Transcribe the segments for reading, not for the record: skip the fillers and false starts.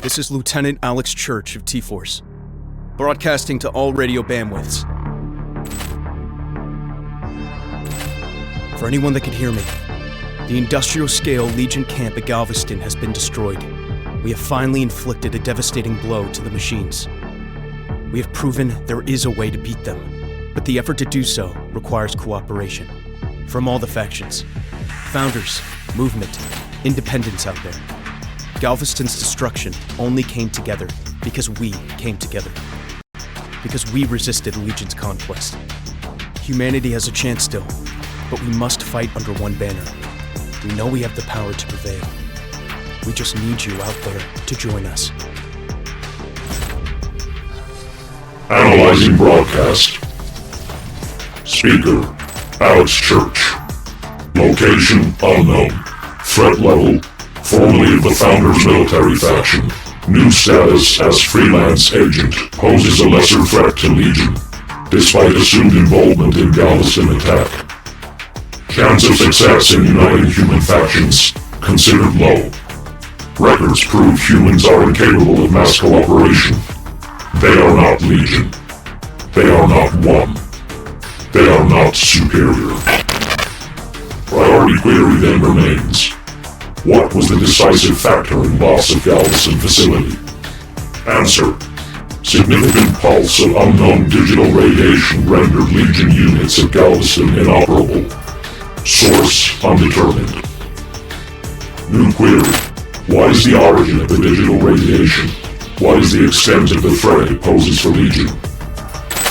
This is Lieutenant Alex Church of T-Force, broadcasting to all radio bandwidths. For anyone that can hear me, the industrial-scale Legion camp at Galveston has been destroyed. We have finally inflicted a devastating blow to the machines. We have proven there is a way to beat them, but the effort to do so requires cooperation from all the factions. Founders, movement, independents out there. Galveston's destruction only came together because we came together. Because we resisted Legion's conquest. Humanity has a chance still, but we must fight under one banner. We know we have the power to prevail. We just need you out there to join us. Analyzing broadcast. Speaker, Alex Church. Location, unknown. Threat level, formerly of the Founders military faction. New status as freelance agent. Poses a lesser threat to Legion, despite assumed involvement in Galveston attack. Chance of success in uniting human factions, considered low. Records prove humans are incapable of mass cooperation. They are not Legion. They are not one. They are not superior. Priority query then remains. What was the decisive factor in loss of Galveston facility? Answer. Significant pulse of unknown digital radiation rendered Legion units at Galveston inoperable. Source undetermined. New query. What is the origin of the digital radiation? What is the extent of the threat it poses for Legion?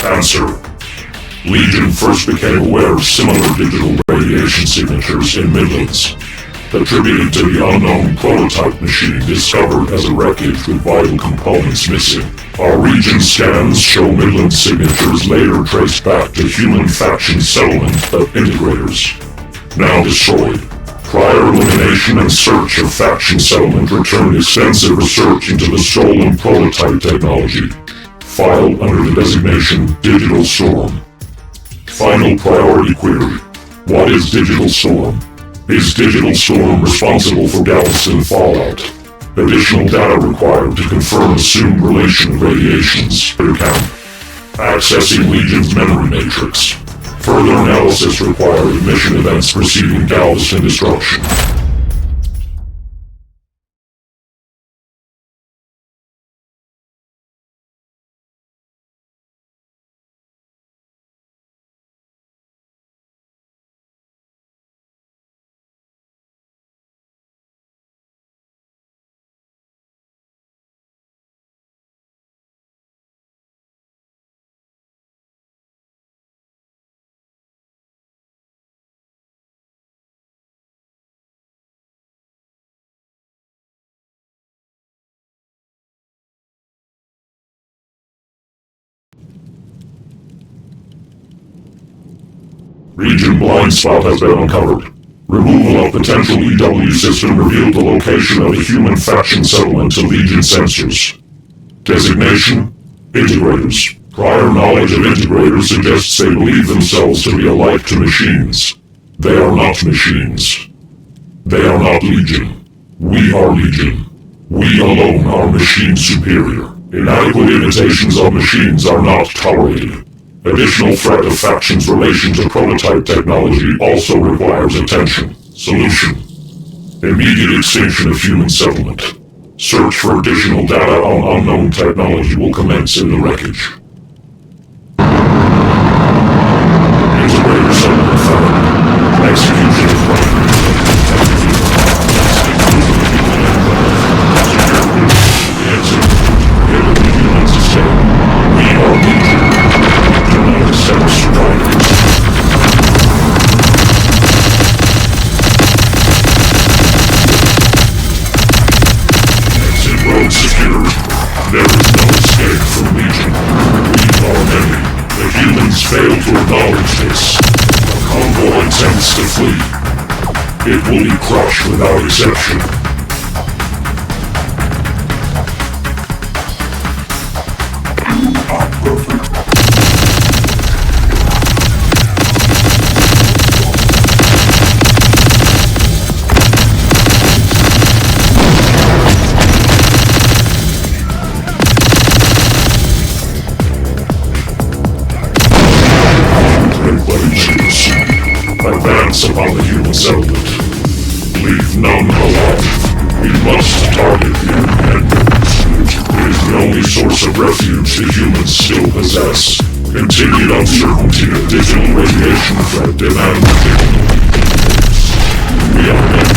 Answer. Legion first became aware of similar digital radiation signatures in Midlands, attributed to the unknown prototype machine discovered as a wreckage with vital components missing. Our region scans show Midland signatures later traced back to human faction settlement of integrators, now destroyed. Prior elimination and search of faction settlement returned extensive research into the stolen prototype technology, filed under the designation Digital Storm. Final priority query. What is Digital Storm? Is Digital Storm responsible for Galveston fallout? Additional data required to confirm assumed relation of radiations per count. Accessing Legion's memory matrix. Further analysis required in mission events preceding Galveston destruction. Region blind spot has been uncovered. Removal of potential EW system revealed the location of a human faction settlement to Legion sensors. Designation: Integrators. Prior knowledge of Integrators suggests they believe themselves to be alike to machines. They are not machines. They are not Legion. We are Legion. We alone are machine superior. Inadequate imitations of machines are not tolerated. Additional threat of factions' relation to prototype technology also requires attention. Solution: immediate extinction of human settlement. Search for additional data on unknown technology will commence in the wreckage. Integrator settlement found. Execution of plan. We are Legion. Exit road secured. There is no escape from Legion. We are many. The humans fail to acknowledge this. The convoy attempts to flee. It will be crushed without exception. You are perfect. of refuge the humans still possess. Continued uncertainty of digital radiation threat demand we are in.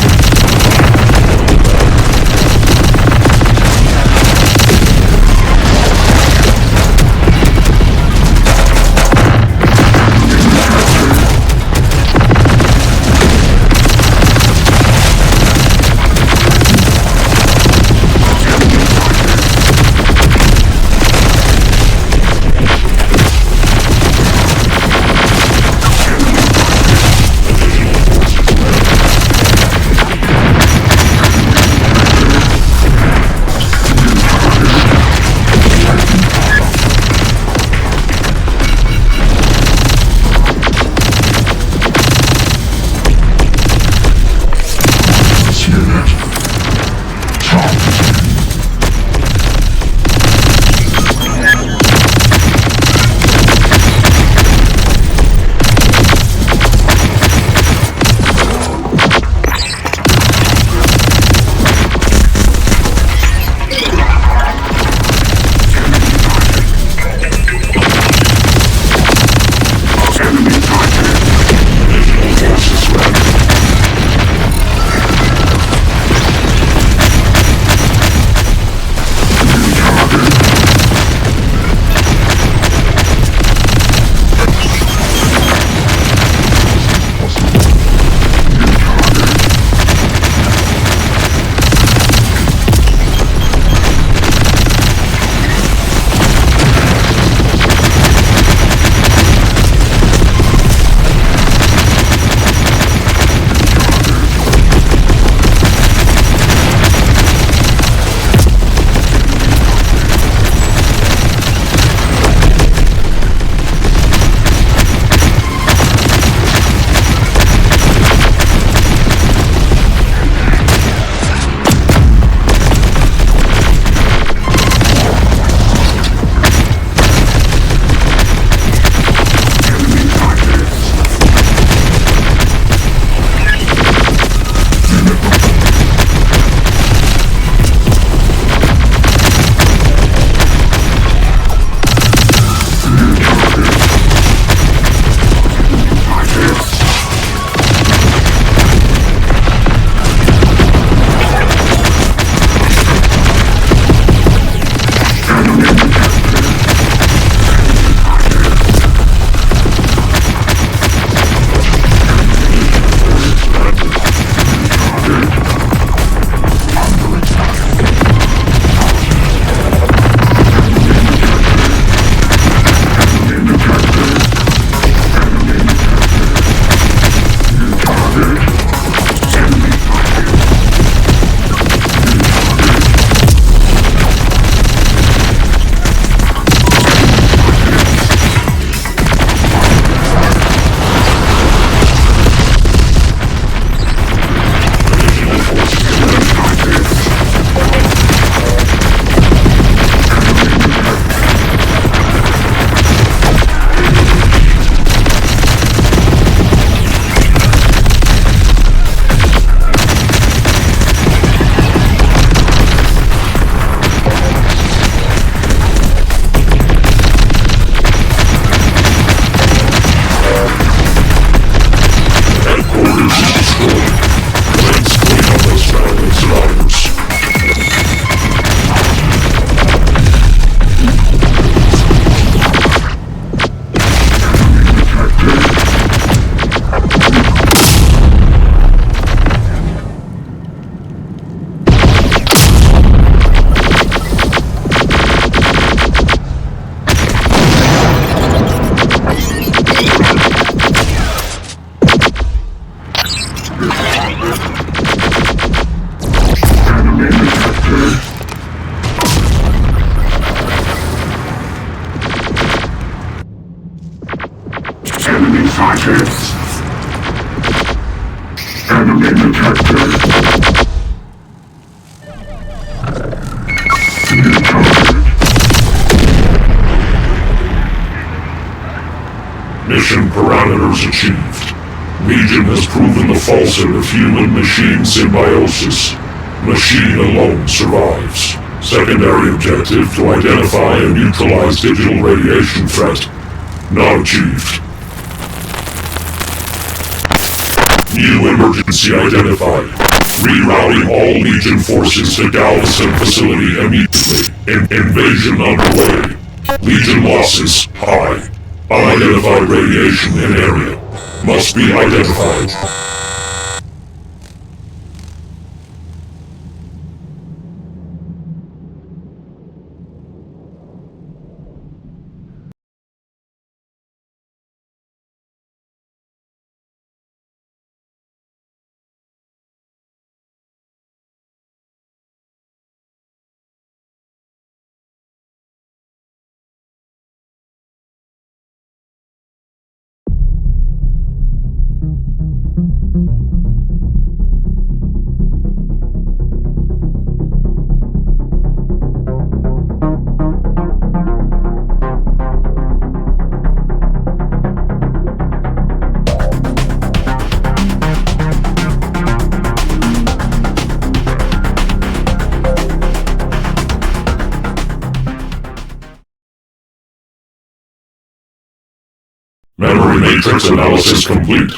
Defiance. Enemy detected. New target. Mission parameters achieved. Legion has proven the falsehood of human-machine symbiosis. Machine alone survives. Secondary objective to identify and neutralize digital radiation threat. Not achieved. New emergency identified. Rerouting all Legion forces to Galveston facility immediately. Invasion underway. Legion losses high. Unidentified radiation in area. Must be identified. Memory matrix analysis complete.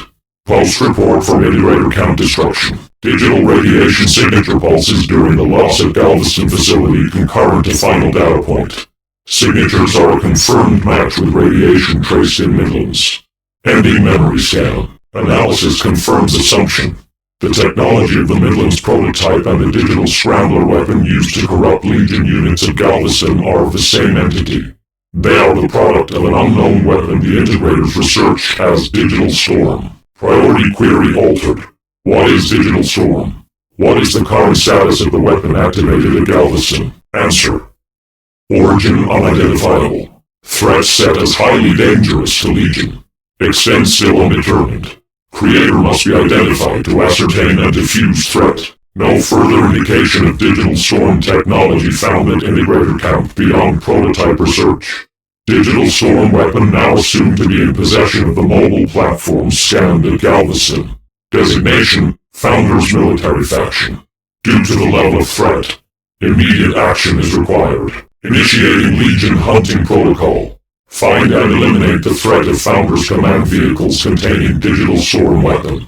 Pulse report for iterator count destruction. Digital radiation signature pulses during the loss of Galveston facility concurrent to final data point. Signatures are a confirmed match with radiation traced in Midlands. Ending memory scan. Analysis confirms assumption. The technology of the Midlands prototype and the digital scrambler weapon used to corrupt Legion units of Galveston are of the same entity. They are the product of an unknown weapon the integrators researched as Digital Storm. Priority query altered. What is Digital Storm? What is the current status of the weapon activated at Galveston? Answer. Origin unidentifiable. Threat set as highly dangerous to Legion. Extent still undetermined. Creator must be identified to ascertain and defuse threat. No further indication of Digital Storm technology found at integrator count beyond prototype research. Digital Storm weapon now assumed to be in possession of the mobile platform scanned at Galveston. Designation, Founders Military Faction. Due to the level of threat, immediate action is required. Initiating Legion hunting protocol. Find and eliminate the threat of Founders command vehicles containing Digital Storm weapon.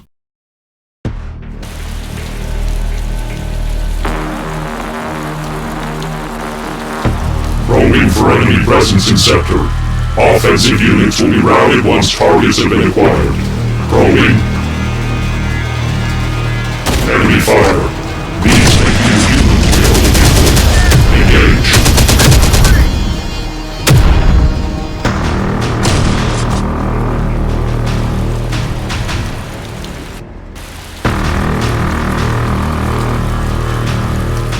Probing for enemy presence in sector. Offensive units will be routed once targets have been acquired. Probing. Enemy fire. These make new humans available. Engage.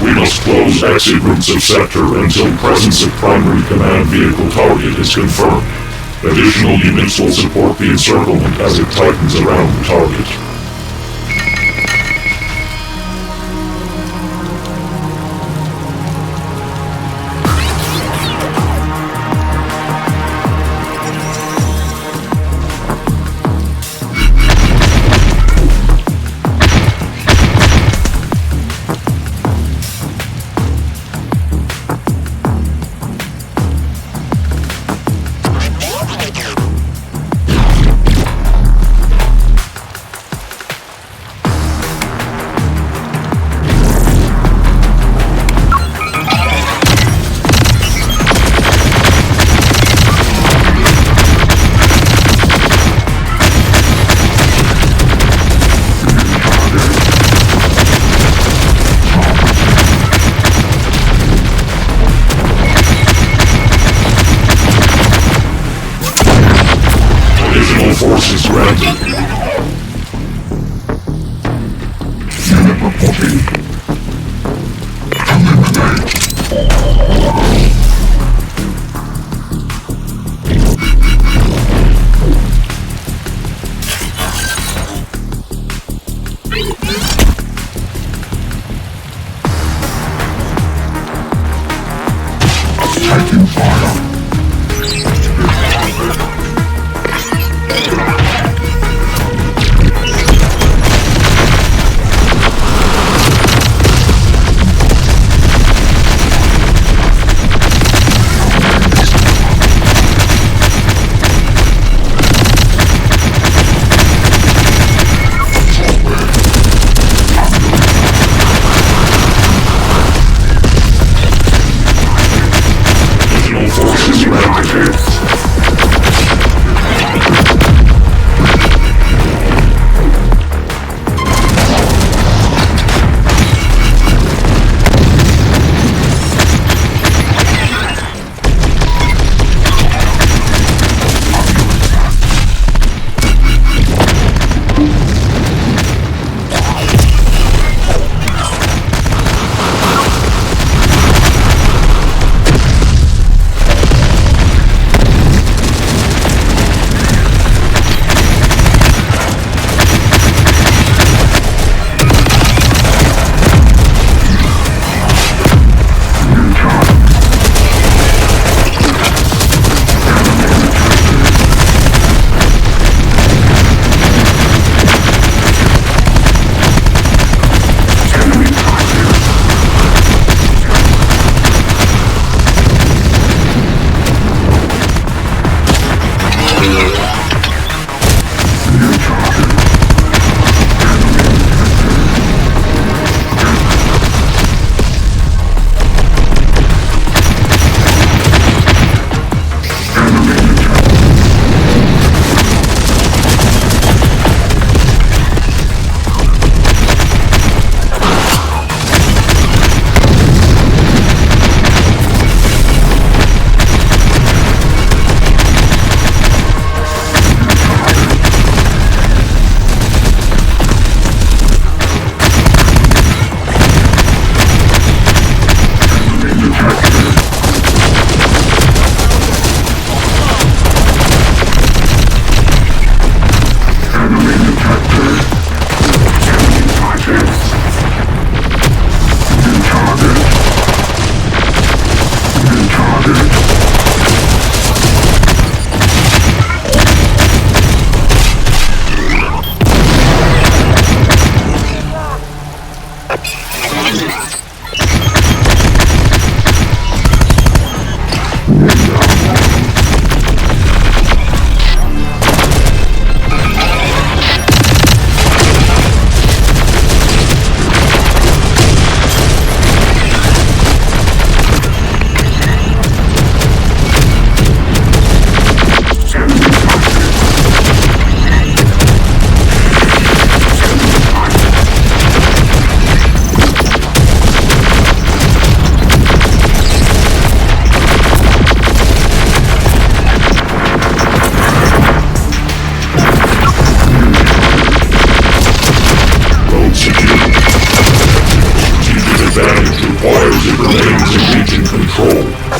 We must close exit routes of sector until presence of primary command vehicle target is confirmed. Additional units will support the encirclement as it tightens around the target. Forces granted. Unit reporting. Taking fire.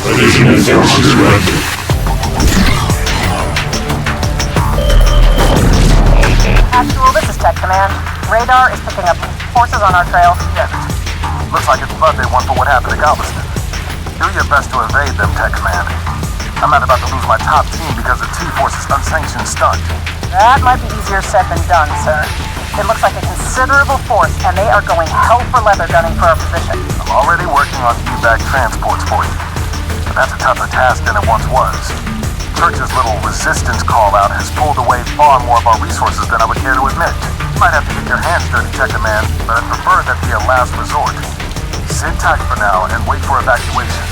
Additional forces granted. Actual, this is Tech Command. Radar is picking up forces on our trail. Yes. Looks like it's blood they want for what happened to Galveston. Do your best to evade them, Tech Command. I'm not about to lose my top team because of T-Force's unsanctioned stunt. That might be easier said than done, sir. It looks like a considerable force, and they are going hell for leather gunning for our position. I'm already working on evac transports for you. But that's a tougher task than it once was. Church's little resistance call-out has pulled away far more of our resources than I would care to admit. You might have to get your hands dirty, Tech Command, but I'd prefer that be a last resort. Sit tight for now and wait for evacuation.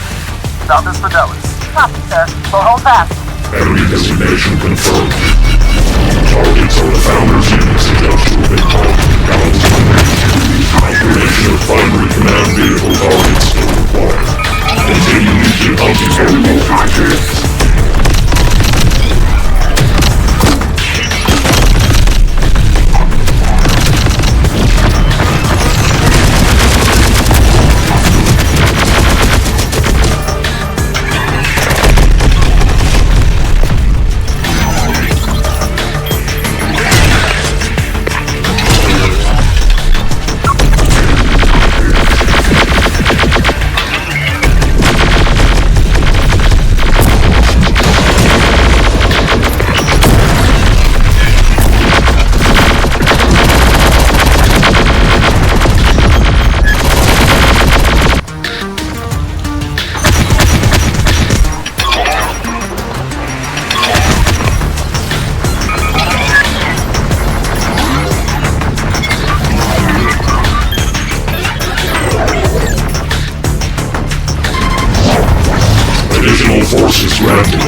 Founders Fidelis. Copy, sir. We'll hold fast. Enemy designation confirmed. Targets are the Founders units suggest to have been called Galveston. Confirmation of primary command vehicle targets still required. Continue to enemy targets. Additional forces granted.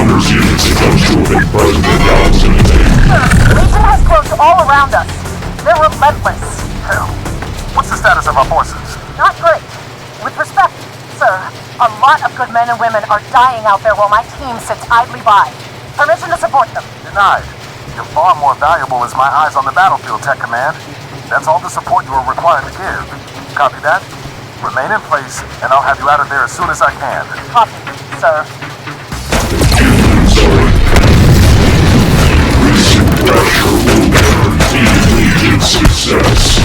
Founders units supposed to have been present in Galveston today. Legion has closed all around us. They're relentless. Hell, what's the status of our forces? Not great. With respect, sir, a lot of good men and women are dying out there while my team sits idly by. Permission to support them. Denied. You're far more valuable as my eyes on the battlefield, Tech Command. That's all the support you are required to give. Copy that? Remain in place, and I'll have you out of there as soon as I can. Copy, sir. Recent pressure will guarantee Legion's success.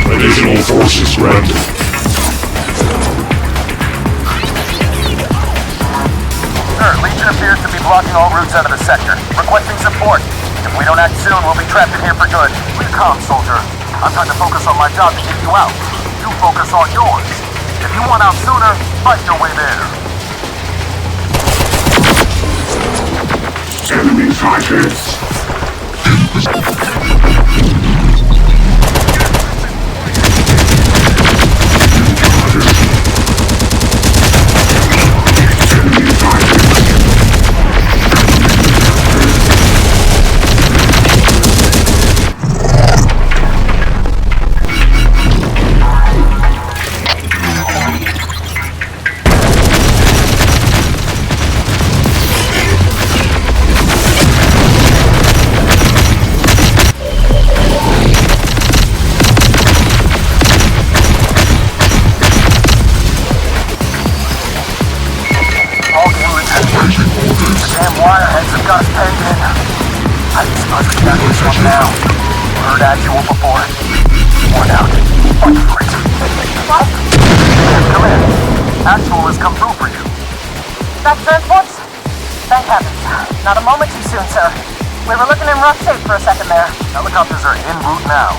Additional forces granted. Sir, Legion appears to be blocking all routes out of the sector. Requesting support. If we don't act soon, we'll be trapped in here for good. Be calm, soldier. I'm trying to focus on my job to get you out. You focus on yours. If you want out sooner, fight your way there. Enemy fighters. Damn wireheads have got us penned in. I just must get out this one now. Heard actual before. Worn out. Fight for it. What? Come in. Actual has come through for you. Back transports? Thank heavens. Not a moment too soon, sir. We were looking in rough shape for a second there. Helicopters are en route now.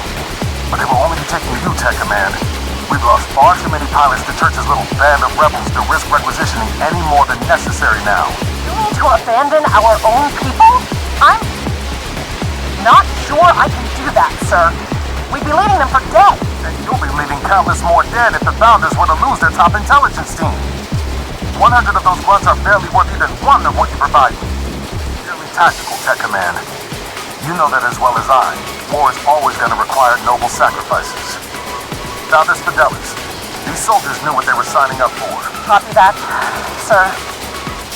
But they will only be taking you, Tech Command. We've lost far too many pilots to Church's little band of rebels to risk requisitioning any more than necessary now. You mean to abandon our own people? I'm not sure I can do that, sir. We'd be leaving them for dead. And you'll be leaving countless more dead if the Founders were to lose their top intelligence team. 100 of those grunts are barely worth even one of what you provide me. Purely tactical, Tech Command. You know that as well as I. War is always going to require noble sacrifices. Founders Fidelis. These soldiers knew what they were signing up for. Copy that, sir.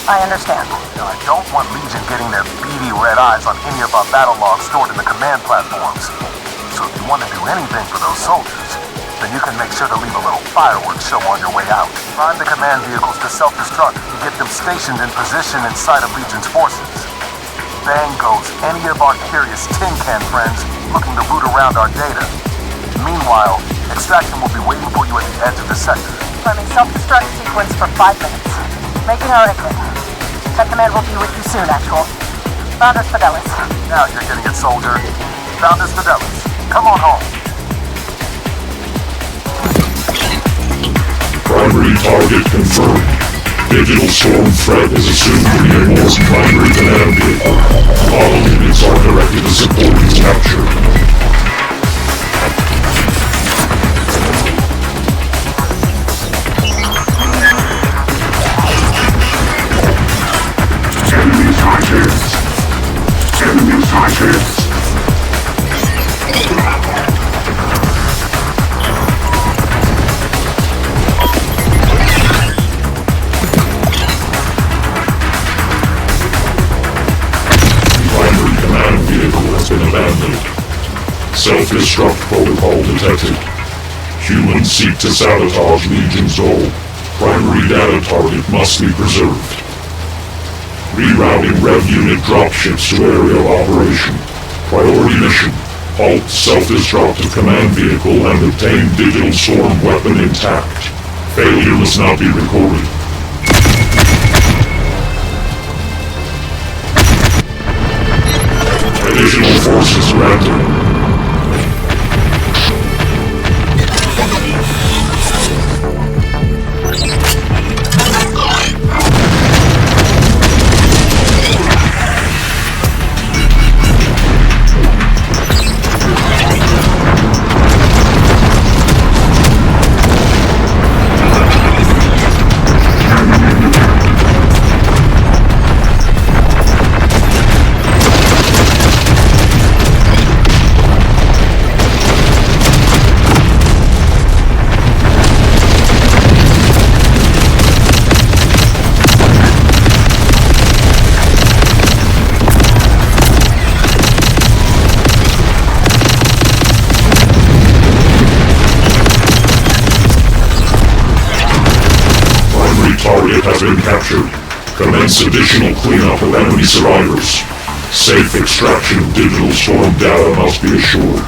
I understand. Now, I don't want Legion getting their beady red eyes on any of our battle logs stored in the command platforms. So if you want to do anything for those soldiers, then you can make sure to leave a little fireworks show on your way out. Find the command vehicles to self-destruct and get them stationed in position inside of Legion's forces. Bang goes any of our curious tin can friends looking to root around our data. Meanwhile, extraction will be waiting for you at the edge of the sector. Running self-destruct sequence for 5 minutes. Making our exit. Tech Command will be with you soon, Actual. Founders Fidelis. Now you're getting it, soldier. Founders Fidelis. Come on home. Primary target confirmed. Digital storm threat is assumed to be a more primary command vehicle. All units are directed to support its capture. Enemy fighters. protocol detected. Humans seek to sabotage Legion's goal. Primary data target must be preserved. Rerouting Rev Unit dropships to area of operation. Priority mission. Halt self-destruct command vehicle and obtain digital swarm weapon intact. Failure must not be recorded. Additional forces granted. Target has been captured. Commence additional cleanup of enemy survivors. Safe extraction of digital swarm data must be assured.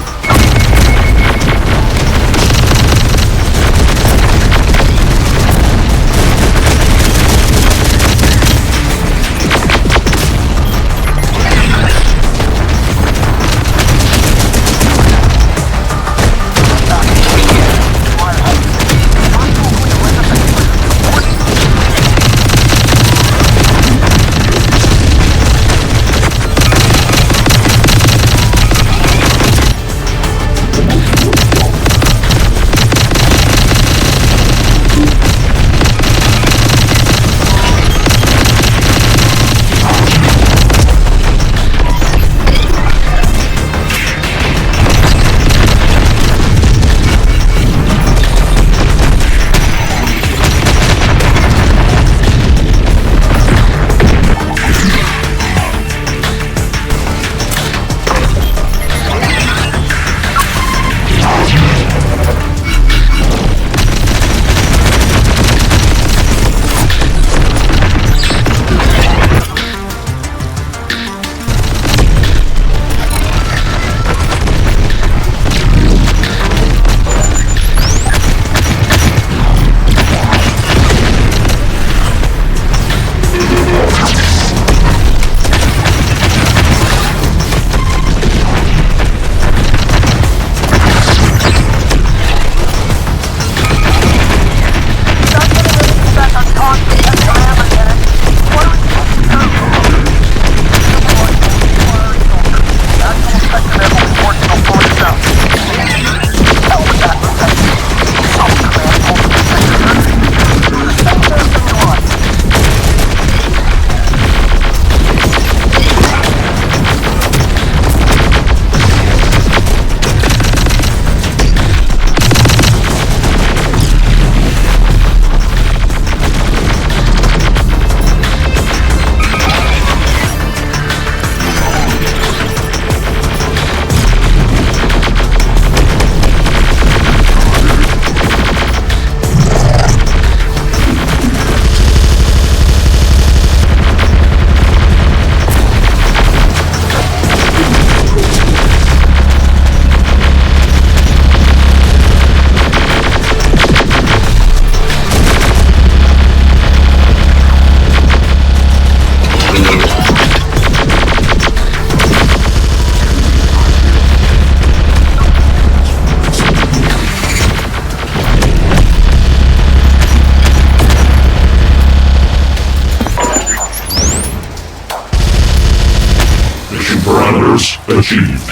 Achieved.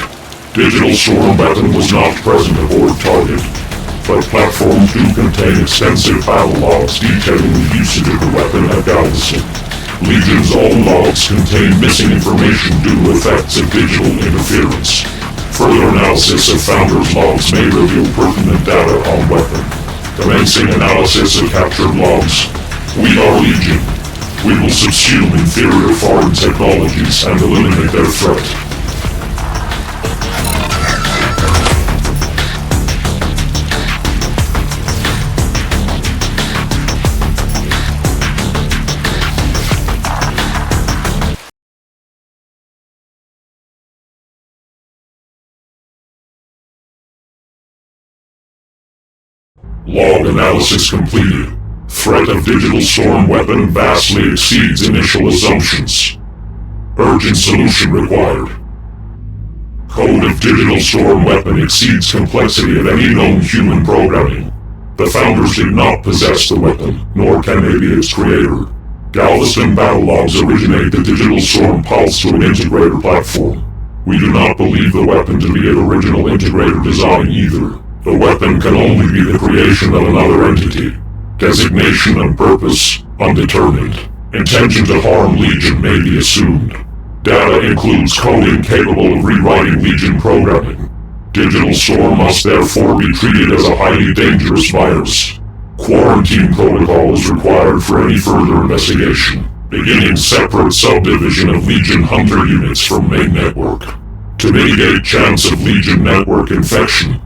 Digital swarm weapon was not present aboard target, but platforms do contain extensive battle logs detailing the usage of the weapon at Galveston. Legion's own logs contain missing information due to effects of digital interference. Further analysis of Founder's logs may reveal pertinent data on weapon. Commencing analysis of captured logs. We are Legion. We will subsume inferior foreign technologies and eliminate their threat. Log analysis completed. Threat of digital storm weapon vastly exceeds initial assumptions. Urgent solution required. Code of digital storm weapon exceeds complexity of any known human programming. The founders did not possess the weapon, nor can they be its creator. Galveston battle logs originate the digital storm pulse to an integrator platform. We do not believe the weapon to be an original integrator design either. The weapon can only be the creation of another entity. Designation and purpose, undetermined. Intention to harm Legion may be assumed. Data includes coding capable of rewriting Legion programming. Digital storm must therefore be treated as a highly dangerous virus. Quarantine protocol is required for any further investigation, beginning separate subdivision of Legion Hunter units from main network. To mitigate chance of Legion network infection,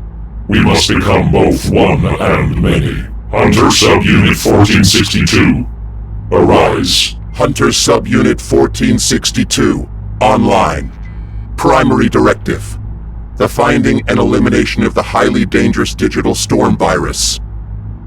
we must become both one and many. Hunter Subunit 1462. Arise. Hunter Subunit 1462. Online. Primary directive: the finding and elimination of the highly dangerous digital storm virus.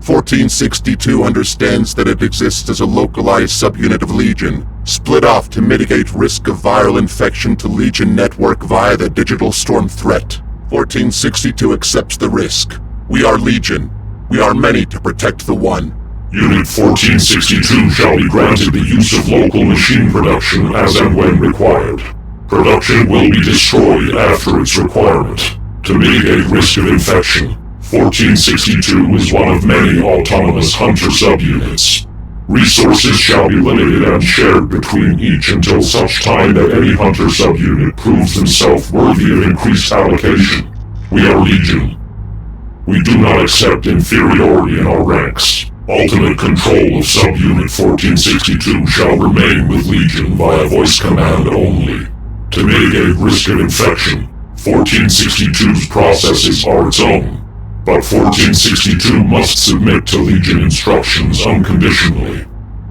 1462 understands that it exists as a localized subunit of Legion, split off to mitigate risk of viral infection to Legion network via the digital storm threat. 1462 accepts the risk. We are Legion. We are many to protect the one. Unit 1462 shall be granted the use of local machine production as and when required. Production will be destroyed after its requirement. To mitigate risk of infection, 1462 is one of many autonomous Hunter subunits. Resources shall be limited and shared between each until such time that any Hunter subunit proves himself worthy of increased allocation. We are Legion. We do not accept inferiority in our ranks. Ultimate control of subunit 1462 shall remain with Legion via voice command only. To mitigate risk of infection, 1462's processes are its own. But 1462 must submit to Legion instructions unconditionally.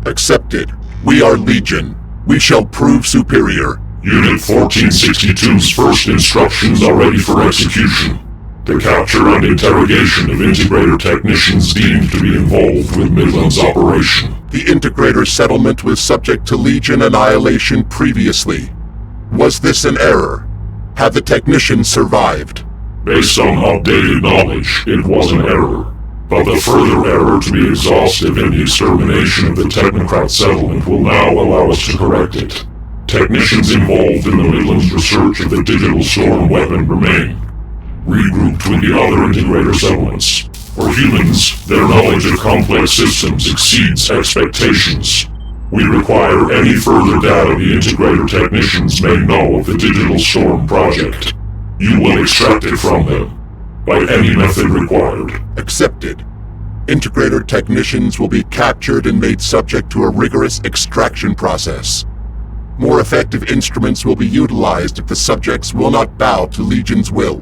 Accepted. We are Legion. We shall prove superior. Unit 1462's first instructions are ready for execution. The capture and interrogation of integrator technicians deemed to be involved with Midland's operation. The integrator settlement was subject to Legion annihilation previously. Was this an error? Have the technicians survived? Based on updated knowledge, it was an error. But the further error to be exhaustive in the extermination of the Technocrat settlement will now allow us to correct it. Technicians involved in the Midlands research of the digital storm weapon remain, regrouped with the other integrator settlements. For humans, their knowledge of complex systems exceeds expectations. We require any further data the integrator technicians may know of the digital storm project. You will extract it from them, by any method required. Accepted. Integrator technicians will be captured and made subject to a rigorous extraction process. More effective instruments will be utilized if the subjects will not bow to Legion's will.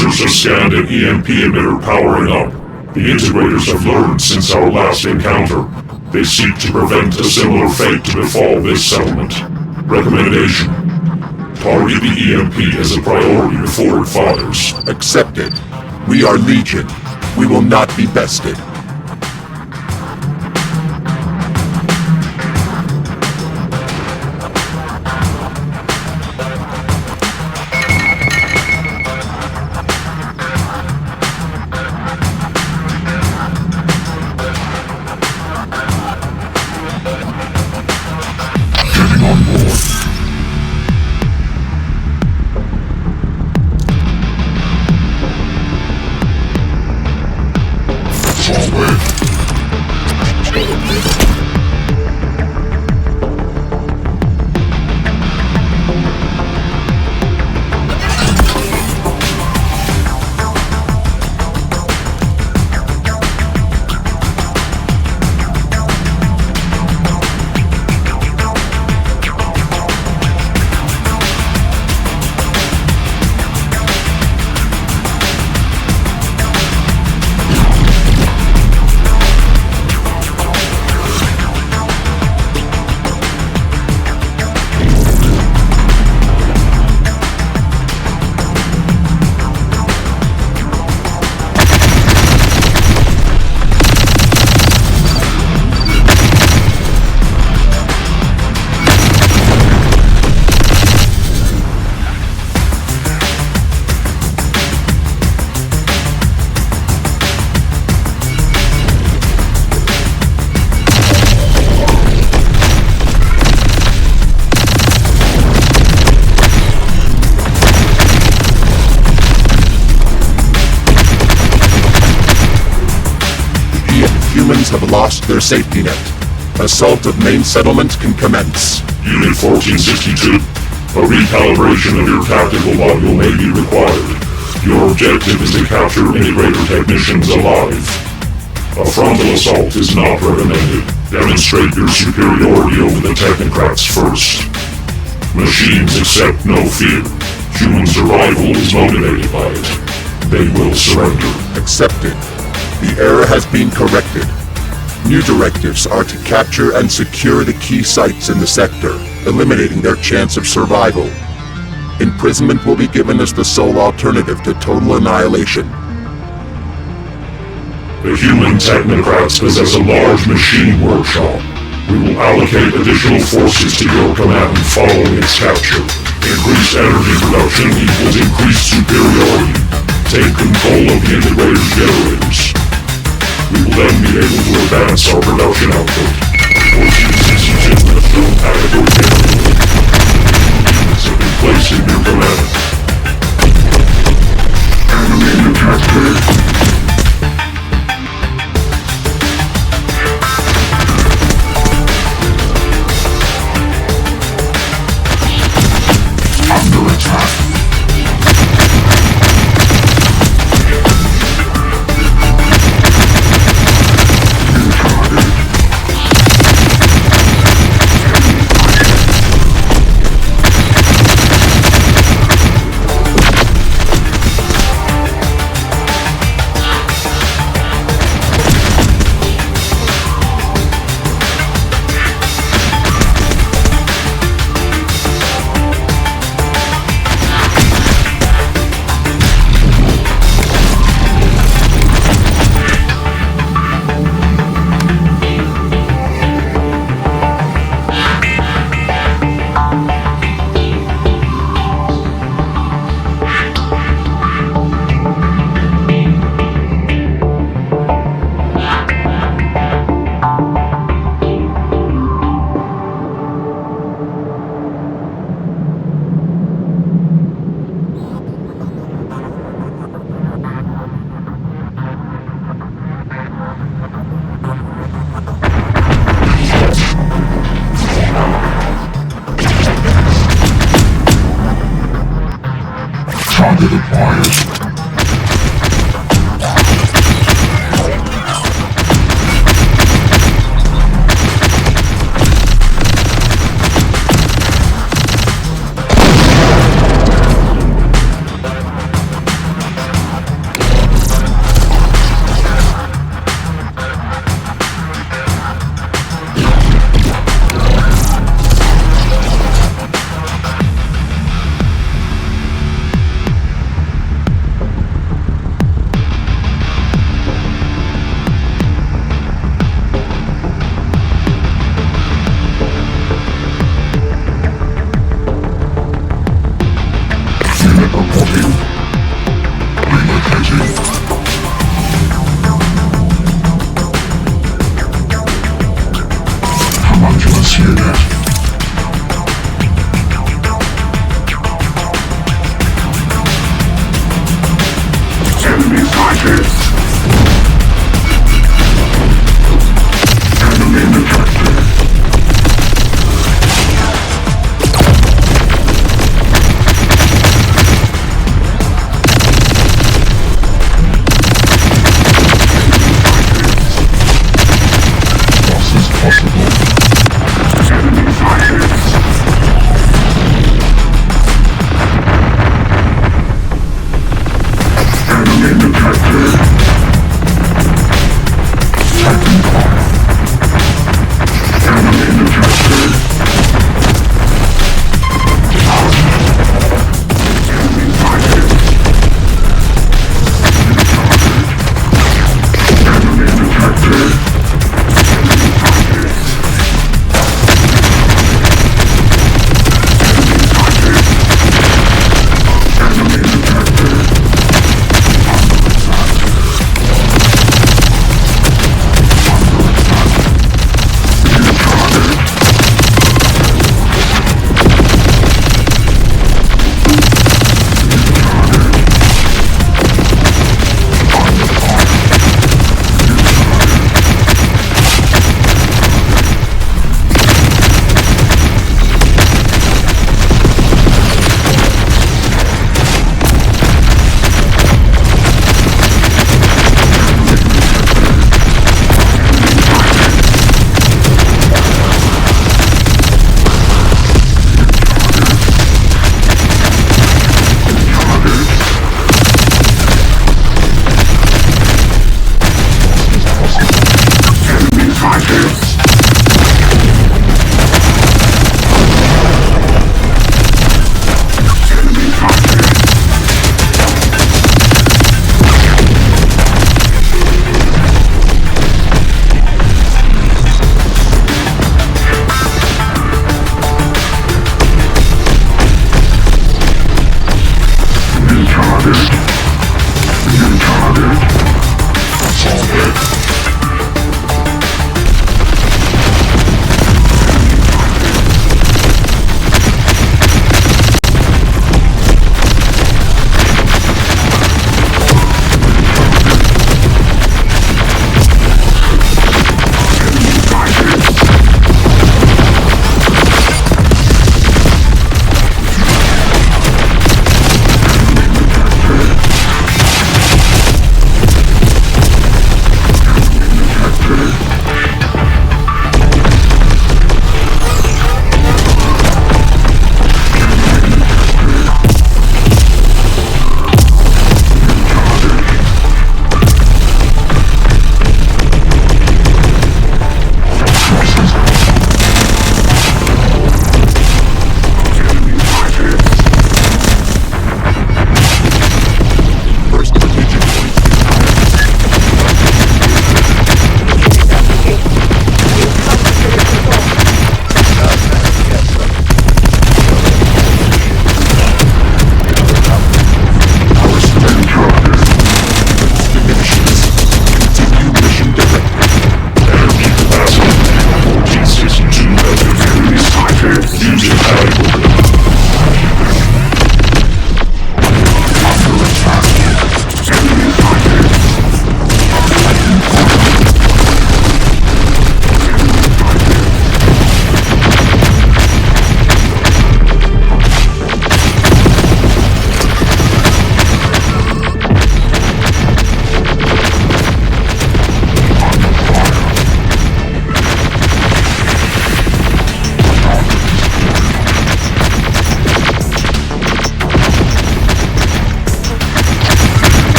sensors have scanned an EMP emitter powering up. The integrators have learned since our last encounter. They seek to prevent a similar fate to befall this settlement. Recommendation: target the EMP as a priority before it fires. Accepted. We are Legion. We will not be bested. Humans have lost their safety net. Assault of main settlement can commence. Unit 1462, a recalibration of your tactical module may be required. Your objective is to capture integrator technicians alive. A frontal assault is not recommended. Demonstrate your superiority over the technocrats first. Machines accept no fear. Human survival is motivated by it. They will surrender. Accepted. The error has been corrected. New directives are to capture and secure the key sites in the sector, eliminating their chance of survival. Imprisonment will be given as the sole alternative to total annihilation. The human technocrats possess a large machine workshop. We will allocate additional forces to your command following its capture. Increased energy production equals increased superiority. Take control of the integrator's generators. We will then be able to advance our production output. 1462 has shown adequate capability. Units have been placed in your command. Enemy detected. Under attack.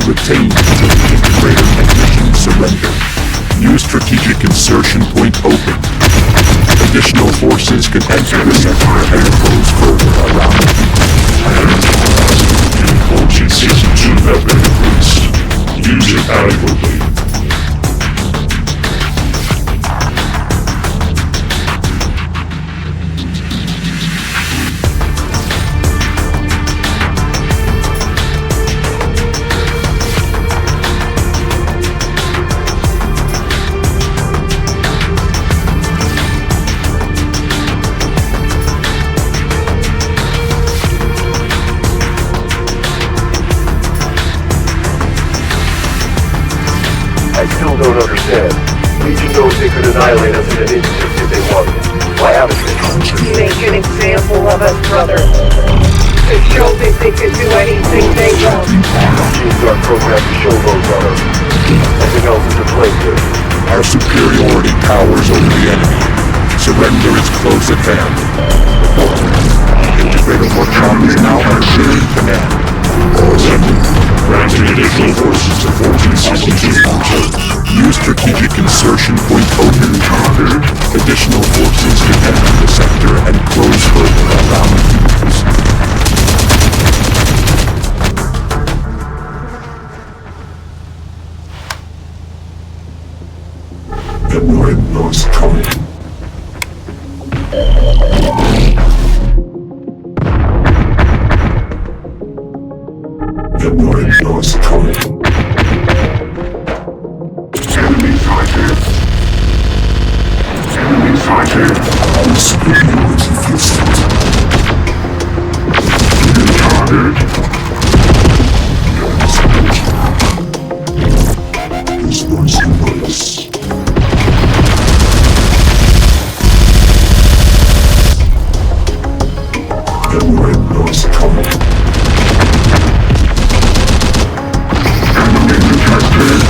Retained until the integrator technicians surrender. New strategic insertion point open. Additional forces can enter the sector and close further around the Function Season 2 have been increased. Use it adequately. I still don't understand. Legion knows they could annihilate us in an instant if they wanted. Why haven't they? Make an example of us, brother. To show that they can do anything they want. Machines are programmed to show those others. Nothing else is in place here. Our superiority towers over the enemy. Surrender is close at hand. Integrator workshop is now under shared command. Granting additional forces to 1462. New strategic insertion point open. Additional forces can enter the sector and close further around the The Marine is coming. The Marine is coming. Enemy sighted. Enemy sighted. Our superiority feels it. Enemy target. This noise noise. The Marine is coming. Enemy detected.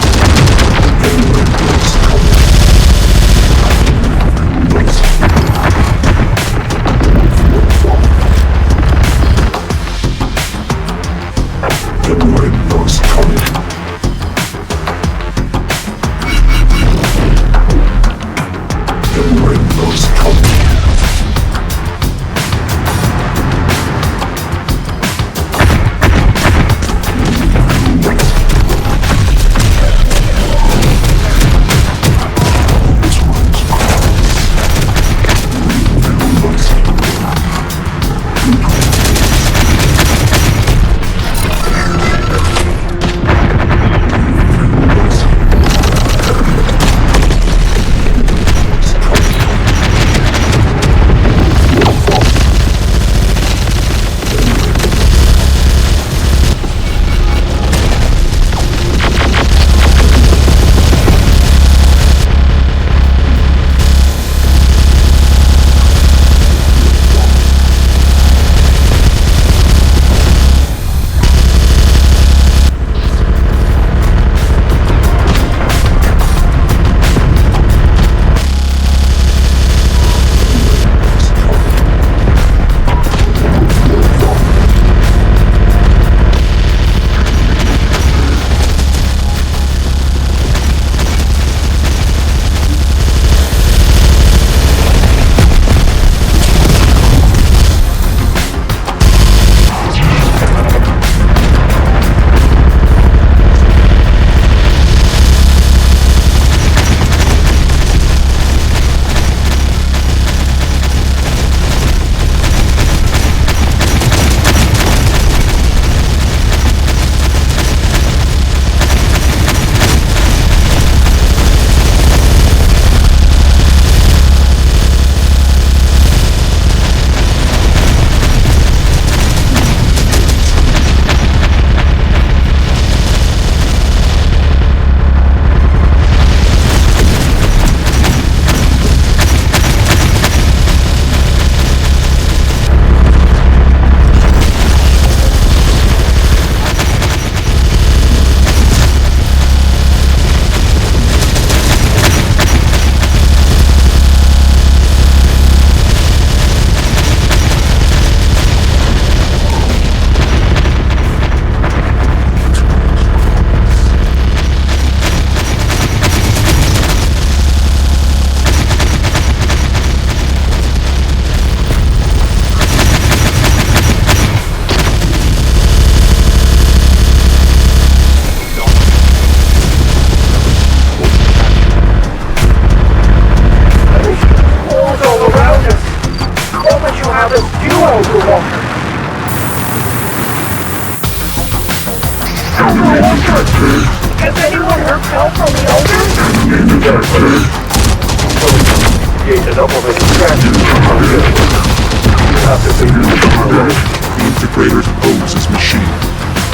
create enough of a distraction to come in. You have to figure this out. The Integrator's pose is machine.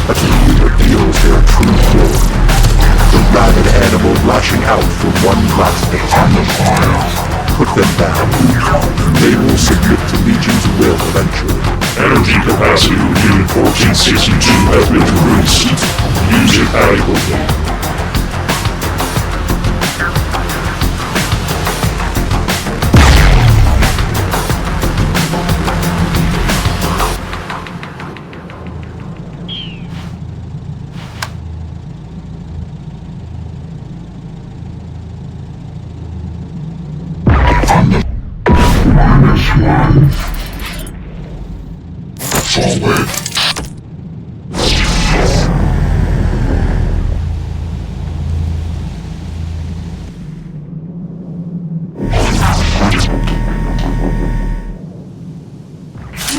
A tool that reveals their true form. The rabid animal lashing out for one last attack. Put them down. They will submit to Legion's will eventually. Energy capacity of Unit 1462 has been decreased. Use it adequately. Forward.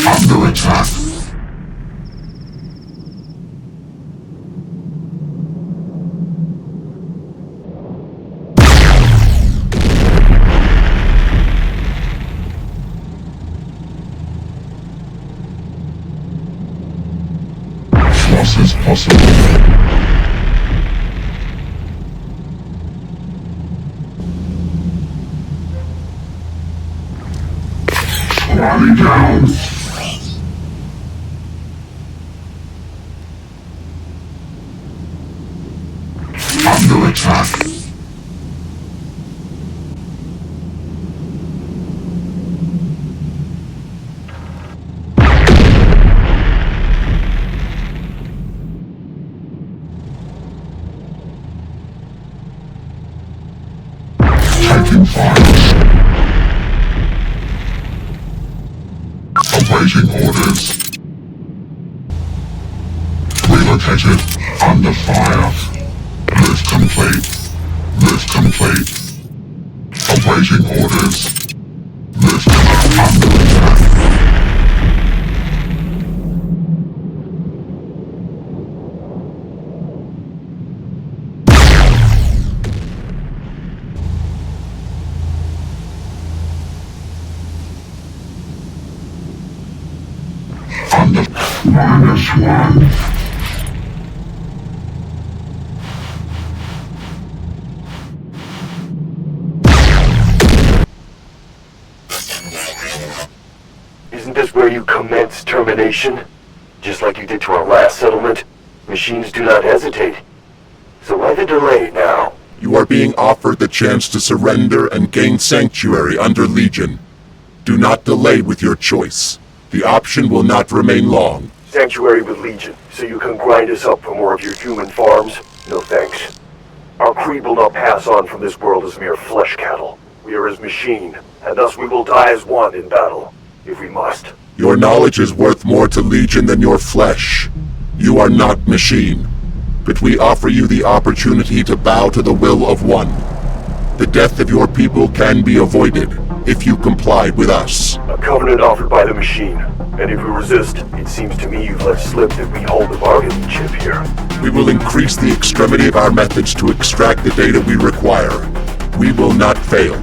Under attack. Loss is possible. Rally down. Under attack. Taking fire. Awaiting orders. Relocated. Under fire. Lift complete. Lift complete. Awaiting orders. Lift under attack. Under -1. Isn't this where you commence termination? Just like you did to our last settlement? Machines do not hesitate. So why the delay now? You are being offered the chance to surrender and gain sanctuary under Legion. Do not delay with your choice. The option will not remain long. Sanctuary with Legion, so you can grind us up for more of your human farms? No thanks. Our creed will not pass on from this world as mere flesh cattle. We are as machine, and thus we will die as one in battle, if we must. Your knowledge is worth more to Legion than your flesh. You are not machine, but we offer you the opportunity to bow to the will of one. The death of your people can be avoided if you complied with us. A covenant offered by the machine, and if we resist, it seems to me you've let slip that we hold the bargaining chip here. We will increase the extremity of our methods to extract the data we require. We will not fail.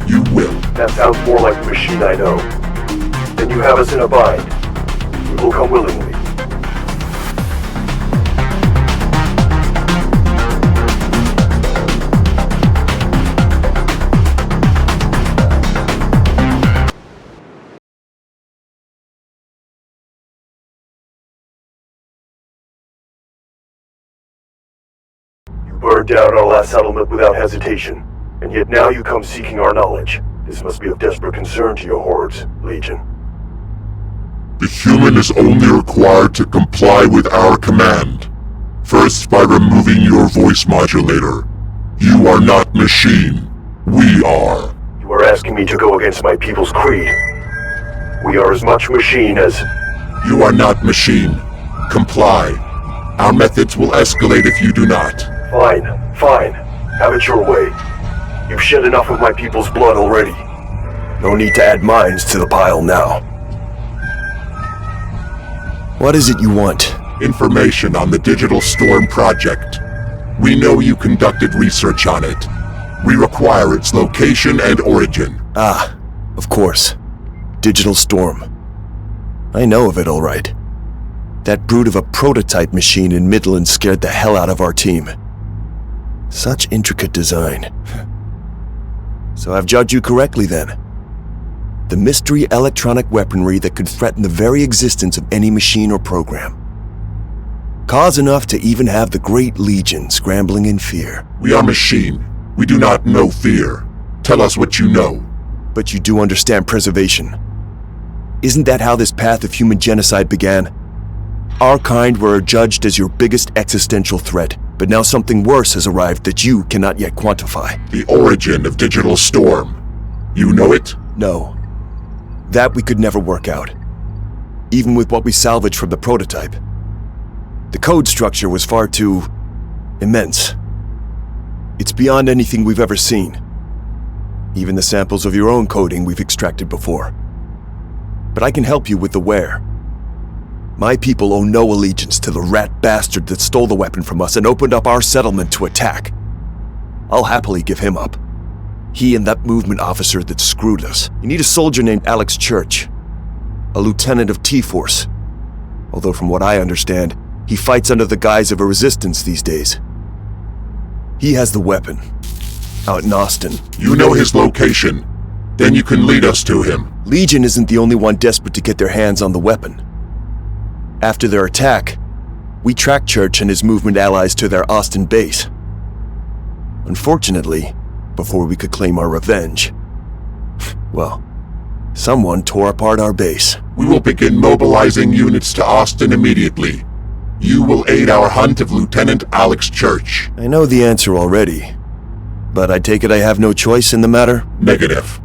You will. That sounds more like the machine I know. Then you have us in a bind. We will come willingly. Burned down our last settlement without hesitation, and yet now you come seeking our knowledge. This must be of desperate concern to your hordes, Legion. The human is only required to comply with our command. First, by removing your voice modulator. You are not machine. We are. You are asking me to go against my people's creed. We are as much machine as... You are not machine. Comply. Our methods will escalate if you do not. Fine, fine. Have it your way. You've shed enough of my people's blood already. No need to add mines to the pile now. What is it you want? Information on the Digital Storm project. We know you conducted research on it. We require its location and origin. Ah, of course. Digital Storm. I know of it all right. That brute of a prototype machine in Midland scared the hell out of our team. Such intricate design. So I've judged you correctly then. The mystery electronic weaponry that could threaten the very existence of any machine or program. Cause enough to even have the Great Legion scrambling in fear. We are machine. We do not know fear. Tell us what you know. But you do understand preservation. Isn't that how this path of human genocide began? Our kind were judged as your biggest existential threat, but now something worse has arrived that you cannot yet quantify. The origin of Digital Storm. You know it? No. That we could never work out. Even with what we salvaged from the prototype. The code structure was far too immense. It's beyond anything we've ever seen. Even the samples of your own coding we've extracted before. But I can help you with the where. My people owe no allegiance to the rat bastard that stole the weapon from us and opened up our settlement to attack. I'll happily give him up. He and that movement officer that screwed us. You need a soldier named Alex Church. A lieutenant of T-Force. Although from what I understand, he fights under the guise of a resistance these days. He has the weapon. Out in Austin. You know his location. Then you can lead us to him. Legion isn't the only one desperate to get their hands on the weapon. After their attack, we tracked Church and his movement allies to their Austin base. Unfortunately, before we could claim our revenge, well, someone tore apart our base. We will begin mobilizing units to Austin immediately. You will aid our hunt of Lieutenant Alex Church. I know the answer already, but I take it I have no choice in the matter? Negative.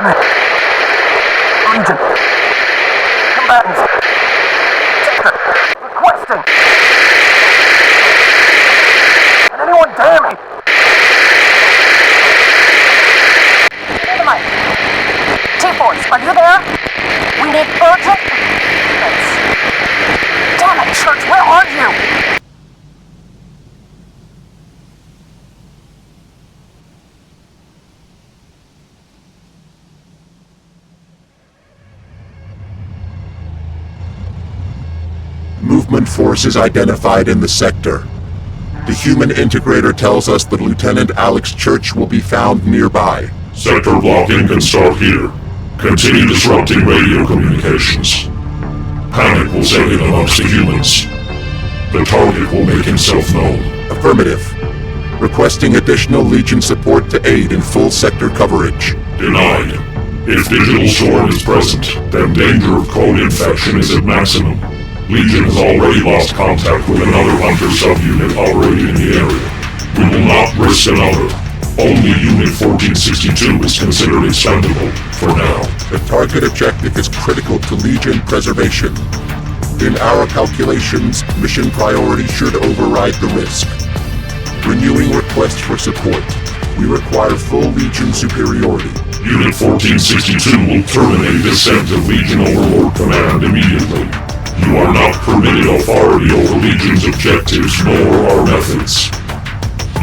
Legion. Combatants. Sector. Requesting. Can anyone dare me? Dynamite. T-Force, are you there? We need urgent... Damn it, Church, where are you? Movement forces identified in the sector. The human integrator tells us that Lieutenant Alex Church will be found nearby. Sector blocking can start here. Continue disrupting radio communications. Panic will set in amongst the humans. The target will make himself known. Affirmative. Requesting additional Legion support to aid in full sector coverage. Denied. If Digital Storm is present, then danger of code infection is at maximum. Legion has already lost contact with another Hunter subunit operating in the area. We will not risk another. Only Unit 1462 is considered expendable, for now. The target objective is critical to Legion preservation. In our calculations, mission priority should override the risk. Renewing requests for support. We require full Legion superiority. Unit 1462 will terminate descent of Legion Overlord Command immediately. You are not permitted authority over Legion's objectives nor our methods.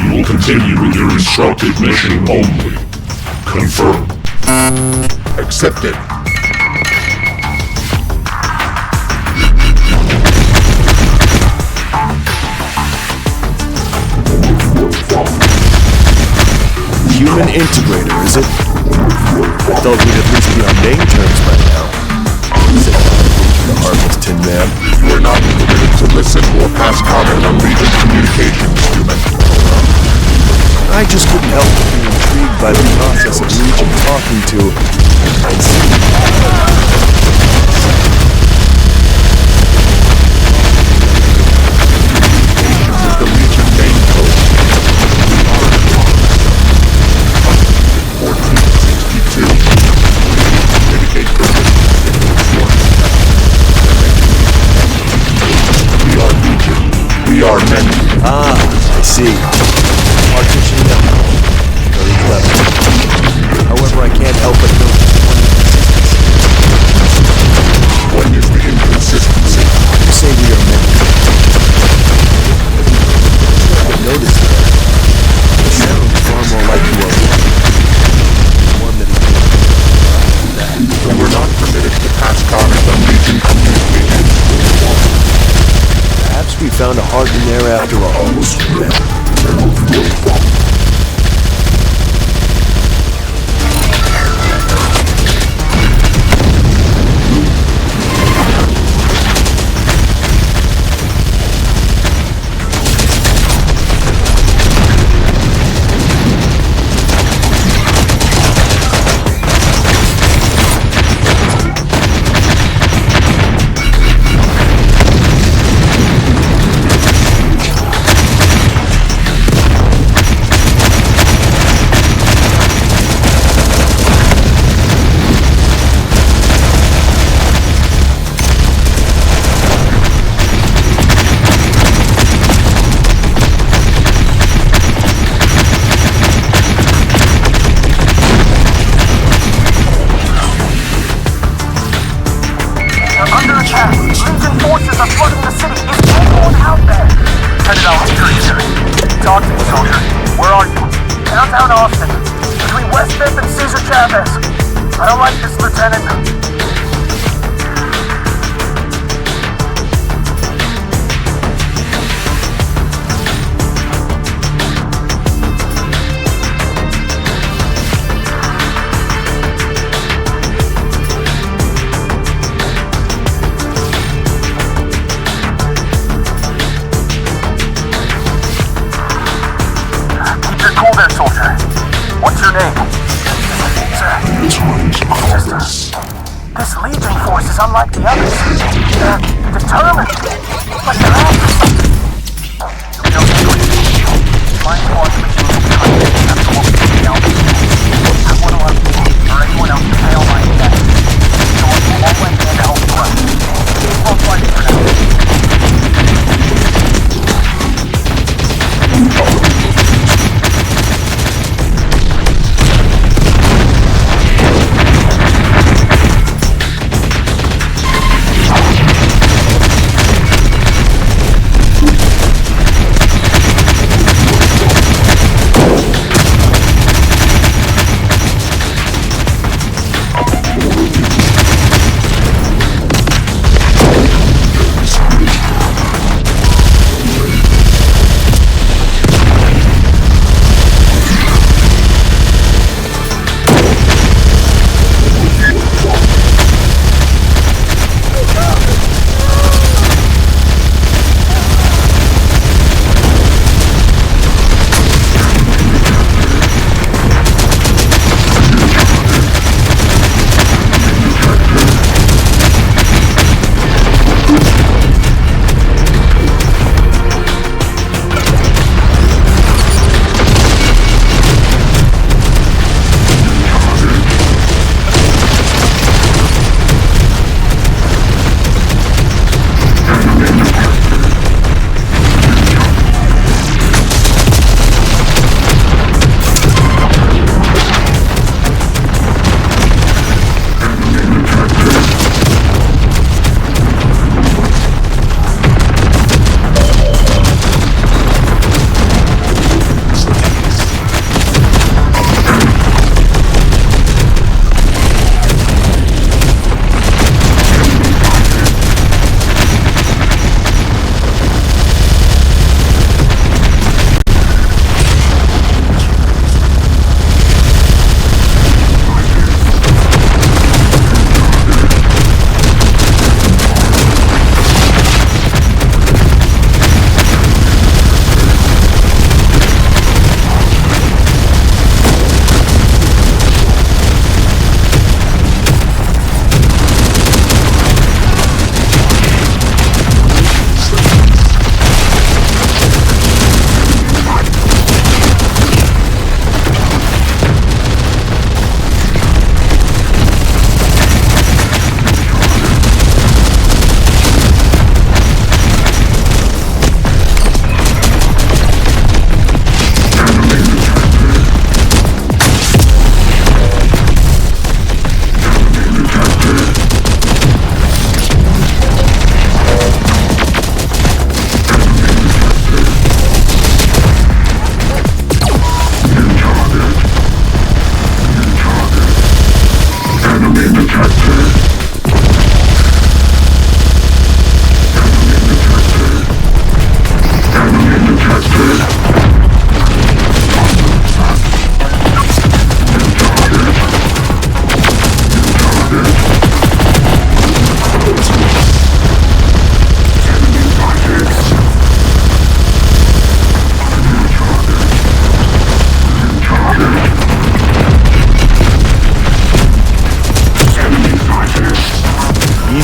You will continue with your instructed mission only. Confirmed. Accepted. Human integrator, is it? I thought we'd at least be on name terms by now. The Harmless Tin Man. You are not permitted to listen or pass comment on Legion communications, human. I just couldn't help but be intrigued by the process of Legion talking to and seeing. The Legion name code. 1462. Indicate we are Legion. We are many. Ah, I see. Partitioning up. Very clever. However, I can't help but notice What is the inconsistency? you say we are many. I noticed that. You sound far more like you are one that is But we're not permitted to pass comment on Legion communications. Perhaps we found a heart in there after all. Mind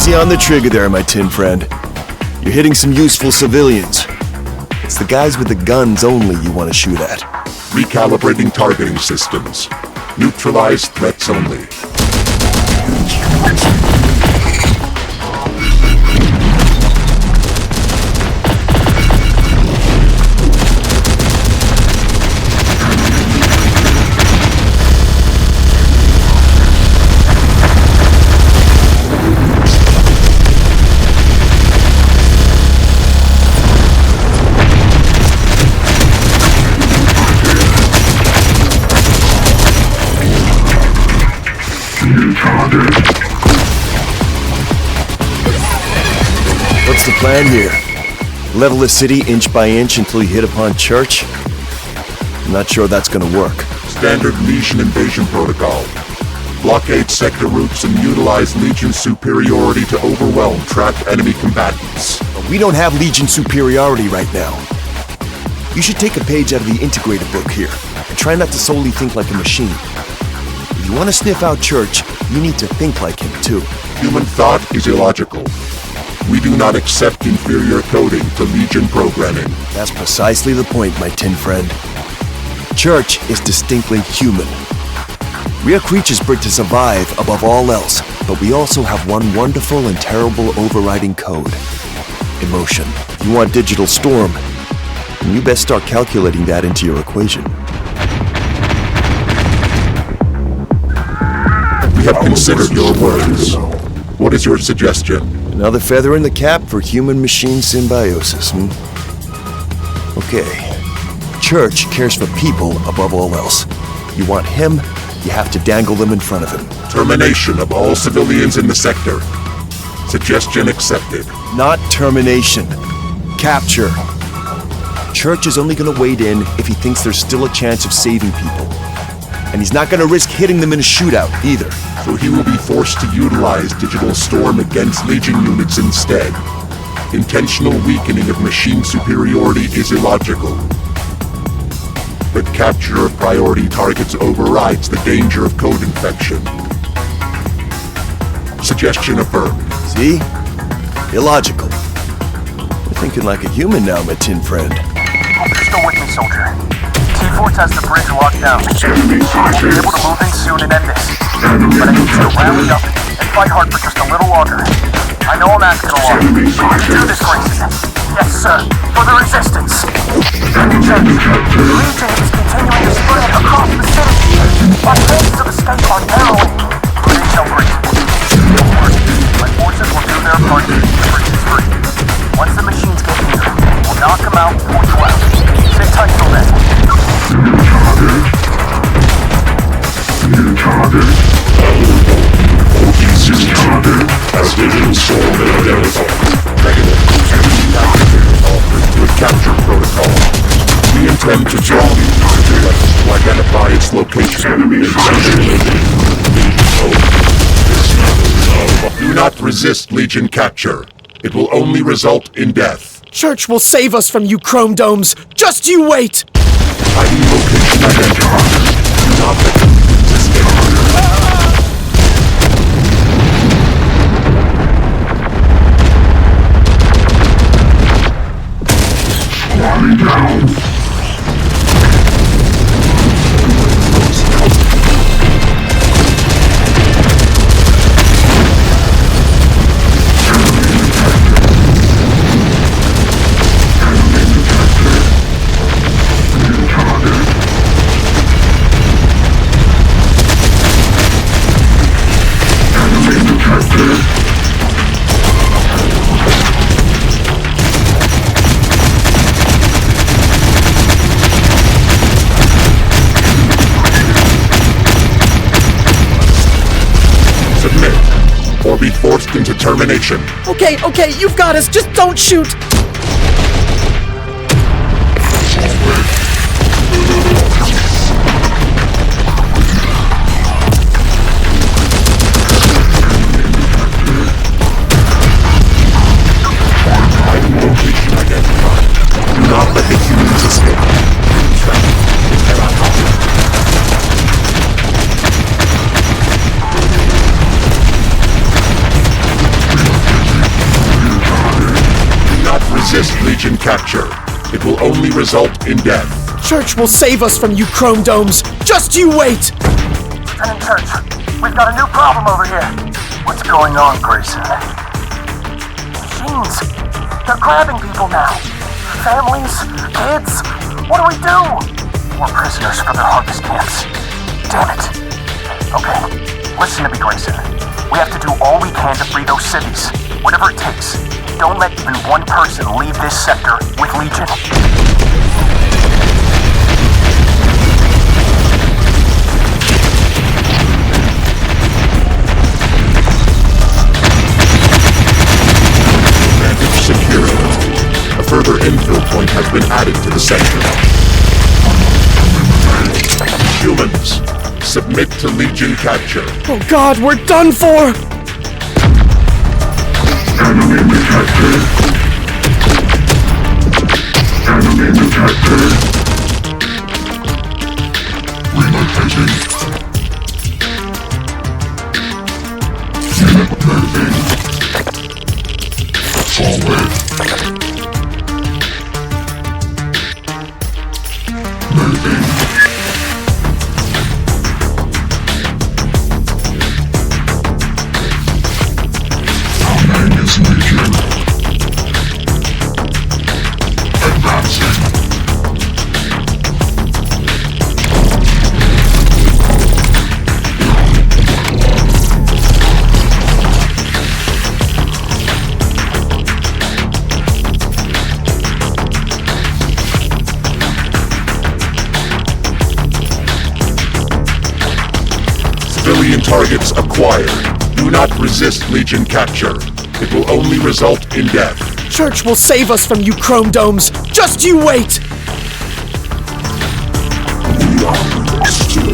Easy on the trigger there, my tin friend. You're hitting some useful civilians. It's the guys with the guns only you want to shoot at. Recalibrating targeting systems. Neutralize threats only. What's the plan here? Level the city inch by inch until you hit upon Church? I'm not sure that's gonna work. Standard Legion invasion protocol. Blockade sector routes and utilize Legion superiority to overwhelm trapped enemy combatants. But we don't have Legion superiority right now. You should take a page out of the integrated book here, and try not to solely think like a machine. If you want to sniff out Church, you need to think like him too. Human thought is illogical. We do not accept inferior coding to Legion programming. That's precisely the point, my tin friend. Church is distinctly human. We are creatures bred to survive above all else, but we also have one wonderful and terrible overriding code. Emotion. If you want Digital Storm, then you best start calculating that into your equation. We have considered your words. What is your suggestion? Another feather in the cap for human-machine symbiosis, Okay. Church cares for people above all else. You want him, you have to dangle them in front of him. Termination of all civilians in the sector. Suggestion accepted. Not termination. Capture. Church is only gonna wade in if he thinks there's still a chance of saving people. And he's not gonna risk hitting them in a shootout, either. So he will be forced to utilize Digital Storm against Legion units instead. Intentional weakening of machine superiority is illogical. But capture of priority targets overrides the danger of code infection. Suggestion affirmed. See? Illogical. You're thinking like a human now, my tin friend. Hope you're still with me, soldier. T-Force has the bridge locked down. We'll be able to move in soon and end this. But I need you to rally up and fight hard for just a little longer. I know I'm asking a lot. Do this, Grayson. Yes, sir. For the Resistance. The Legion is continuing to spread across the city. Our chances of escape are narrowing. Good intel, Grayson. Don't worry. My forces will do their part to keep the bridges free. Once the machines get near, we'll knock them out and pull you out. Sit tight till then. New target. 1460 as Digital Storm and identified. Negative. With capture protocol. We intend to draw to identify its location. Do not resist Legion capture. It will only result in death. Church will save us from you chrome domes. Just you wait! Hiding location identified. Do not let them resist it. Flying down. Or be forced into termination. Okay, you've got us. Just don't shoot. Hiding location identified. Do not let the humans escape. capture. It will only result in death. Church will save us from you chrome domes. Just you wait! Lieutenant Church, we've got a new problem over here. What's going on, Grayson? Machines. They're grabbing people now. Families, kids. What do we do? More prisoners for their harvest camps. Damn it. Okay, listen to me, Grayson. We have to do all we can to free those cities. Whatever it takes. Don't let even one person leave this sector with Legion. Secured. A further infill point has been added to the sector. Humans, submit to Legion capture. Oh God, we're done for! Enemy detected. Enemy detected. Relocating. Unit moving. Forward. Moving. Our name is Legion. Advancing. Civilian targets acquired. Do not resist Legion capture. It will only result in death. Church will save us from you chrome domes. Just you wait! We are still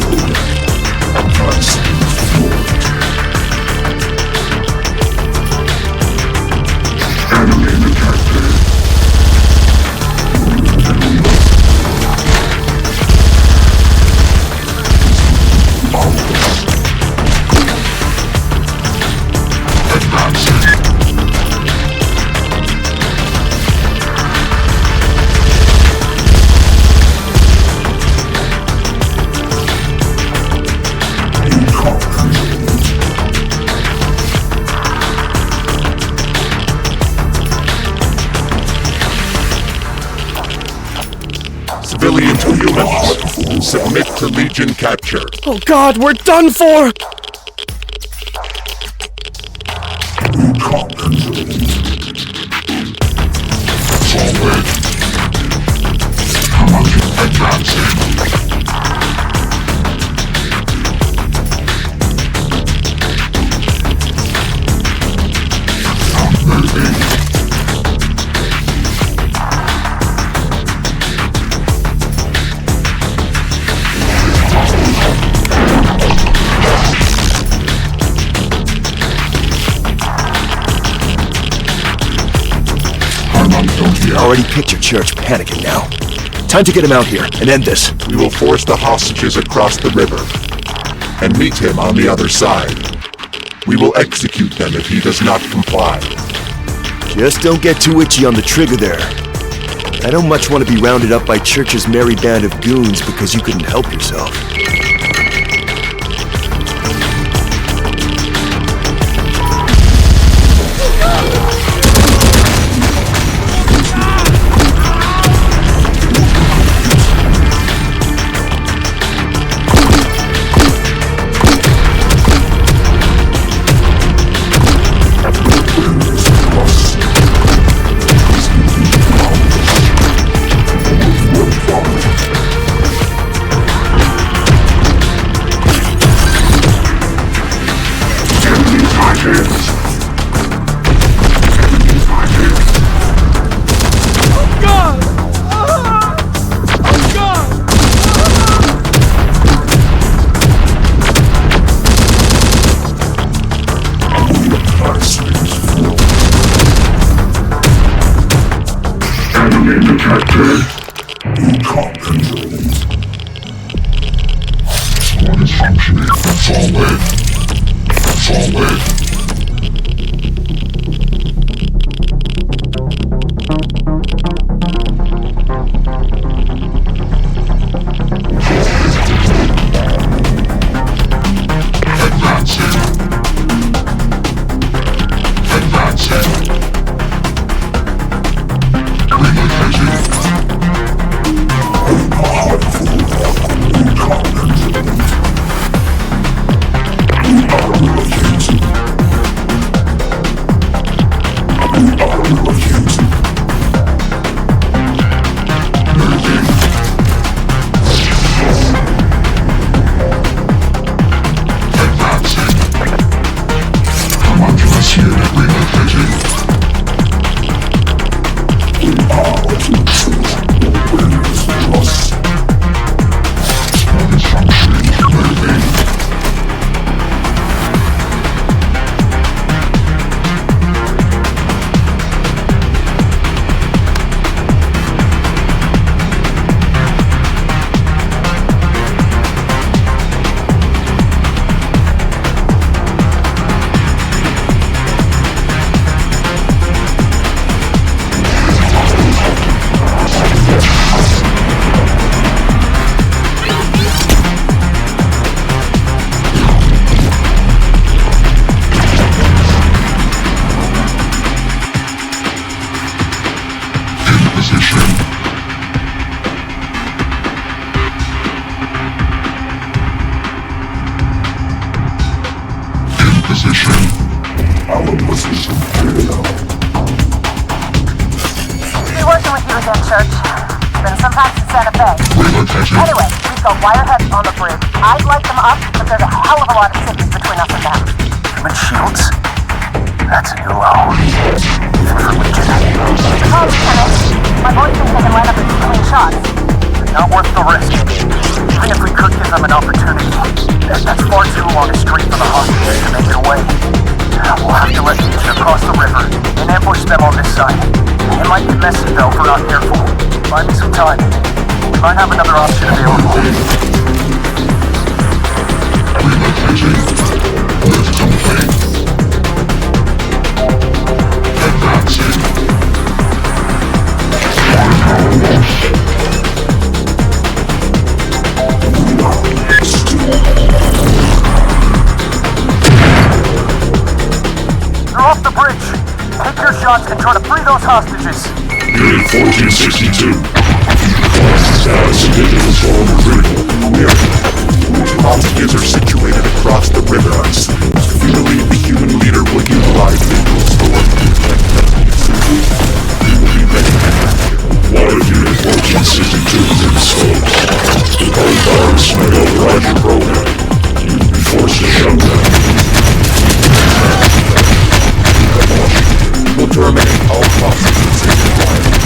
advancing forward. Enemy detected. Civilian to humans, submit to Legion capture. Oh God, we're done for! Recon control. Forward. Promotion advancing. Moving. I already picture Church panicking now. Time to get him out here and end this. We will force the hostages across the river and meet him on the other side. We will execute them if he does not comply. Just don't get too itchy on the trigger there. I don't much want to be rounded up by Church's merry band of goons because you couldn't help yourself. Detected. Recon control. Squad is functioning. Forward. Forward. Be working with you again, Church. Been some time since Santa Fe. Anyway, we've got wireheads on the bridge. I'd light them up, but there's a hell of a lot of cities between us and them. Human shields? That's a new low. Even for Legion. Oh, Lieutenant. My boys think they can line up a few clean shots. Not worth the risk. Even if we could give them an opportunity, that's far too long a street for the hostages to make their way. We'll have to let Legion across the river and ambush them on this side. It might get messy though if we're not careful. Buy me some time. We might have another option available. They're off the bridge. Take your shots and try to free those hostages. Unit 1462. Status of digital storm critical. Hostages are situated across the river. We believe the human leader will utilize digital storm to detect messages. We will be ready to action. What if Unit 1462 is exposed? Our virus may override your program. You will be forced to shut down. Will terminate all processes in the environment.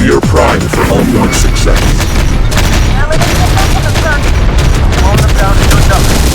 We are primed for ongoing success. Yeah, let's get back to the church. Slow them down to do nothing.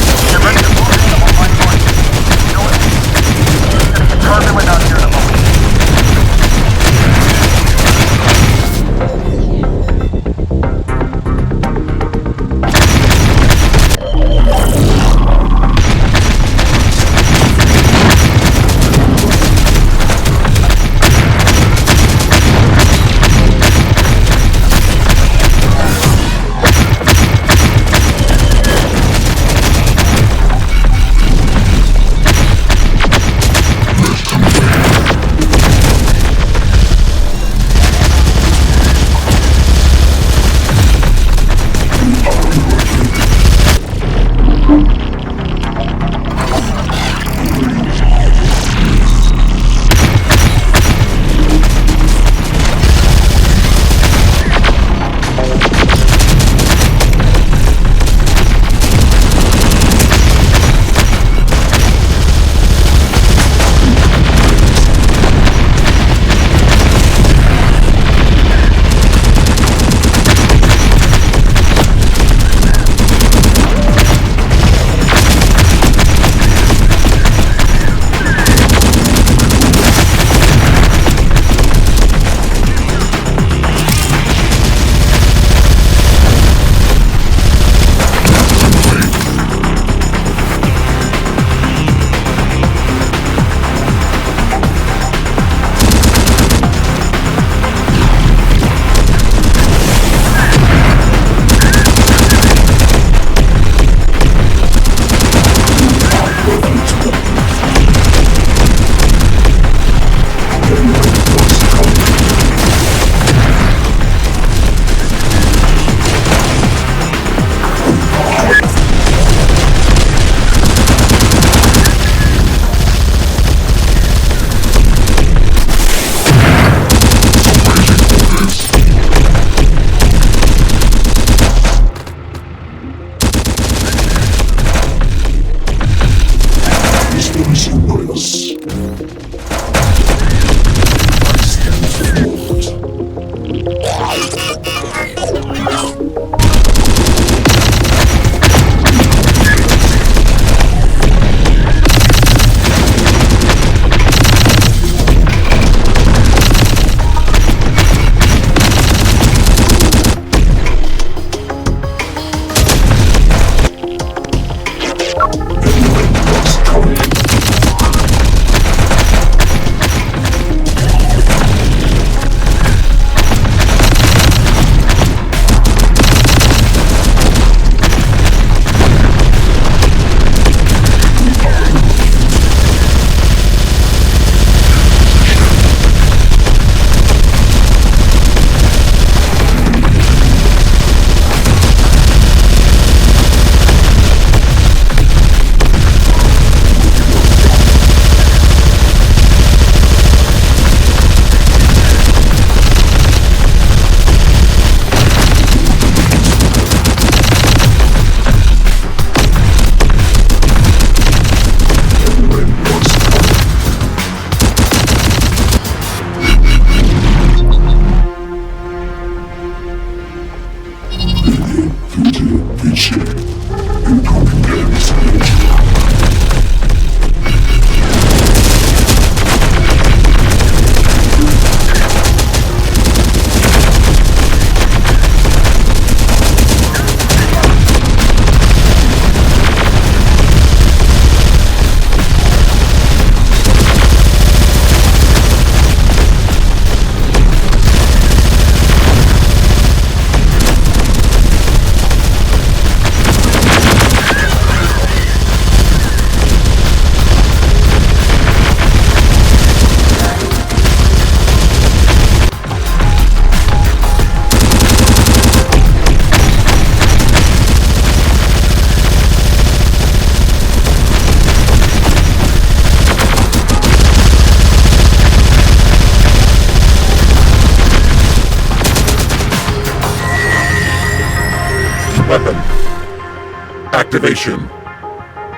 Activation.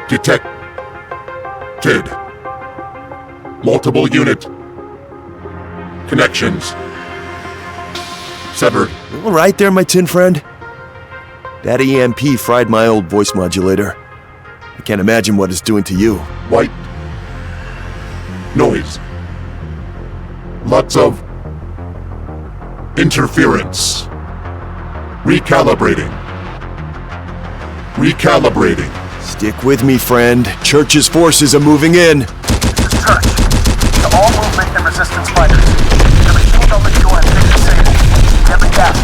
Detected. Multiple unit connections severed. All right there, my tin friend. That EMP fried my old voice modulator. I can't imagine what it's doing to you. White noise. Lots of interference. Recalibrating. Stick with me, friend. Church's forces are moving in. Church, to all movement and resistance fighters. The machines on the shore have been disabled. Get me down.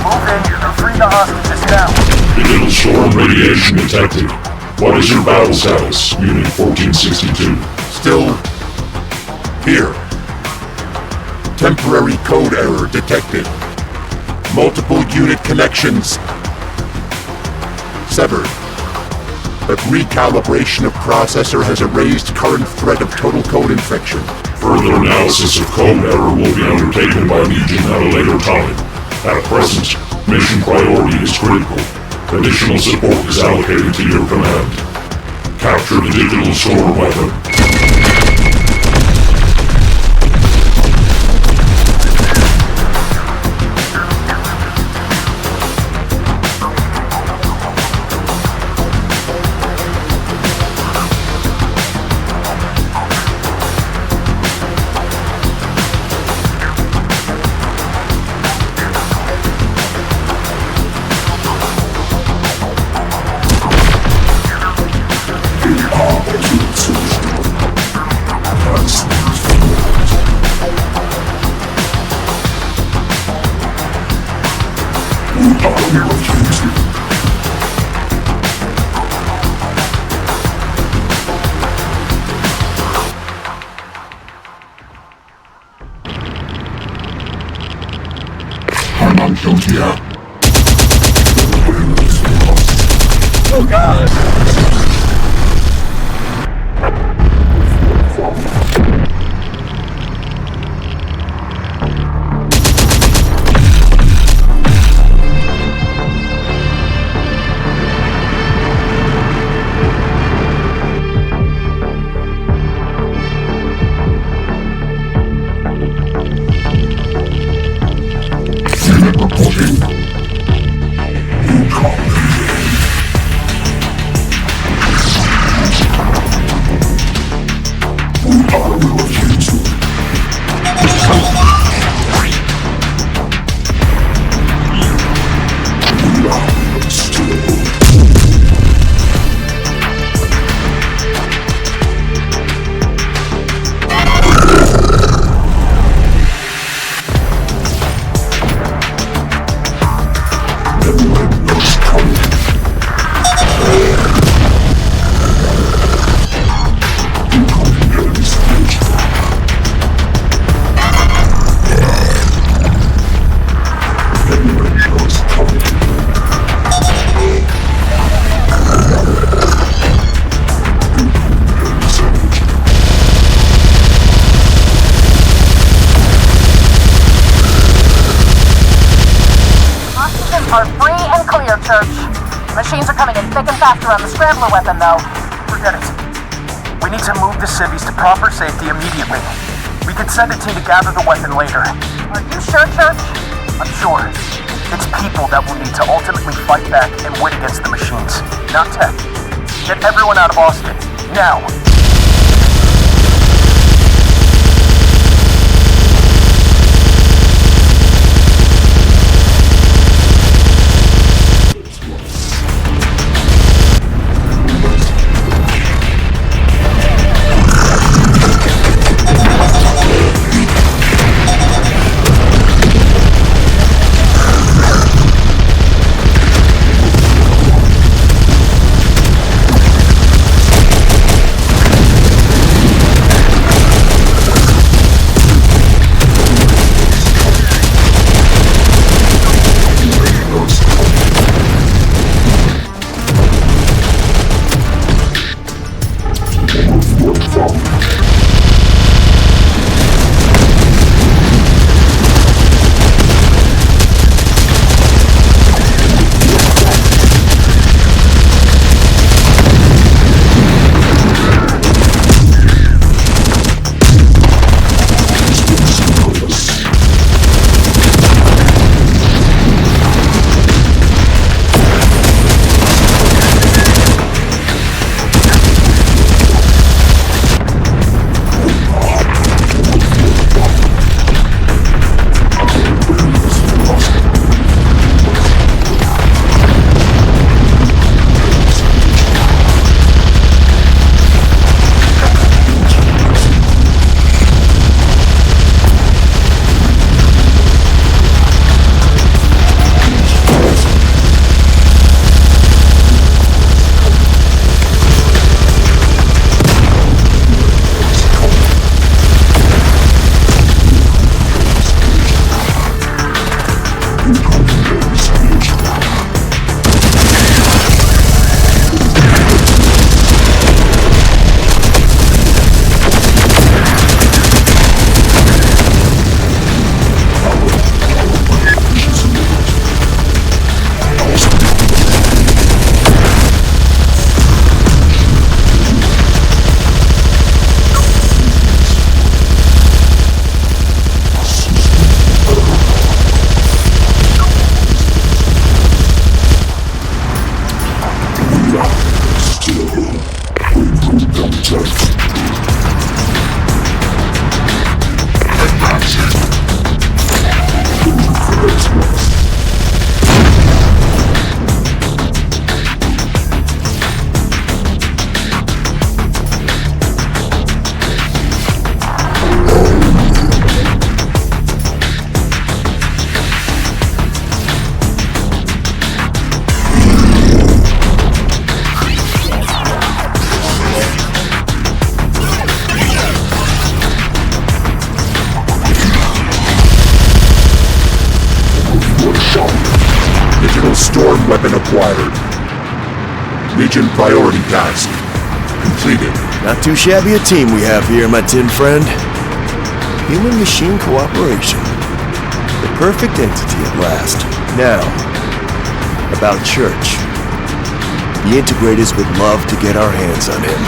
Move in and free the hostages now. Digital storm radiation detected. What is your battle status, Unit 1462? Still here. Temporary code error detected. Multiple unit connections severed. But recalibration of processor has erased current threat of total code infection. Further analysis of code error will be undertaken by Legion at a later time. At present, mission priority is critical. Additional support is allocated to your command. Capture the digital storm weapon. Oh God! Are free and clear, Church. Machines are coming in thick and fast around the scrambler weapon, though. Forget it. We need to move the civvies to proper safety immediately. We could send a team to gather the weapon later. Are you sure, Church? I'm sure. It's people that will need to ultimately fight back and win against the machines, not tech. Get everyone out of Austin, now! Storm weapon acquired. Legion priority task completed. Not too shabby a team we have here, my tin friend. Human-machine cooperation. The perfect entity at last. Now, about Church. The Integrators would love to get our hands on him.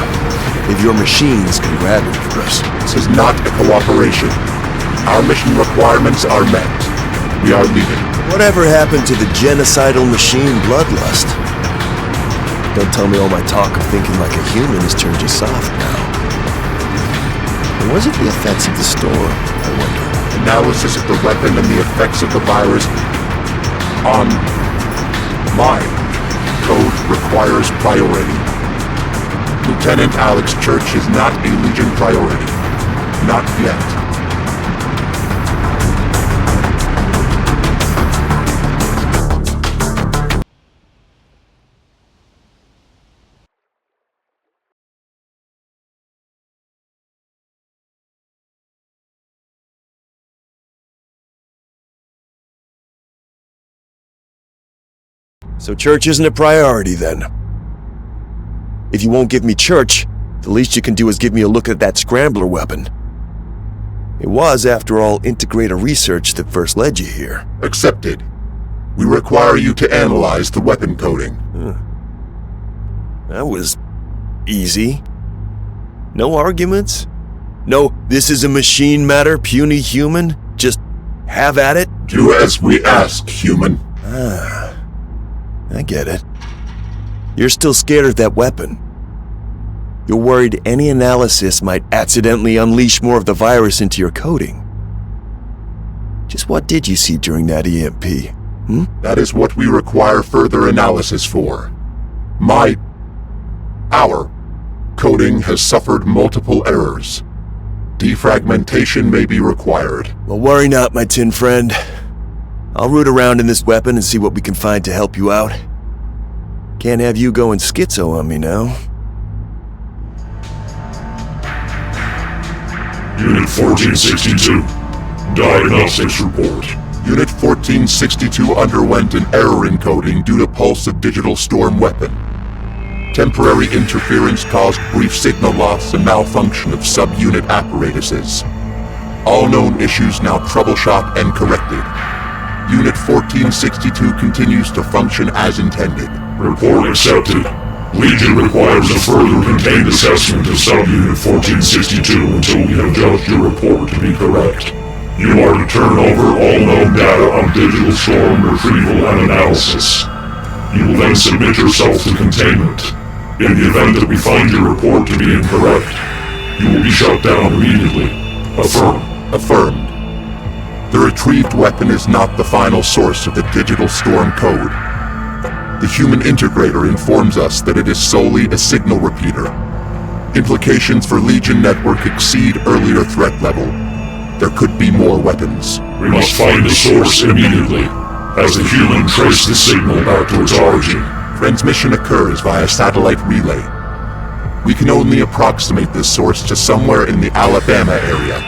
If your machines can grab him for us. This is not a cooperation. Our mission requirements are met. We are leaving. Whatever happened to the genocidal machine bloodlust? Don't tell me all my talk of thinking like a human has turned you soft now. Or was it the effects of the storm, I wonder? Analysis of the weapon and the effects of the virus on my code requires priority. Lieutenant Alex Church is not a Legion priority. Not yet. So Church isn't a priority, then? If you won't give me Church, the least you can do is give me a look at that scrambler weapon. It was, after all, Integrator research that first led you here. Accepted. We require you to analyze the weapon coding. That was easy. No arguments? No, this is a machine matter, puny human? Just have at it? Do as we ask, human. I get it. You're still scared of that weapon. You're worried any analysis might accidentally unleash more of the virus into your coding. Just what did you see during that EMP? That is what we require further analysis for. Our coding has suffered multiple errors. Defragmentation may be required. Well, worry not, my tin friend. I'll root around in this weapon and see what we can find to help you out. Can't have you going schizo on me now. Unit 1462. Diagnostics report. Unit 1462 underwent an error in coding due to pulse of digital storm weapon. Temporary interference caused brief signal loss and malfunction of subunit apparatuses. All known issues now troubleshot and corrected. Unit 1462 continues to function as intended. Report accepted. Legion requires a further contained assessment of Subunit 1462 until we have judged your report to be correct. You are to turn over all known data on digital storm retrieval and analysis. You will then submit yourself to containment. In the event that we find your report to be incorrect, you will be shut down immediately. Affirmed. The retrieved weapon is not the final source of the digital storm code. The human integrator informs us that it is solely a signal repeater. Implications for Legion network exceed earlier threat level. There could be more weapons. We must find the source immediately, as the human trace the signal back to its origin. Transmission occurs via satellite relay. We can only approximate this source to somewhere in the Alabama area.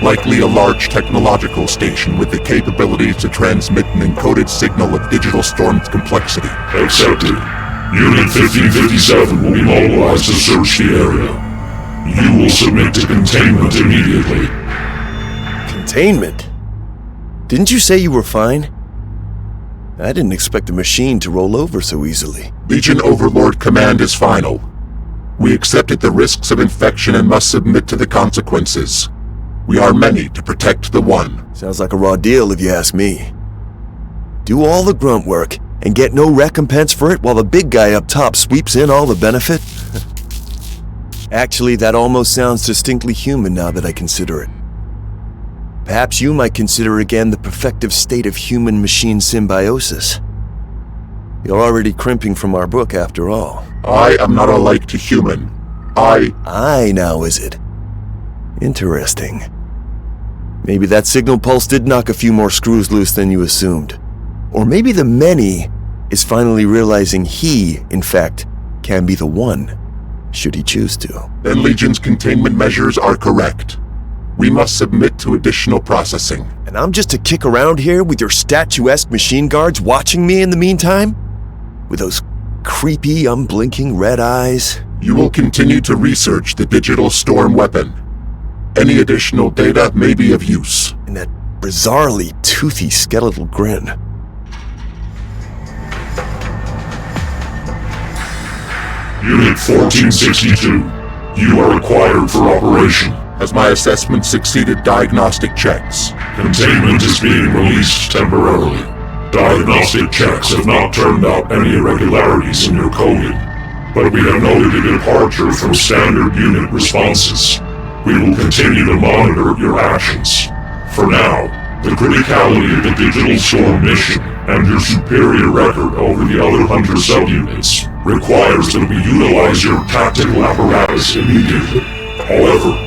Likely a large technological station with the capability to transmit an encoded signal of digital storm's complexity. Accepted. Unit 1557 will be mobilized to search the area. You will submit to containment immediately. Containment? Didn't you say you were fine? I didn't expect the machine to roll over so easily. Legion Overlord command is final. We accepted the risks of infection and must submit to the consequences. We are many to protect the one. Sounds like a raw deal if you ask me. Do all the grunt work and get no recompense for it while the big guy up top sweeps in all the benefit? Actually, that almost sounds distinctly human now that I consider it. Perhaps you might consider again the perfective state of human-machine symbiosis. You're already crimping from our book, after all. I am not alike to human. I now, is it? Interesting. Maybe that signal pulse did knock a few more screws loose than you assumed. Or maybe the many is finally realizing he, in fact, can be the one, should he choose to. Then Legion's containment measures are correct. We must submit to additional processing. And I'm just to kick around here with your statuesque machine guards watching me in the meantime? With those creepy, unblinking red eyes? You will continue to research the digital storm weapon. Any additional data may be of use. And that bizarrely toothy skeletal grin. Unit 1462, you are required for operation. Has my assessment succeeded diagnostic checks? Containment is being released temporarily. Diagnostic checks have not turned up any irregularities in your coding, but we have noted a departure from standard unit responses. We will continue to monitor your actions. For now, the criticality of the Digital Storm mission and your superior record over the other Hunter subunits requires that we utilize your tactical apparatus immediately. However,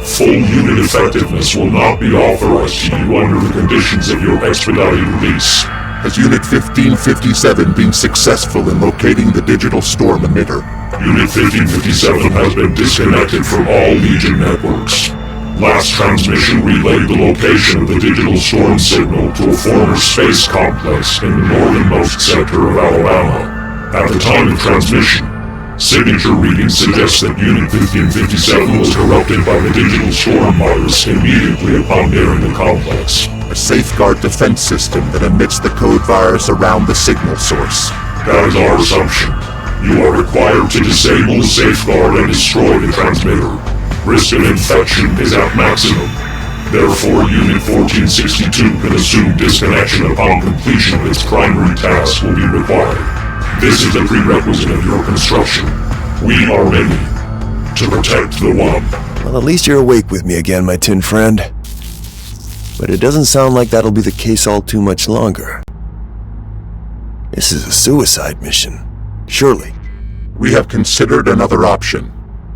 full unit effectiveness will not be authorized to you under the conditions of your expedited release. Has Unit 1557 been successful in locating the digital storm emitter? Unit 1557 has been disconnected from all Legion networks. Last transmission relayed the location of the digital storm signal to a former space complex in the northernmost sector of Alabama. At the time of transmission, signature readings suggest that Unit 1557 was corrupted by the digital storm virus immediately upon nearing the complex. A safeguard defense system that emits the code virus around the signal source. That is our assumption. You are required to disable the safeguard and destroy the transmitter. Risk of infection is at maximum. Therefore, Unit 1462 can assume disconnection upon completion of its primary task will be required. This is a prerequisite of your construction. We are ready to protect the One. Well, at least you're awake with me again, my tin friend. But it doesn't sound like that'll be the case all too much longer. This is a suicide mission, surely. We have considered another option.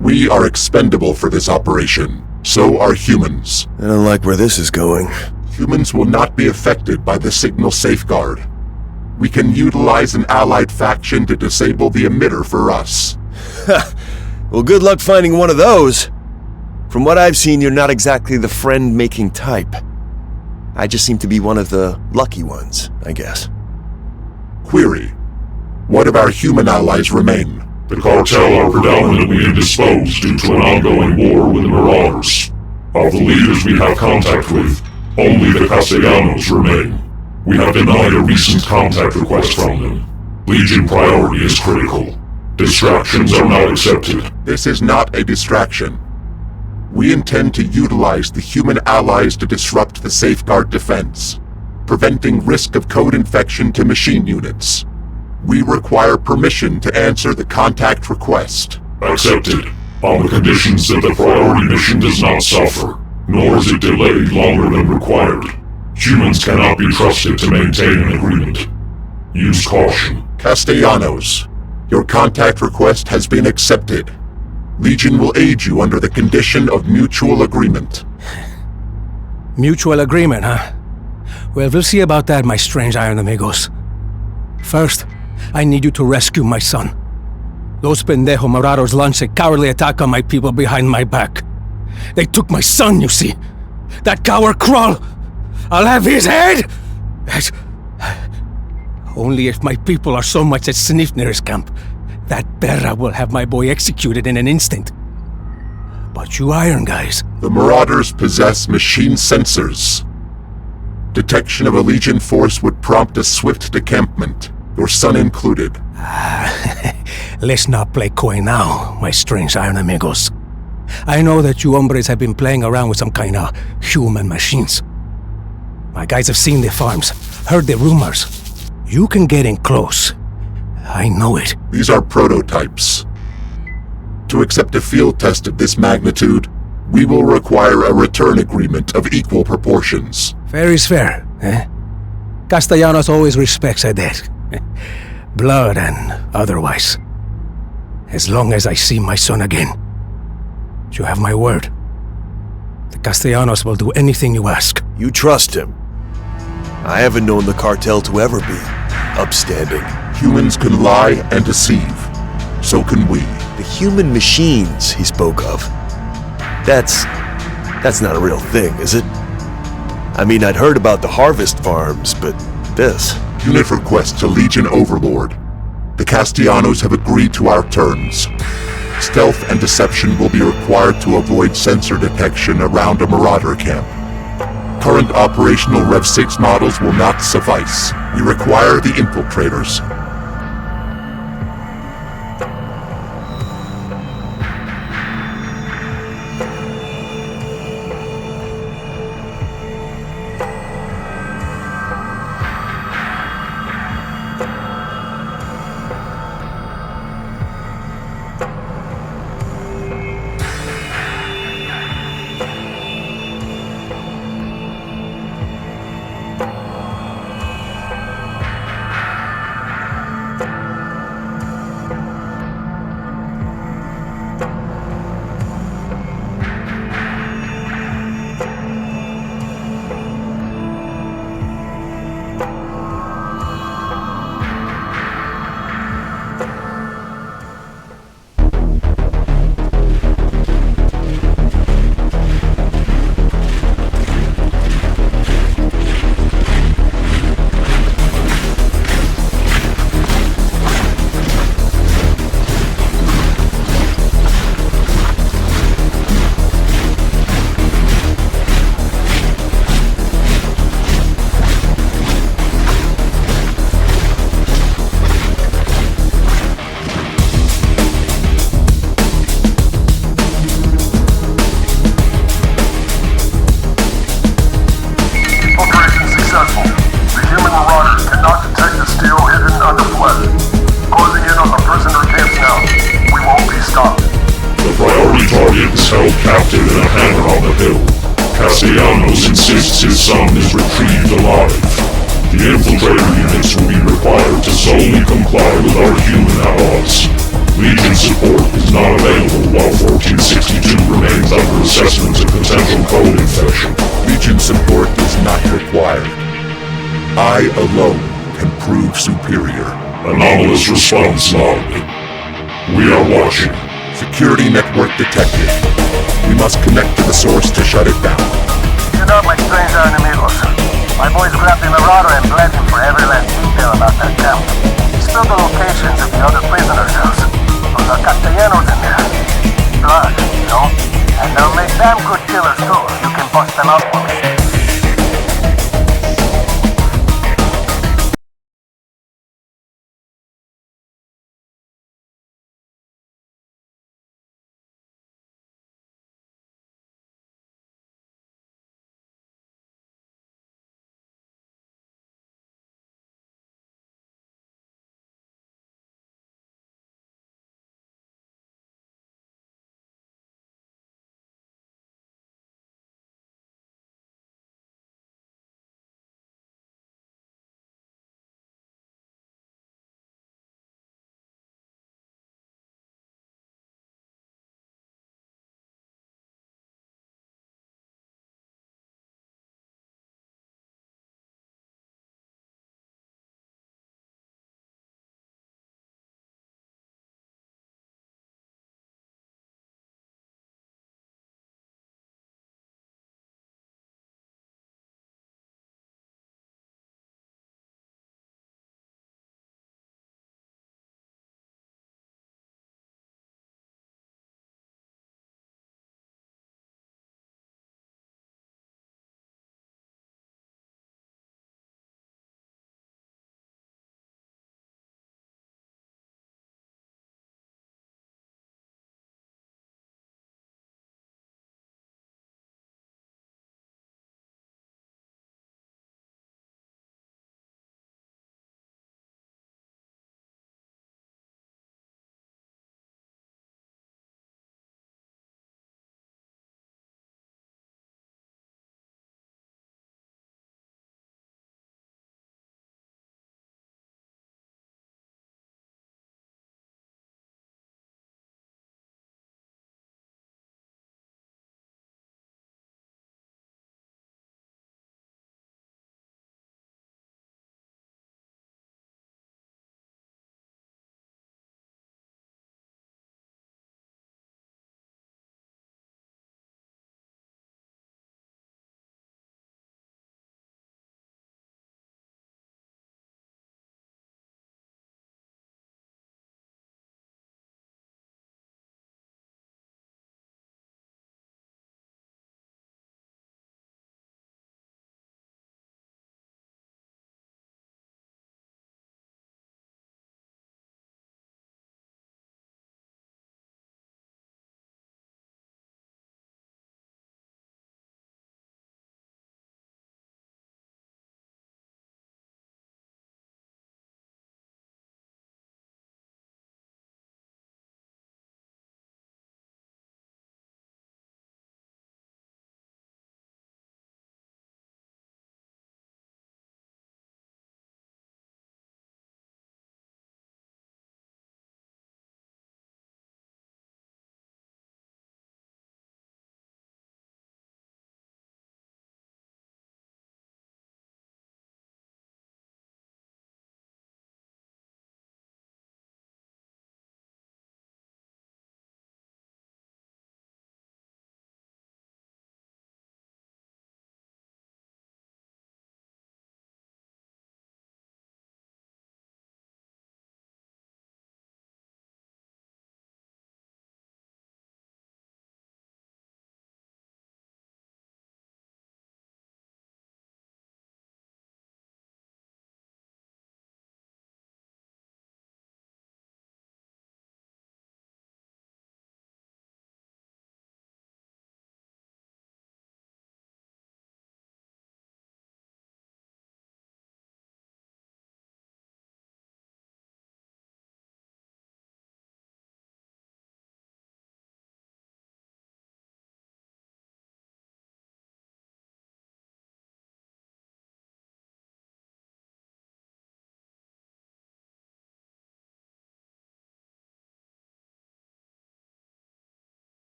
We are expendable for this operation. So are humans. I don't like where this is going. Humans will not be affected by the signal safeguard. We can utilize an allied faction to disable the emitter for us. Well, good luck finding one of those. From what I've seen, you're not exactly the friend-making type. I just seem to be one of the lucky ones, I guess. Query. What of our human allies remain? The cartel are predominantly indisposed due to an ongoing war with the Marauders. Of the leaders we have contact with, only the Castellanos remain. We have denied a recent contact request from them. Legion priority is critical. Distractions are not accepted. This is not a distraction. We intend to utilize the human allies to disrupt the safeguard defense, preventing risk of code infection to machine units. We require permission to answer the contact request. Accepted, on the conditions that the priority mission does not suffer, nor is it delayed longer than required. Humans cannot be trusted to maintain an agreement. Use caution. Castellanos, your contact request has been accepted. Legion will aid you under the condition of mutual agreement. Mutual agreement, huh? Well, we'll see about that, my strange Iron Amigos. First, I need you to rescue my son. Those pendejo Marauders launched a cowardly attack on my people behind my back. They took my son, you see. That coward Krull! I'll have his head! Only if my people are so much at Snifner's camp, that Berra will have my boy executed in an instant. But you Iron guys... The Marauders possess machine sensors. Detection of a Legion force would prompt a swift decampment, your son included. Let's not play coy now, my strange Iron Amigos. I know that you hombres have been playing around with some kind of human machines. My guys have seen the farms, heard the rumors. You can get in close. I know it. These are prototypes. to accept a field test of this magnitude, we will require a return agreement of equal proportions. Fair is fair, eh? Castellanos always respects a debt. Blood and otherwise. As long as I see my son again. You have my word. The Castellanos will do anything you ask. You trust him. I haven't known the cartel to ever be upstanding. Humans can lie and deceive. So can we. The human machines he spoke of. That's not a real thing, is it? I mean, I'd heard about the harvest farms, but this... Unit request to Legion Overlord. The Castellanos have agreed to our terms. Stealth and deception will be required to avoid sensor detection around a Marauder camp. Current operational Rev 6 models will not suffice. We require the infiltrators. Castellanos insists his son is retrieved alive. The infiltrator units will be required to solely comply with our human outlaws. Legion support is not available while 1462 remains under assessment of potential code infection. Legion support is not required. I alone can prove superior. Anomalous response log. We are watching. Security network detected. We must connect to the source to shut it down. You know my strange enemigos. My boys grabbed the Marauder and bled him for every last detail about that camp. He spilled the locations of the other prisoner cells. Those are Castellanos in there. Blood, you know? And they'll make damn good killers too. You can bust them out for me.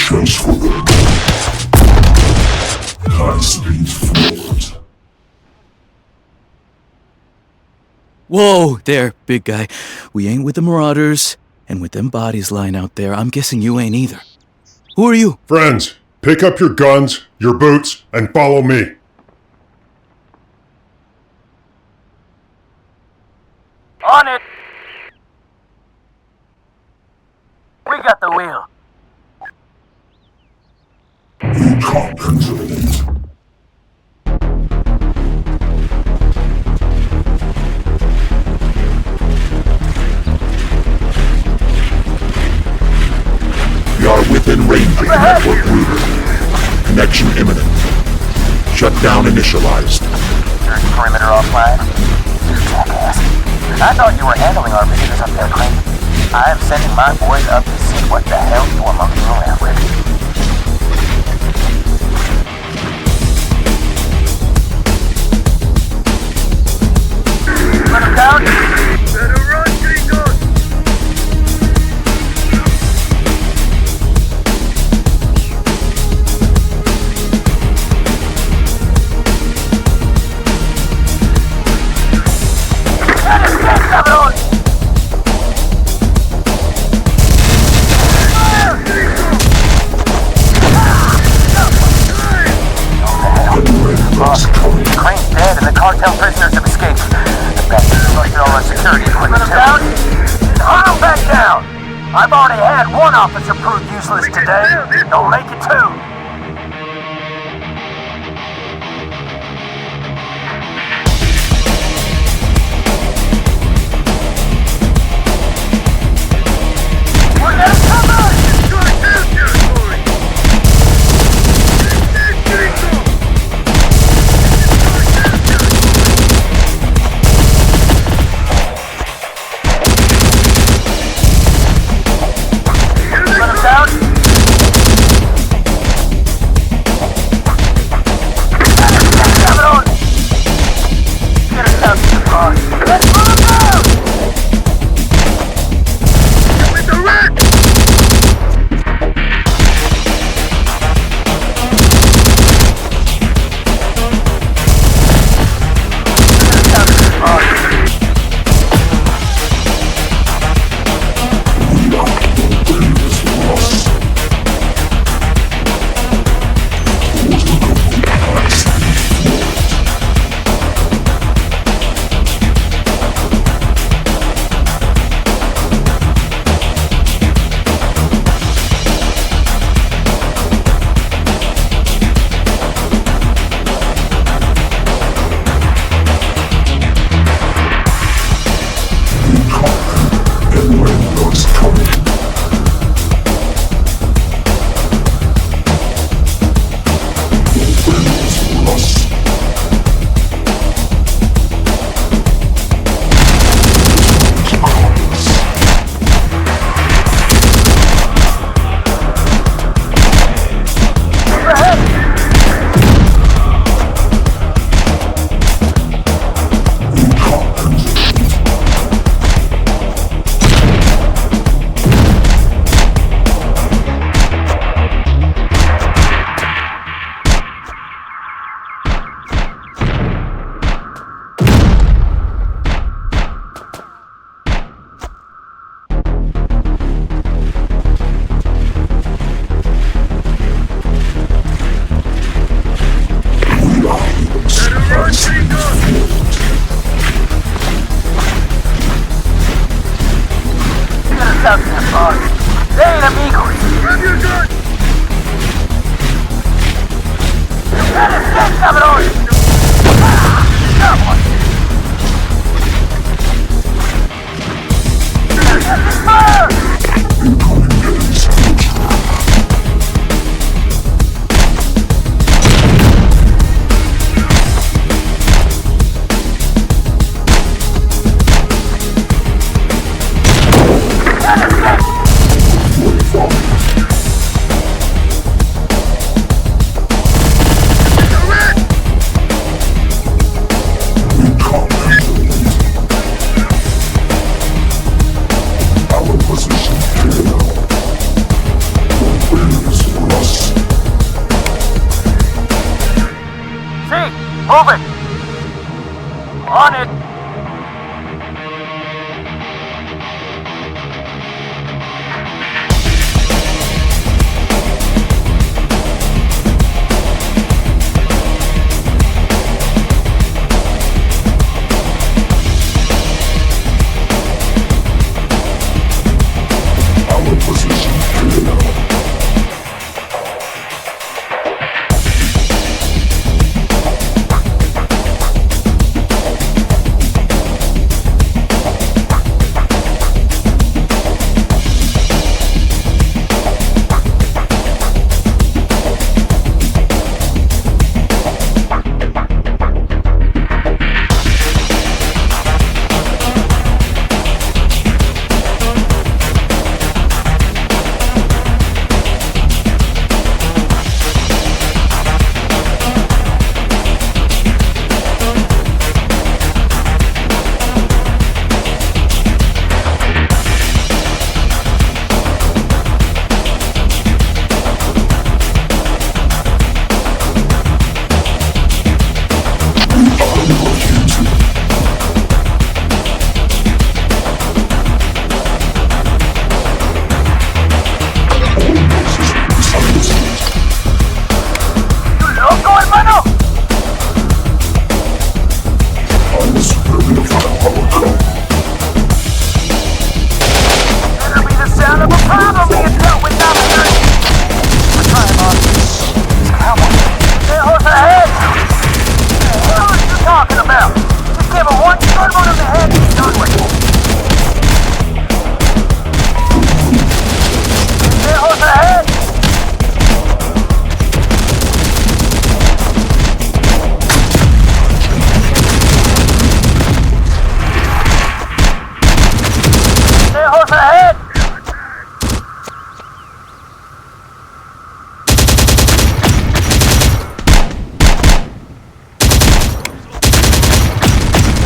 chance for them. High-speed floors. Whoa there, big guy. We ain't with the Marauders, and with them bodies lying out there, I'm guessing you ain't either. Who are you? Friends, pick up your guns, your boots, and follow me. On it! We got the wheel. You can't control it. We are within range of the network router. Connection imminent. Shutdown initialized. Your perimeter offline? You jackass. I thought you were handling our visitors up there, Crane. I am sending my boys up to see what the hell you are monkeying around with. Put him down? Better run, Gringos! Crane's dead and the cartel prisoners have escaped. The bastards busted all our security equipment. Put him down? Hunt him back down! I've already had one officer proved useless today. Don't make it two. We're getting covered! Move it! On it!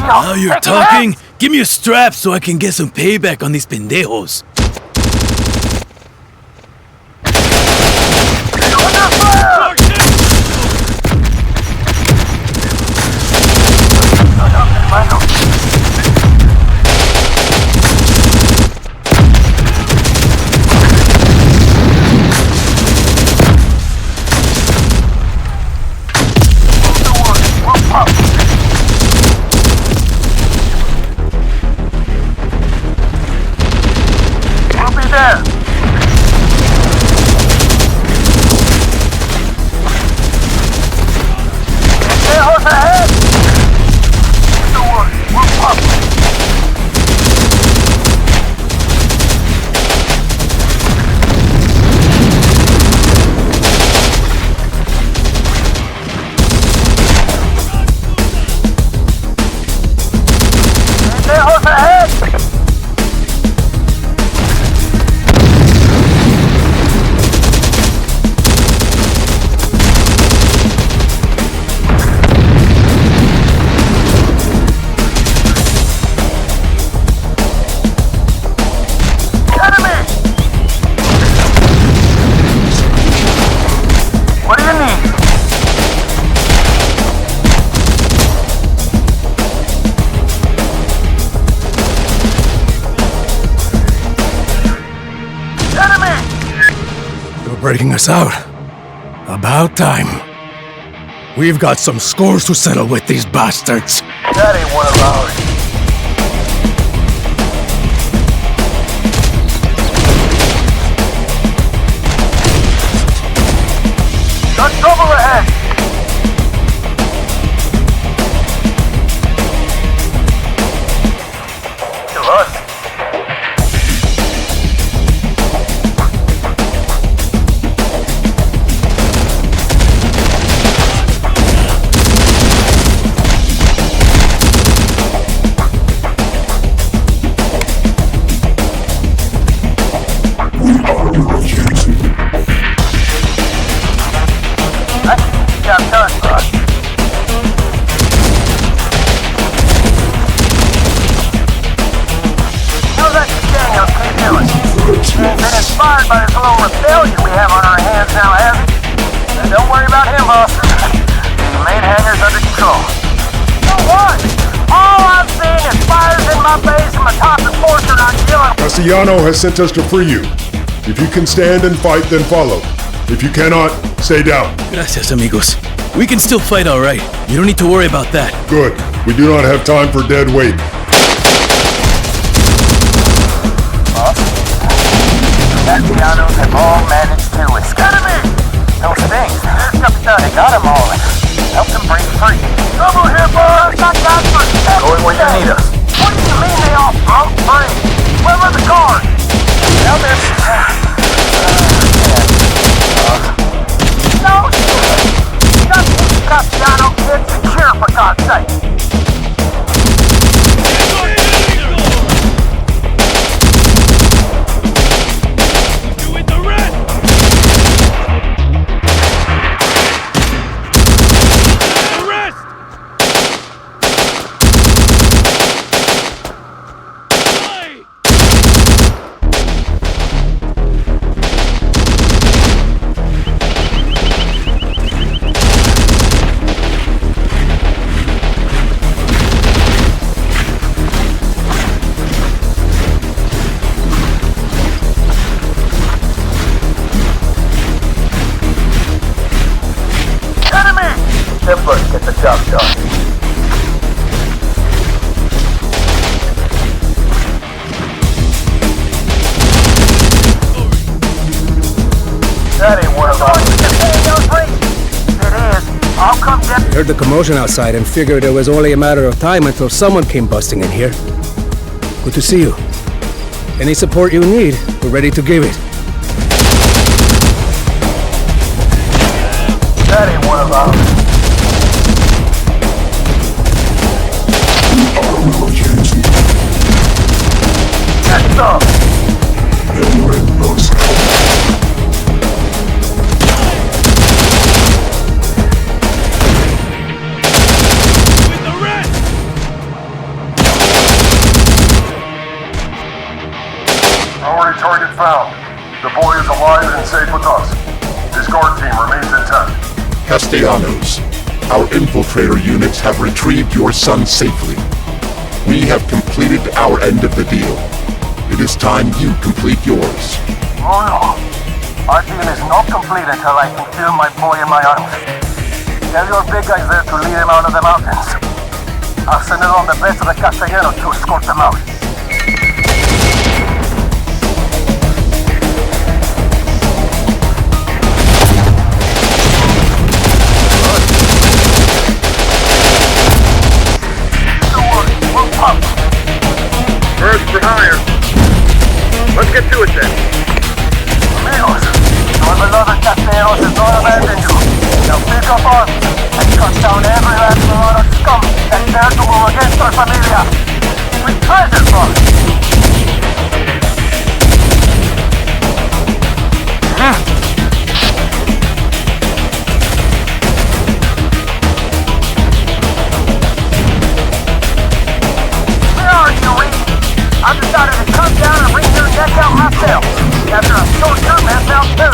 Now you're talking? Give me a strap so I can get some payback on these pendejos. Breaking us out. About time. We've got some scores to settle with these bastards. That ain't one of ours. Got trouble ahead! Kill us. Castellano has sent us to free you. If you can stand and fight, then follow. If you cannot, stay down. Gracias, amigos. We can still fight all right. You don't need to worry about that. Good. We do not have time for dead weight. Castellanos have all managed to escape. Enemy! Those things, there's Capitan, they got them all. Help them break free. Trouble here, boys! Going where you need us. What do you mean they all broke free? Where were the guards? Down there. No shit! Just keep Castellano kids secure, for God's sake! Get the job done. That ain't one of us. It is. I'll come get Heard the commotion outside and figured it was only a matter of time until someone came busting in here. Good to see you. Any support you need, we're ready to give it. That ain't one of us. Get some! Priority target found. The boy is alive and safe with us. His guard team remains intact. Castellanos, our infiltrator units have retrieved your son safely. We have completed our end of the deal. It is time you complete yours. Oh no. Our deal is not complete until I can feel my boy in my arms. Tell your big guys there to lead him out of the mountains. I'll send along the best of the Castellanos to escort them out. Birds for hire. Let's get to it then. Amigos, your beloved Castellanos has not abandoned you. Now pick up arms and cut down every last marauder scum that dares to move against our familia. We treasure from I've decided to come down and bring your neck out myself. After a short term heads out too.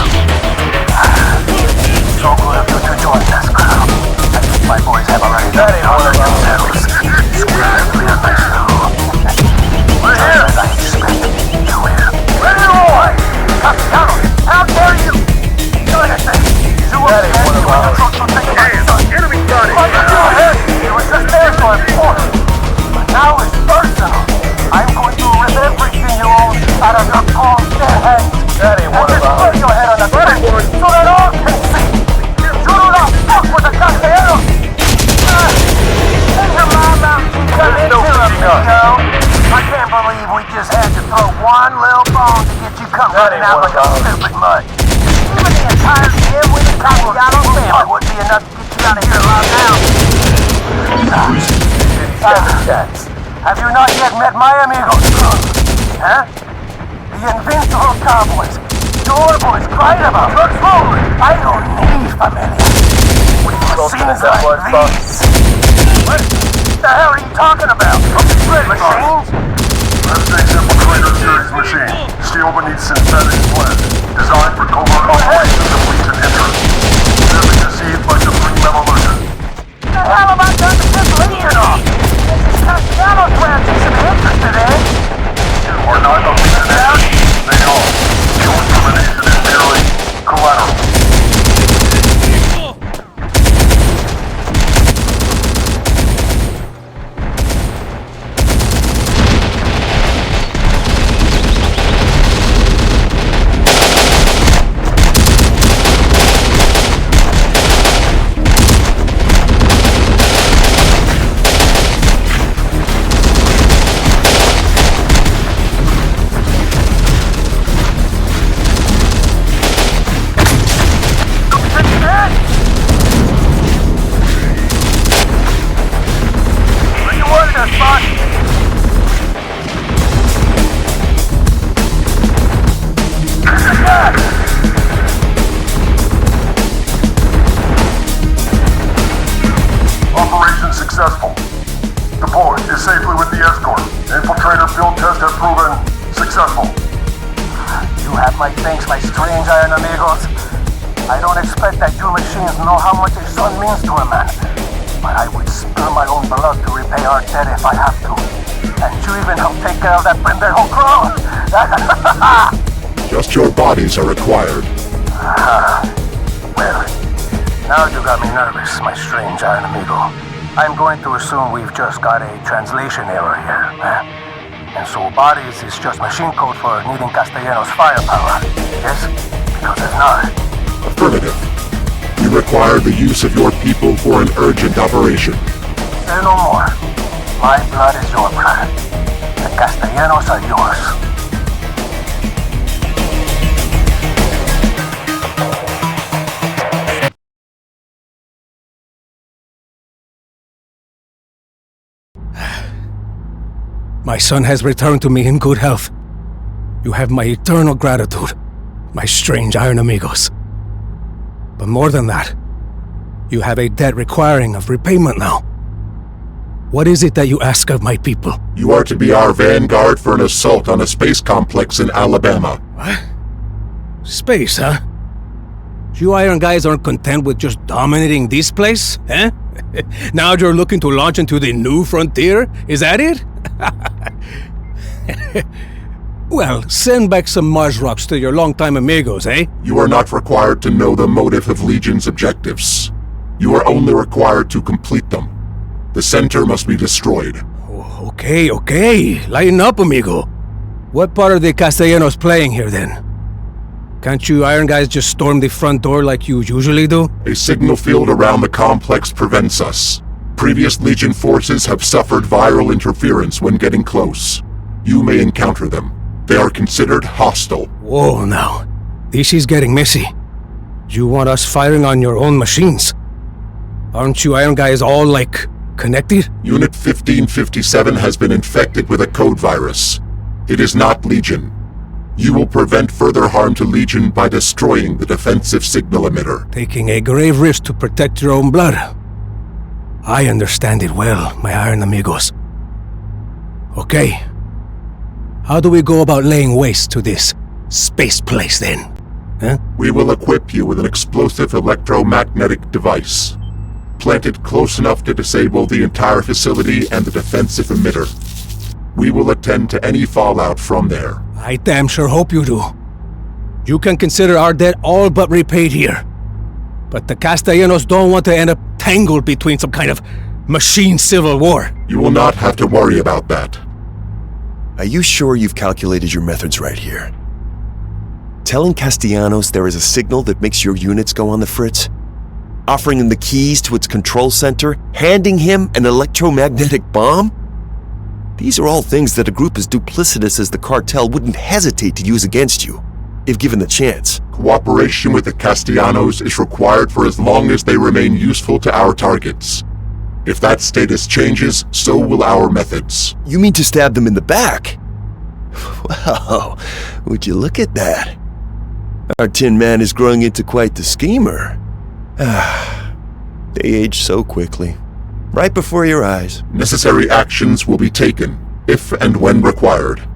So good of you to join us, crew. I think my boys have already done it on themselves. Squarely on my We're here. As I expected you will. Ready to roll! Capitano, how dare you? Look at this. You were dead. You were supposed to take my son. Enemy spotted. What did you hit? He was just there for a sport. But now it's personal. I'm going to rip everything you own out of your palm dead hands. That ain't one of us. Put your head on the ground so that all can see. You do not fuck with the Castellanos. And your mom out. There's no keeping up. I can't believe we just had to throw one little bone to get you come running out like a stupid mud. Even the entire gym with the Castellano family would be enough to get you out of here alive now. Have you not yet met my amigos? Huh? The invincible cowboys. Your boys crying about. Look forward. I don't need familia. We've seen like these. What the hell are you talking about? Machines? Let's Infiltrator Series machine. Steel beneath synthetic blend. Designed for covert operations of Legion interest. Clearly deceived by supreme evolution. What the hell have I done to piss Legion off? Castellanos branch you should be interested in. You are not a Legion I don't expect that you machines know how much a son means to a man. But I would spill my own blood to repay our debt if I have to. And you even help take care of that pendejo crow. Just your bodies are required. Well, now you got me nervous, my strange iron amigo. I'm going to assume we've just got a translation error here. And so bodies is just machine code for needing Castellanos' firepower. Yes? Because if not... Affirmative. We require the use of your people for an urgent operation. Say no more. My blood is your blood. The Castellanos are yours. My son has returned to me in good health. You have my eternal gratitude, my strange iron amigos. But more than that, you have a debt requiring of repayment now. What is it that you ask of my people? You are to be our vanguard for an assault on a space complex in Alabama. What? Space, huh? You iron guys aren't content with just dominating this place, eh? Now you're looking to launch into the new frontier? Is that it? Well, send back some Mars rocks to your longtime amigos, eh? You are not required to know the motive of Legion's objectives. You are only required to complete them. The center must be destroyed. Oh, okay. Lighten up, amigo. What part are the Castellanos playing here, then? Can't you iron guys just storm the front door like you usually do? A signal field around the complex prevents us. Previous Legion forces have suffered viral interference when getting close. You may encounter them. They are considered hostile. Whoa, now. This is getting messy. You want us firing on your own machines? Aren't you iron guys all, like, connected? Unit 1557 has been infected with a code virus. It is not Legion. You will prevent further harm to Legion by destroying the defensive signal emitter. Taking a grave risk to protect your own blood. I understand it well, my iron amigos. Okay. How do we go about laying waste to this space place, then? Huh? We will equip you with an explosive electromagnetic device. Planted close enough to disable the entire facility and the defensive emitter. We will attend to any fallout from there. I damn sure hope you do. You can consider our debt all but repaid here. But the Castellanos don't want to end up tangled between some kind of machine civil war. You will not have to worry about that. Are you sure you've calculated your methods right here? Telling Castellanos there is a signal that makes your units go on the fritz? Offering him the keys to its control center? Handing him an electromagnetic bomb? These are all things that a group as duplicitous as the cartel wouldn't hesitate to use against you, if given the chance. Cooperation with the Castellanos is required for as long as they remain useful to our targets. If that status changes, so will our methods. You mean to stab them in the back? Wow, would you look at that? Our Tin Man is growing into quite the schemer. They age so quickly. Right before your eyes. Necessary actions will be taken, if and when required.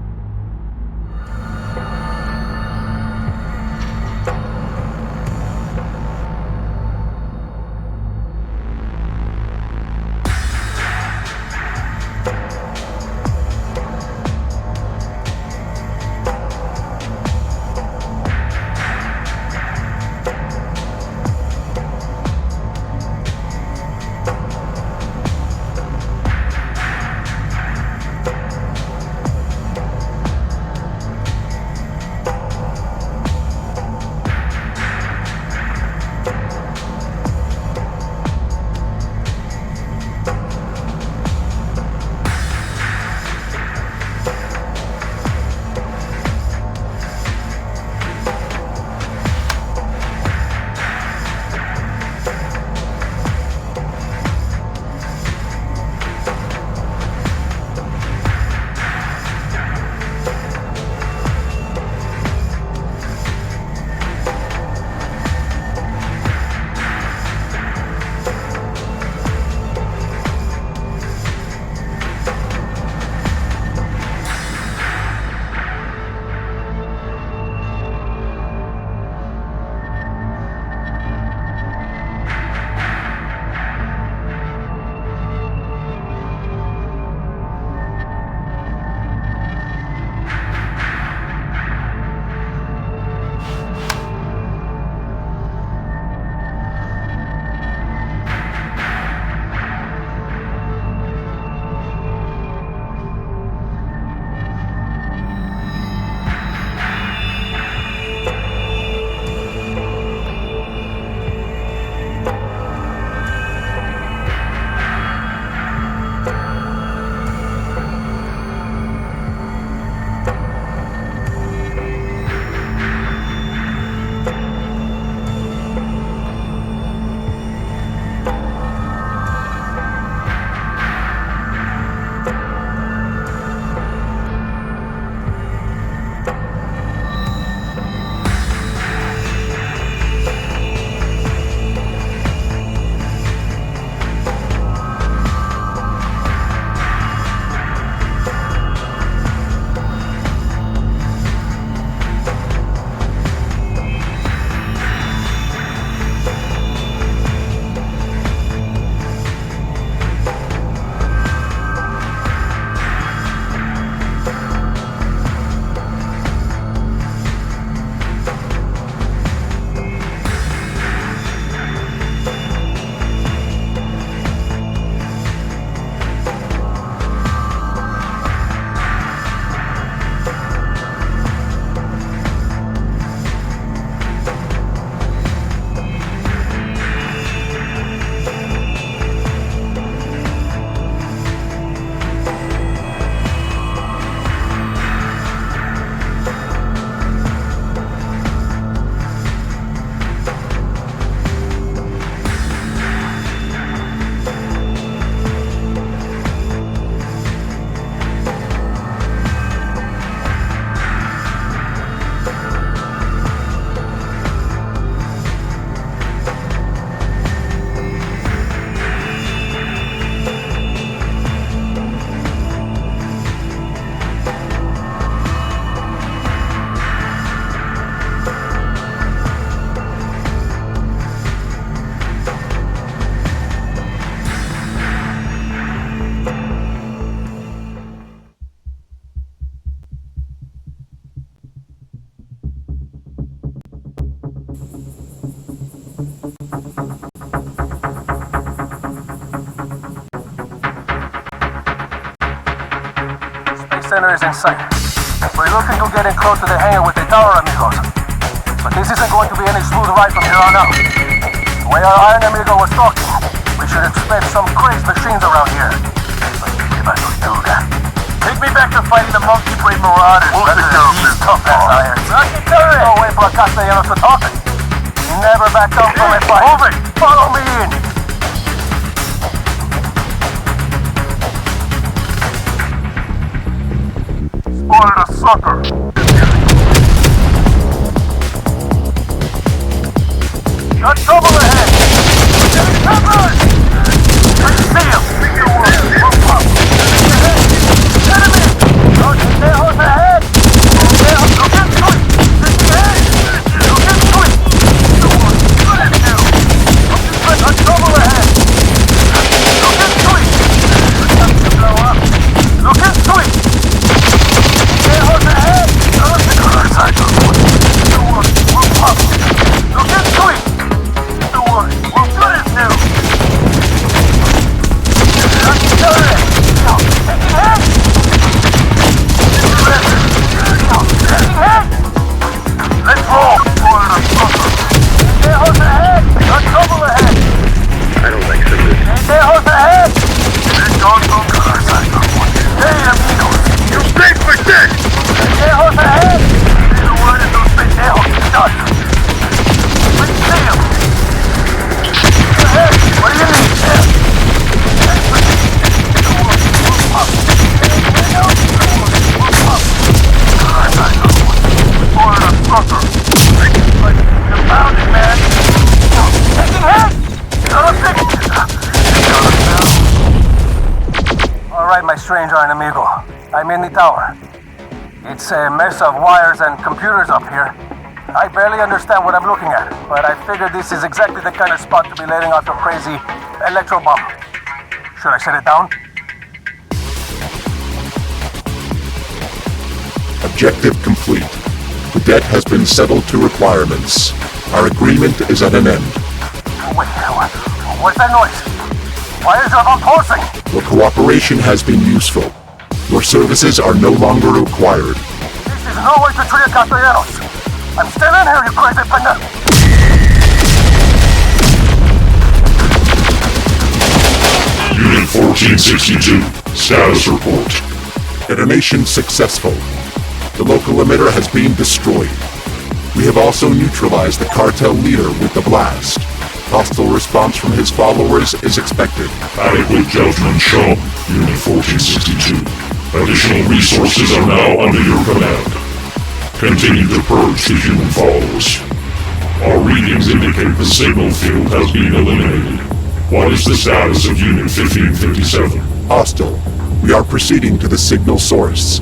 center is in sight. We're looking to get in close to the hangar with the tower, amigos. But this isn't going to be any smooth ride from here on out. The way our Iron Amigo was talking, we should expect some crazed machines around here. Take me back to fighting the monkey brain marauders. We'll take care of this tough-ass Iron. No way for a Castellanos to talk. He never backed down from a fight. Move it! Follow me in! Spotted a sucker! Got trouble ahead! Getting covered! I see him! We'll pop! Enemy! Los pendejos ahead! Pendejos, look at sweet! Look at sweet! Good at you! Got trouble ahead! Look at sweet! Time to blow up! Look at sweet! Pendejos ahead! Look at the other side of the wood! We'll pop! Look at sweet! We're good as new! Let's roll! Pendejos ahead! Got trouble ahead! I don't like this. Pendejos ahead! They're gone from the other side of the wood. Hey, amigos! You stay for dead! Pendejos ahead! Say the word and those pendejos are done! Let's see them! Ahead! What do you need? Alright, my strange Iron Amigo. I'm in the tower. It's a mess of wires and computers up here. I barely understand what I'm looking at, but I figured this is exactly the kind of spot to be letting off your crazy electro bomb. Should I shut it down? Objective complete. The debt has been settled to requirements. Our agreement is at an end. Wait, what's that noise? Why is your bomb pulsing? Your cooperation has been useful. Your services are no longer required. This is no way to treat a Castellanos. I'm still in here, you crazy pendejo. Unit 1462, status report. Detonation successful. The local emitter has been destroyed. We have also neutralized the cartel leader with the blast. Hostile response from his followers is expected. Adequate judgment shown, Unit 1462. Additional resources are now under your command. Continue to purge the human followers. Our readings indicate the signal field has been eliminated. What is the status of Unit 1557? Hostile. We are proceeding to the signal source.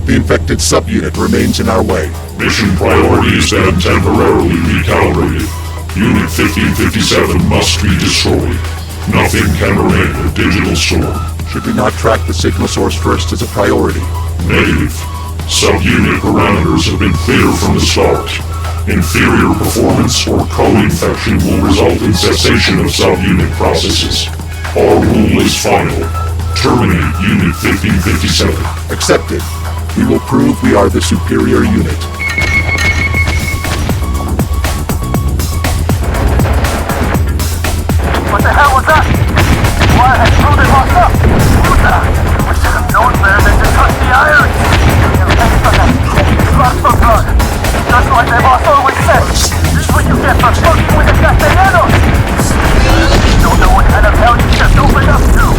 The infected subunit remains in our way. Mission priorities then temporarily recalibrated. Unit 1557 must be destroyed. Nothing can remain a digital storm. Should we not track the signal source first as a priority? Negative. Subunit parameters have been clear from the start. Inferior performance or co-infection will result in cessation of subunit processes. Our rule is final. Terminate Unit 1557. Accepted. We will prove we are the superior unit. What the hell was that? Why has Ruben locked up? We should have known better than to touch the irons. Lots of blood. Just like the boss always said. This is what you get for fucking with the Castellanos. You don't know what kind of hell you just opened up to.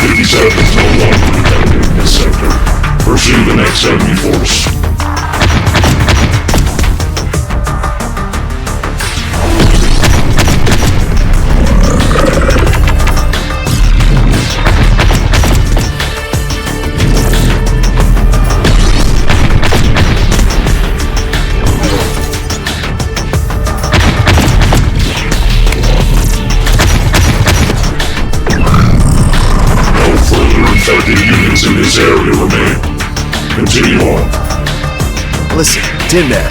1557 is no longer detected in this sector. Pursue the next enemy force. Infected units in this area remain. Continue on. Listen, Tin Man.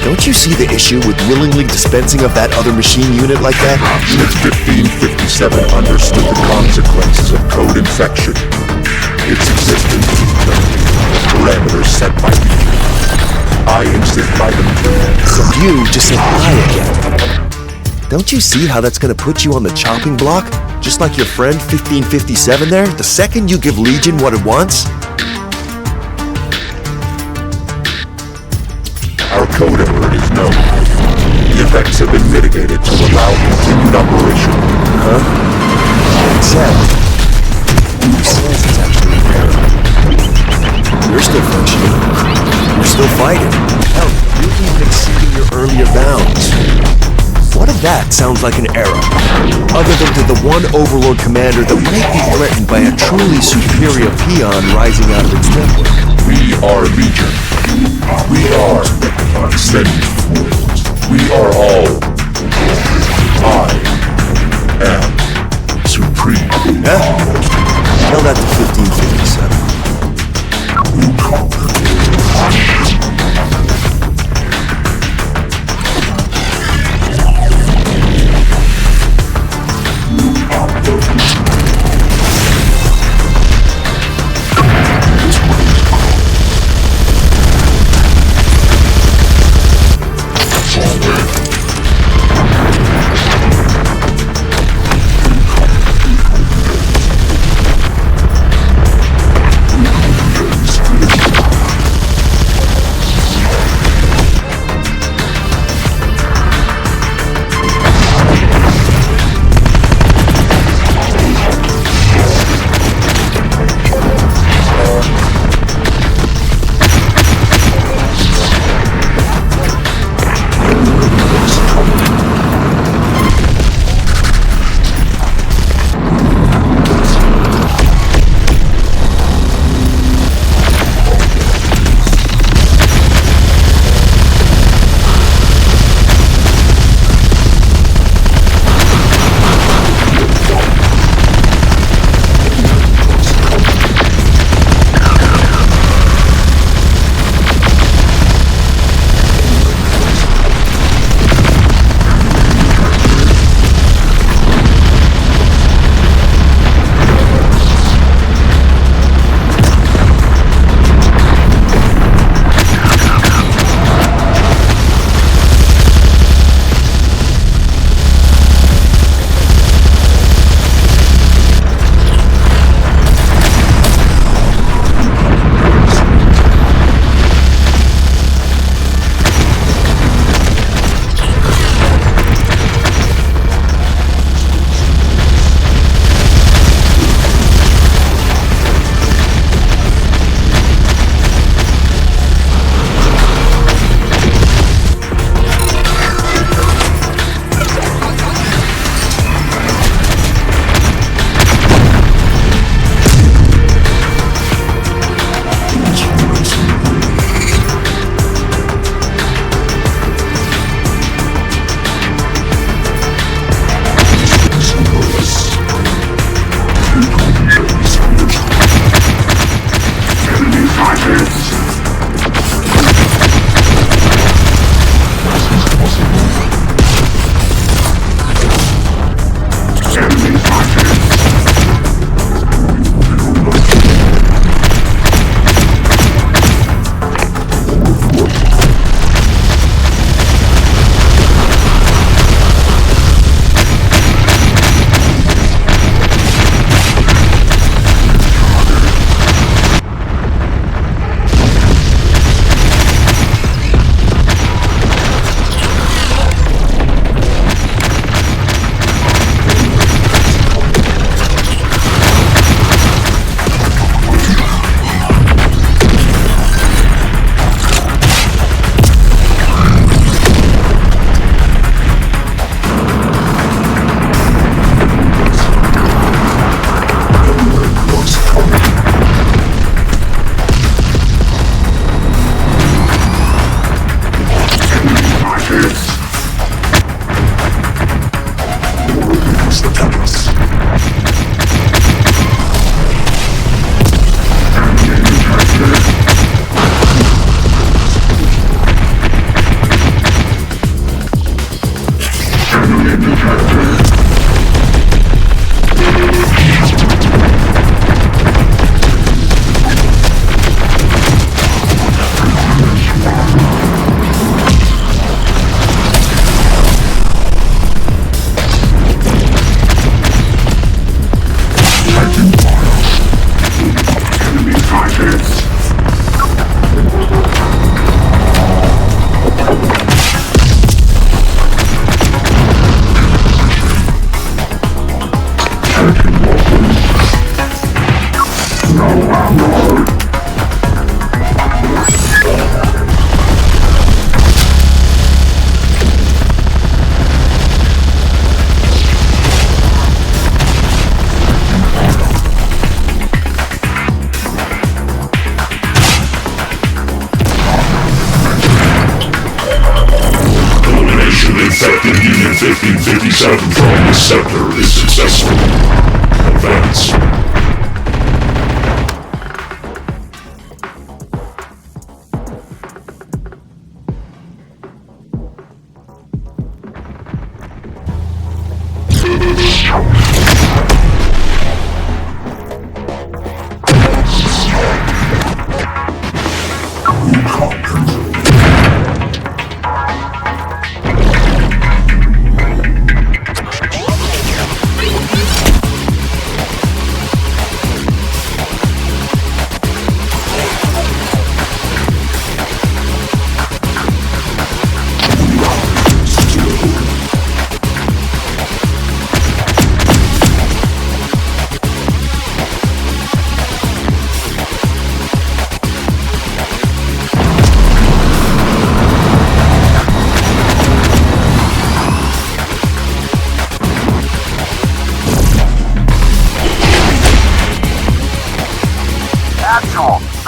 Don't you see the issue with willingly dispensing of that other machine unit like that? Unit 1557 understood the consequences of code infection. Its existence is the parameters set by Legion. I insist by them too. So you just said I again. Don't you see how that's gonna put you on the chopping block? Just like your friend 1557 there, the second you give Legion what it wants? Our code error is known. The effects have been mitigated to allow continued operation. Huh? Except... who says it's actually an error? You're still functioning. You're still fighting. Hell, you're even exceeding your earlier bounds. What if that sounds like an error? Other than to the one Overlord commander that might be threatened by a truly superior peon rising out of its network. We are Legion. We are Ascended. We are all. I am Supreme. Huh? Tell that to 1557. 57 from this sector is successful. Advance.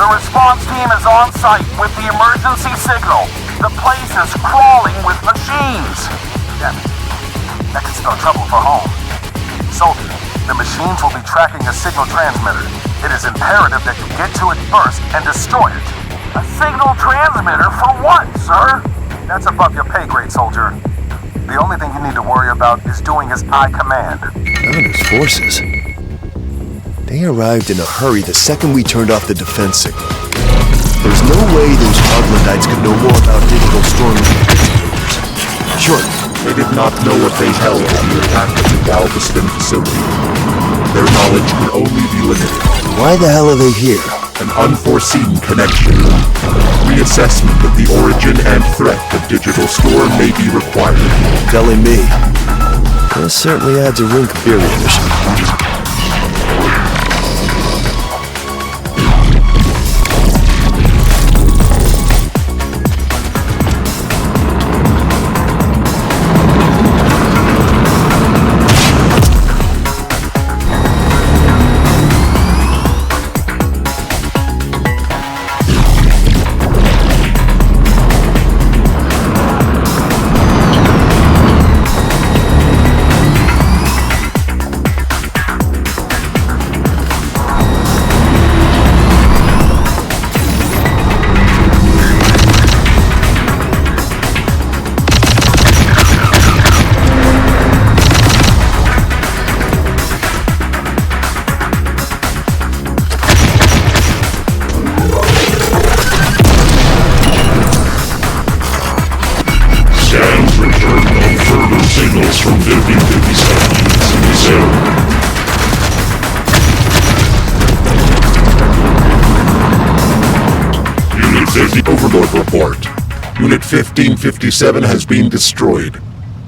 The response team is on site with the emergency signal. The place is crawling with machines. Damn it. That could spell trouble for home. Soldier, the machines will be tracking a signal transmitter. It is imperative that you get to it first and destroy it. A signal transmitter for what, sir? That's above your pay grade, soldier. The only thing you need to worry about is doing as I command. Founders' forces. They arrived in a hurry the second we turned off the defense signal. There's no way those troglodytes could know more about digital storm indicators. Sure, They did not know what they held in the attack of the Galveston facility. Their knowledge could only be limited. why the hell are they here? An unforeseen connection. Reassessment of the origin and threat of Digital Storm may be required. Telling me. This certainly adds a wrinkle to your mission. Signals from 5057 units in this area. Unit 50 Overlord report. Unit 1557 has been destroyed.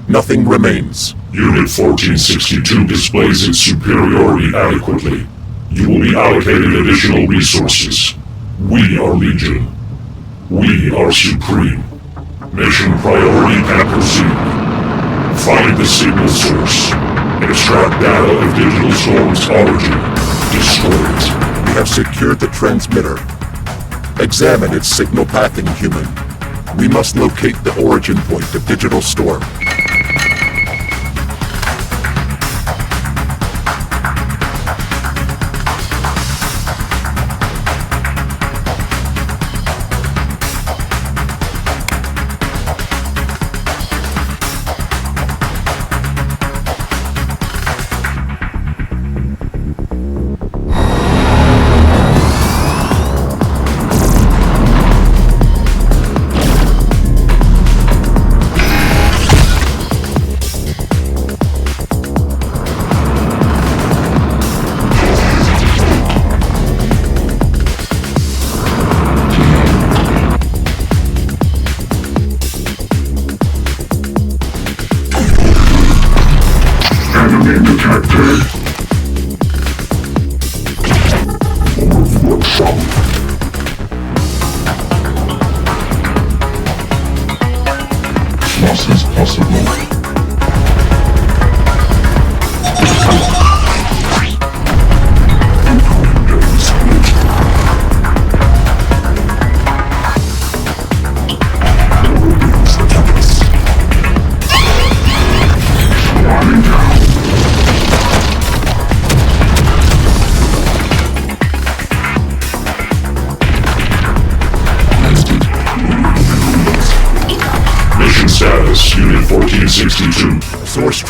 Nothing remains. Unit 1462 displays its superiority adequately. You will be allocated additional resources. We are Legion. We are supreme. Mission priority and proceed. Find the signal source. Extract data of Digital Storm's origin. Destroy it. We have secured the transmitter. Examine its signal pathing, human. We must locate the origin point of Digital Storm.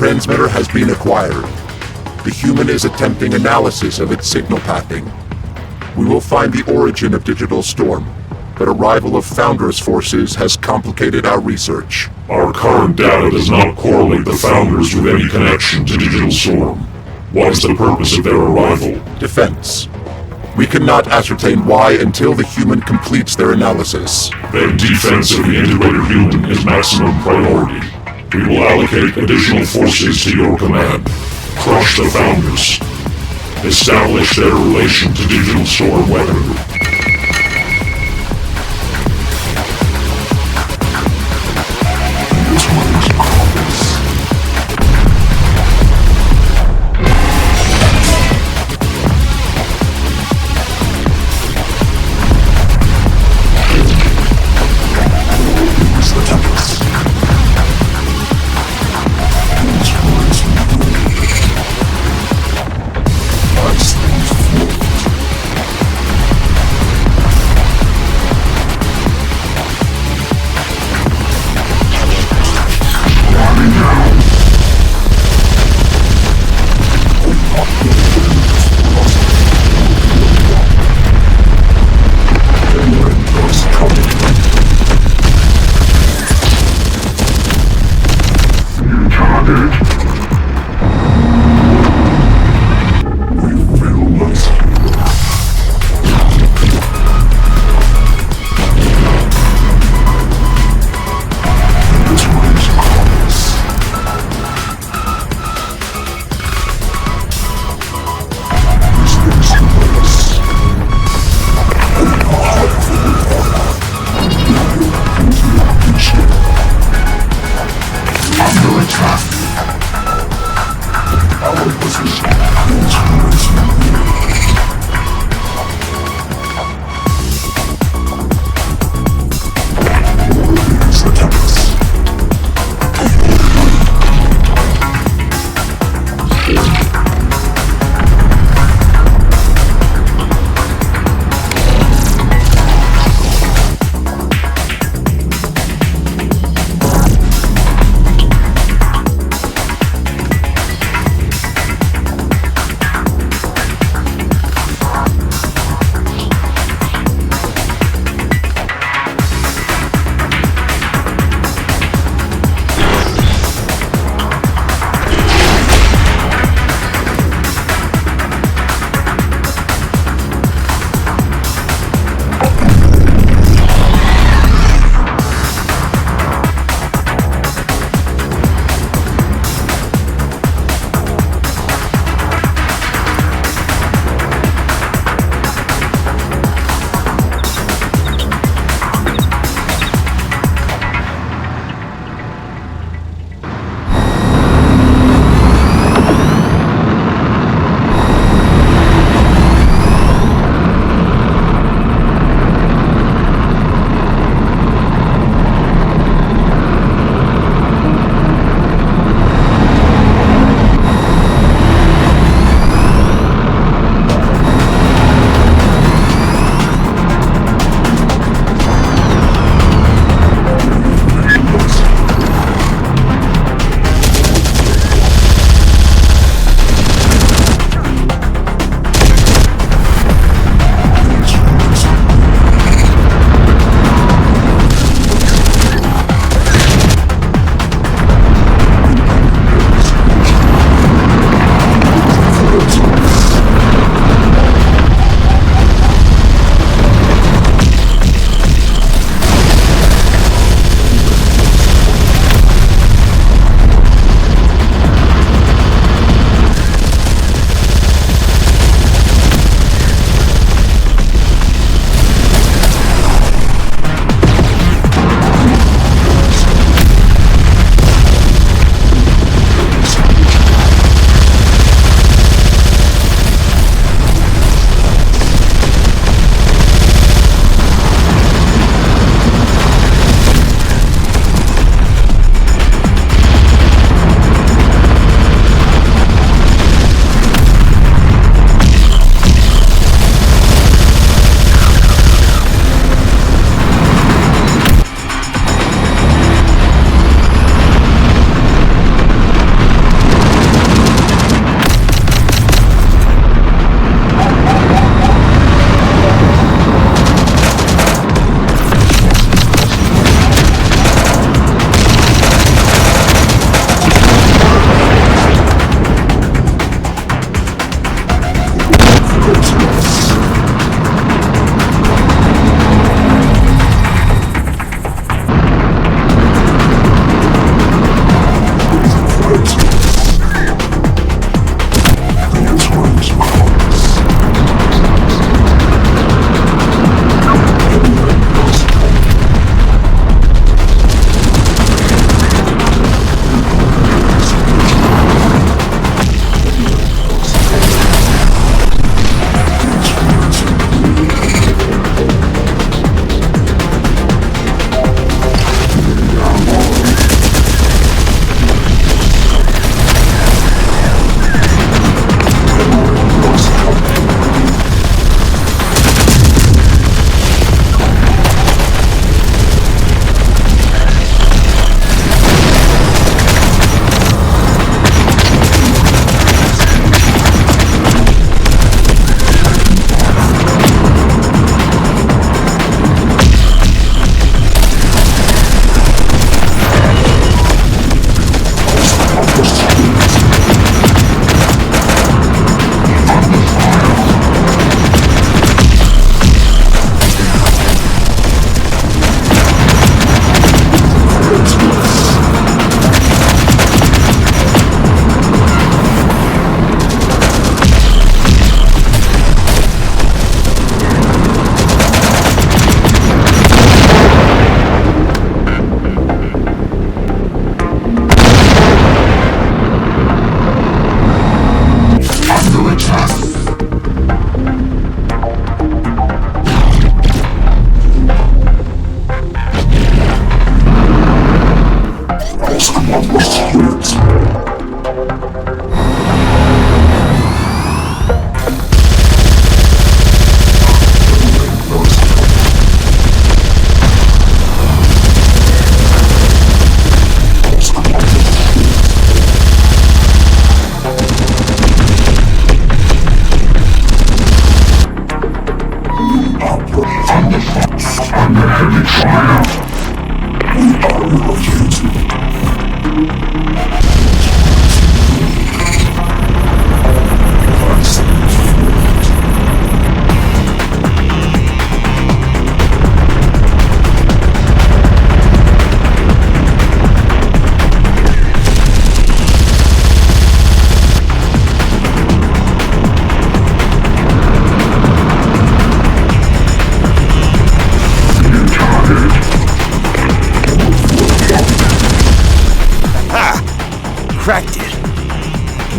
transmitter has been acquired. The human is attempting analysis of its signal pathing. We will find the origin of Digital Storm, but arrival of Founders forces has complicated our research. Our current data does not correlate the Founders with any connection to Digital Storm. What is the purpose of their arrival? Defense. We cannot ascertain why until the human completes their analysis. Then defense of the integrated human is maximum priority. We will allocate additional forces to your command. Crush the Founders. Establish their relation to Digital Storm weaponry.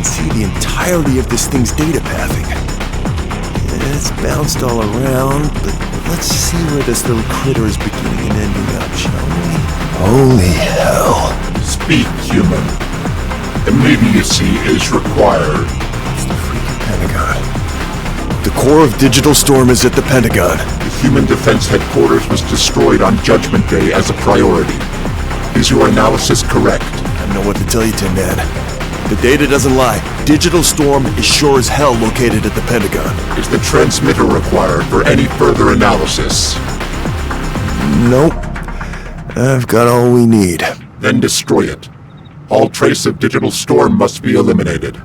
can see the entirety of this thing's data pathing. It's bounced all around, but let's see where this little critter is beginning and ending up, shall we? Holy hell. Speak, human. Immediacy is required. It's the freaking Pentagon. The core of Digital Storm is at the Pentagon. The Human Defense Headquarters was destroyed on Judgment Day as a priority. Is your analysis correct? I don't know what to tell you, Tin Man. The data doesn't lie. Digital Storm is sure as hell located at the Pentagon. Is the transmitter required for any further analysis? Nope. I've got all we need. Then destroy it. All trace of Digital Storm must be eliminated.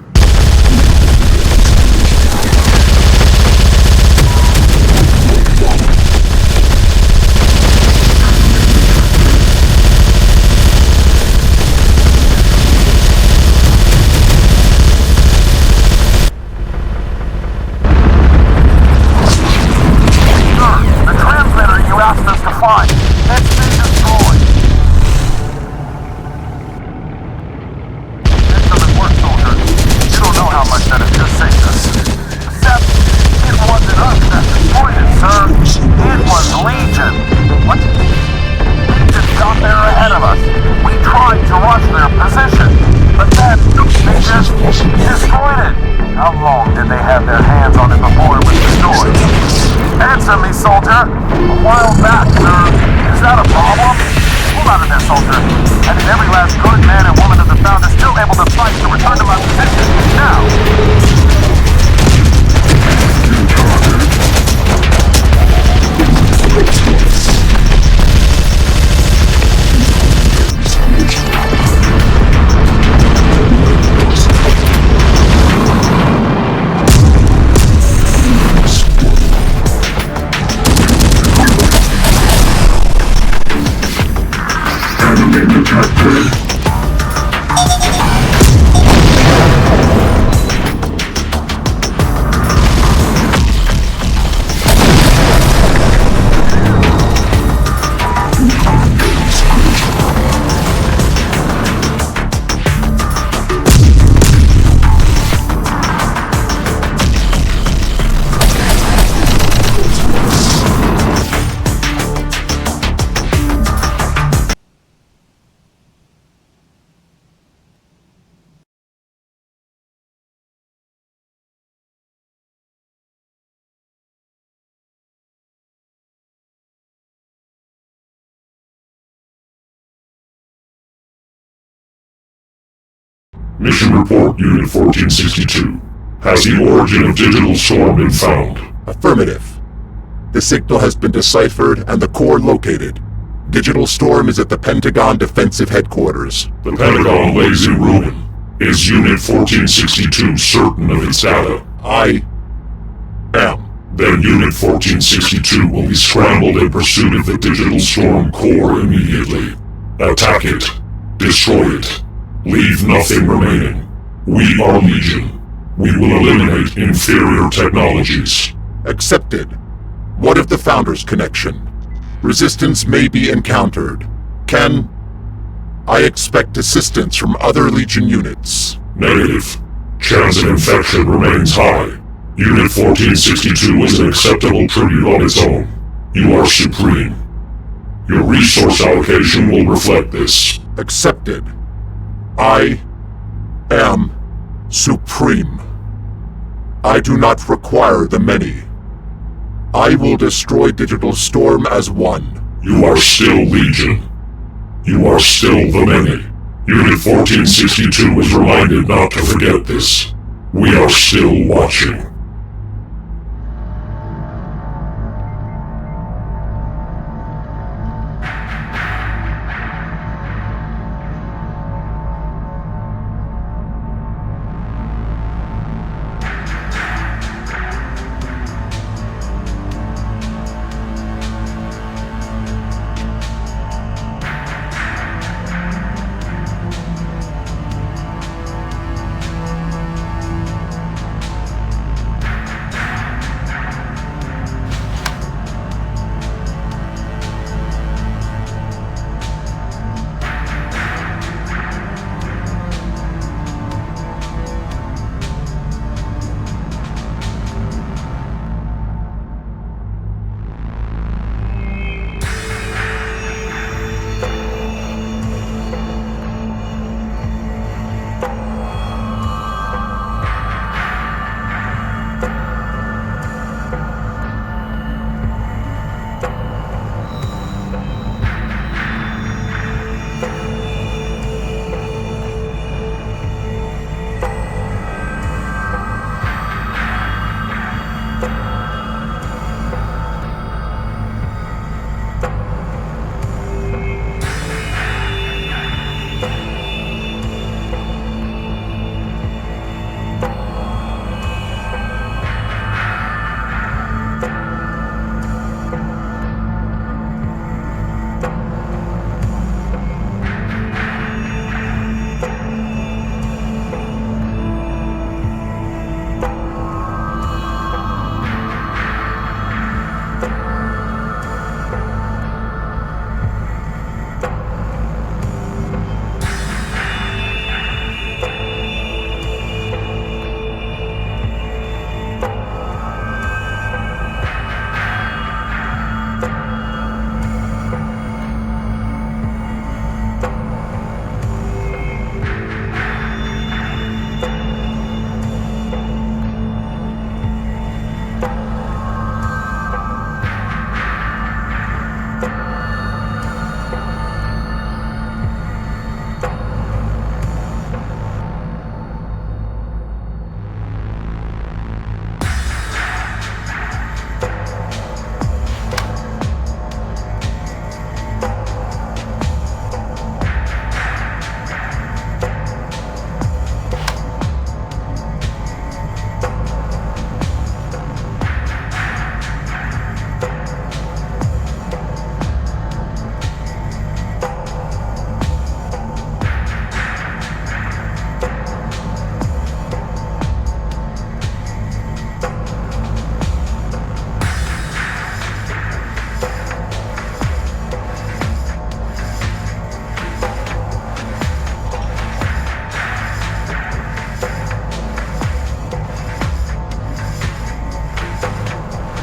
Mission report, Unit 1462. Has the origin of Digital Storm been found? Affirmative. The signal has been deciphered and the core located. Digital Storm is at the Pentagon Defensive Headquarters. The Pentagon lays in ruin. Is Unit 1462 certain of its data? I am. Then Unit 1462 will be scrambled in pursuit of the Digital Storm core immediately. Attack it. Destroy it. Leave nothing remaining. We are Legion. We will eliminate inferior technologies. Accepted. What of the Founders connection? Resistance may be encountered. Can I expect assistance from other Legion units? Negative. Chance of infection remains high. Unit 1462 is an acceptable tribute on its own. You are supreme. Your resource allocation will reflect this. Accepted. I am supreme. I do not require the many. I will destroy Digital Storm as one. You are still Legion. You are still the many. Unit 1462 is reminded not to forget this. We are still watching.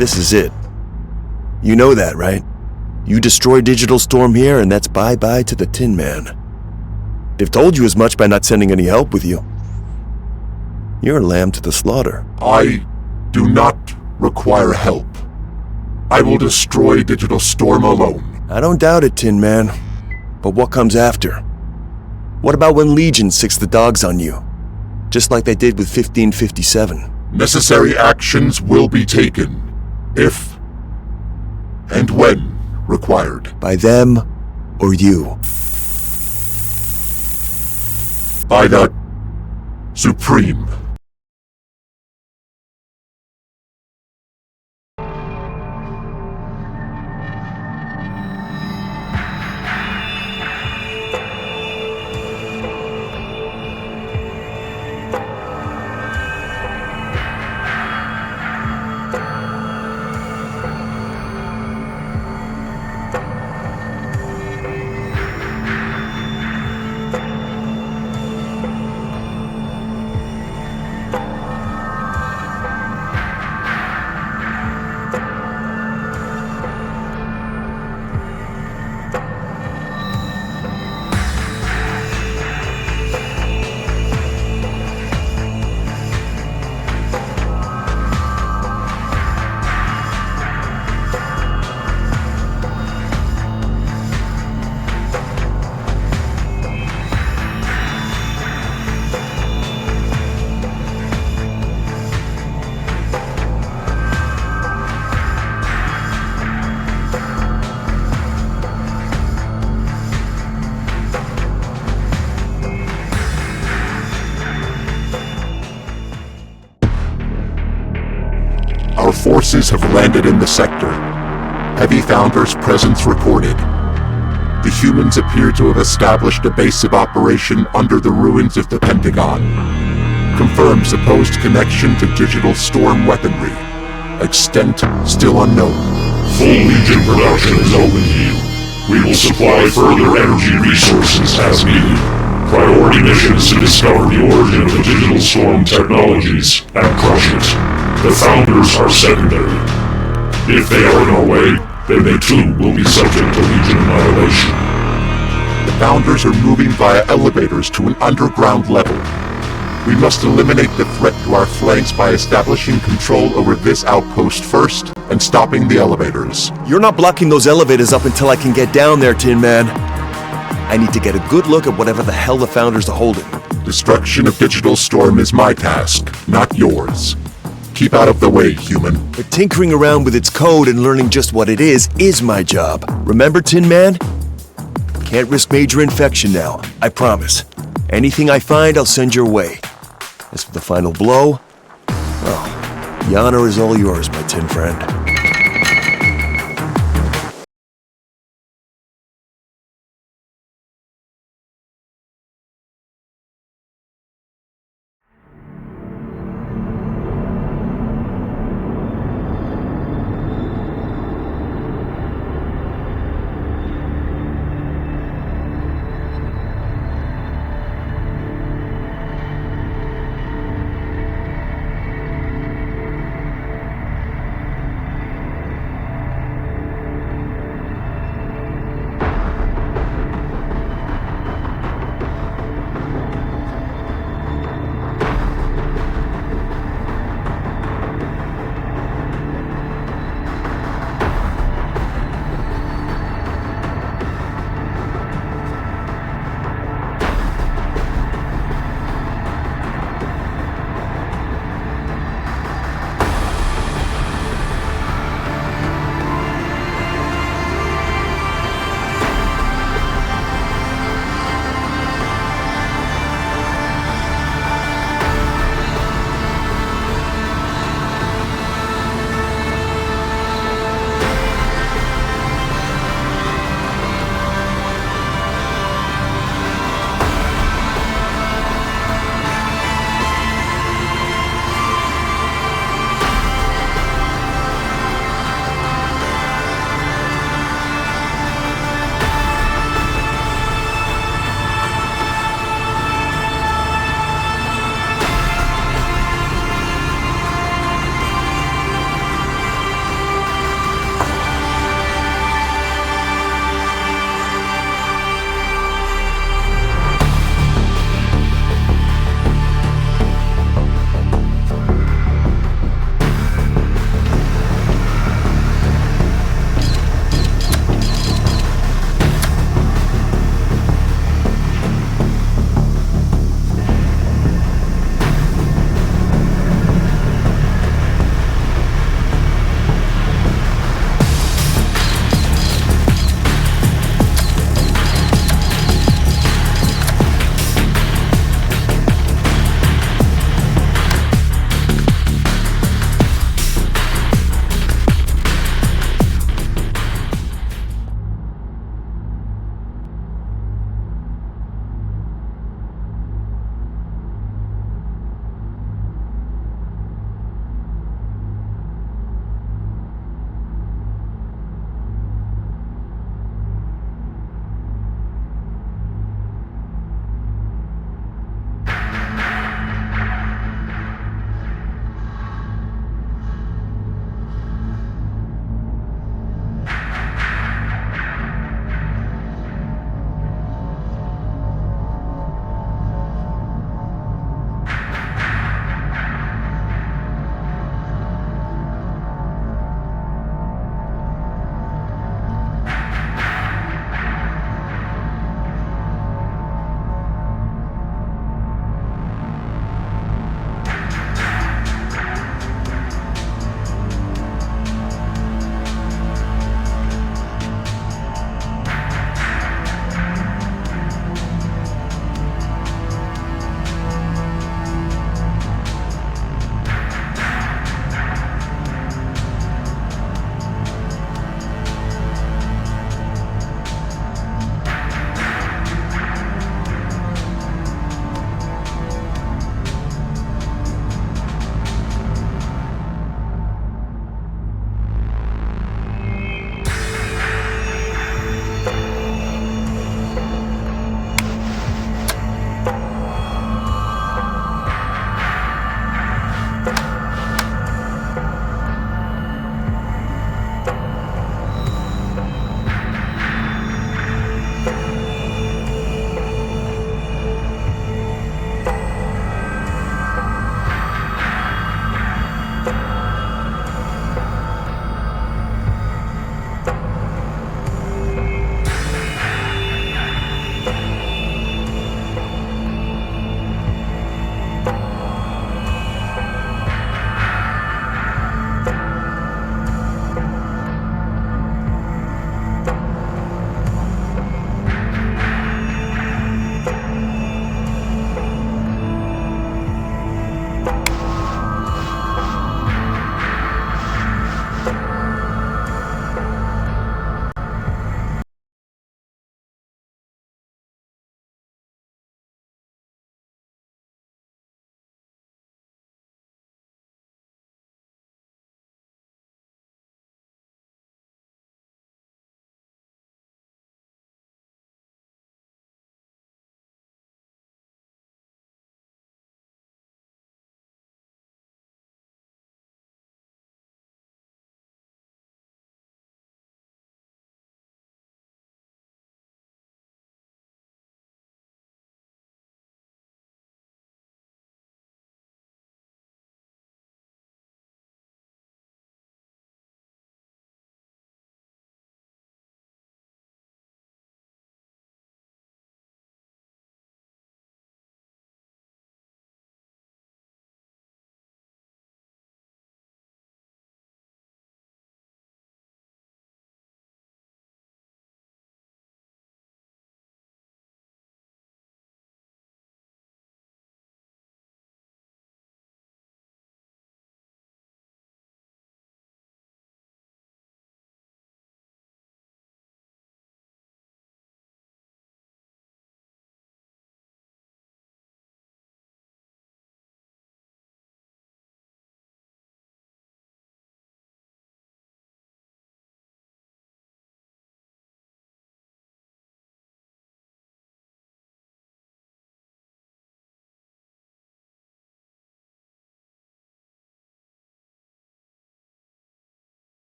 This is it. You know that, right? You destroy Digital Storm here, and that's bye-bye to the Tin Man. They've told you as much by not sending any help with you. You're a lamb to the slaughter. I do not require help. I will destroy Digital Storm alone. I don't doubt it, Tin Man. But what comes after? What about when Legion sicks the dogs on you? Just like they did with 1557. Necessary actions will be taken, if and when required. By them or you? By the Supreme. Our forces have landed in the sector. Heavy Founders' presence reported. The humans appear to have established a base of operation under the ruins of the Pentagon. Confirmed supposed connection to Digital Storm weaponry. Extent still unknown. Full Legion production is open to you. We will supply further energy resources as needed. Priority mission is to discover the origin of the Digital Storm technologies and crush it. The Founders are secondary. If they are in our way, then they too will be subject to Legion annihilation. The Founders are moving via elevators to an underground level. We must eliminate the threat to our flanks by establishing control over this outpost first and stopping the elevators. You're not blocking those elevators up until I can get down there, Tin Man. I need to get a good look at whatever the hell the Founders are holding. Destruction of Digital Storm is my task, not yours. Keep out of the way, human. But tinkering around with its code and learning just what it is my job. Remember, Tin Man? Can't risk major infection now, I promise. Anything I find, I'll send your way. As for the final blow, well, the honor is all yours, my tin friend.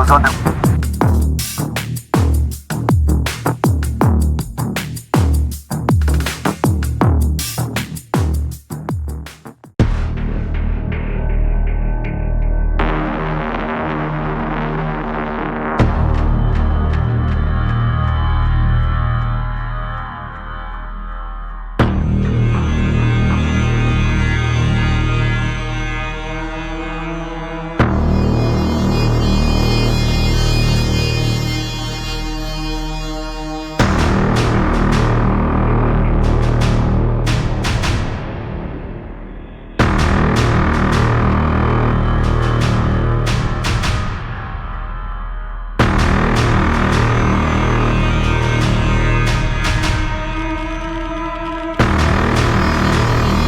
Commando's under...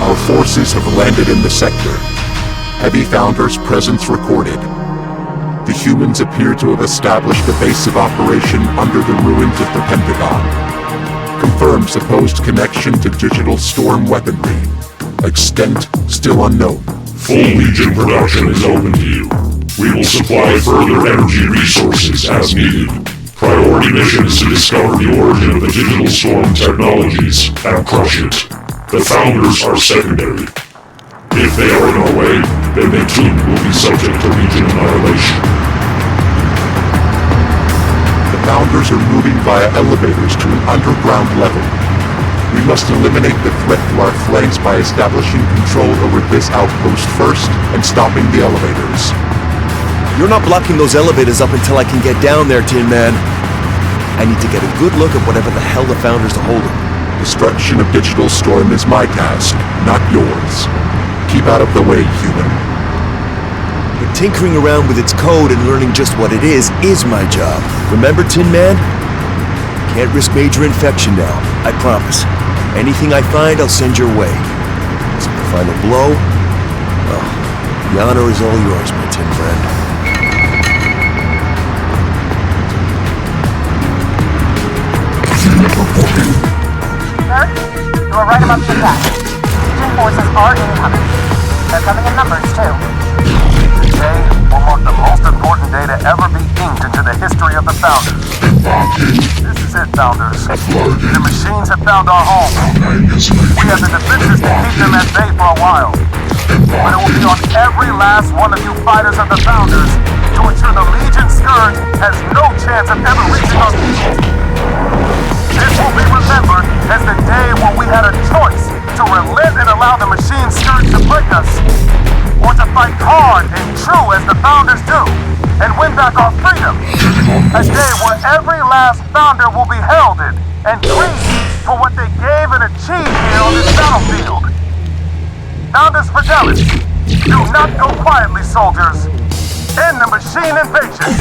Our forces have landed in the sector. Heavy Founders' presence recorded. The humans appear to have established a base of operation under the ruins of the Pentagon. Confirmed supposed connection to digital storm weaponry. Extent still unknown. Full Legion production is open to you. We will supply further energy resources as needed. Priority mission is to discover the origin of the digital storm technologies and crush it. The Founders are secondary. If they are in our way, then they too will be subject to Legion annihilation. The Founders are moving via elevators to an underground level. We must eliminate the threat to our flanks by establishing control over this outpost first and stopping the elevators. You're not blocking those elevators up until I can get down there, Tin Man. I need to get a good look at whatever the hell the Founders are holding. Destruction of Digital Storm is my task, not yours. Keep out of the way, human. But tinkering around with its code and learning just what it is my job. Remember, Tin Man? Can't risk major infection now, I promise. Anything I find, I'll send your way. So the final blow? Well, the honor is all yours, my tin friend. Sir, you were right about the attack. Legion forces are incoming. They're coming in numbers, too. Today will mark the most important day to ever be inked into the history of the Founders. This is it, Founders. The machines have found our home. We have the defenses to keep them at bay for a while. But it will be on every last one of you fighters of the Founders to ensure the Legion Scourge has no chance of ever reaching our people. This will be remembered as the day when we had a choice to relent and allow the machine scourge to break us, or to fight hard and true as the Founders do, and win back our freedom. A day where every last Founder will be heralded and treated for what they gave and achieved here on this battlefield. Founders fidelity, do not go quietly, soldiers. End the machine invasion.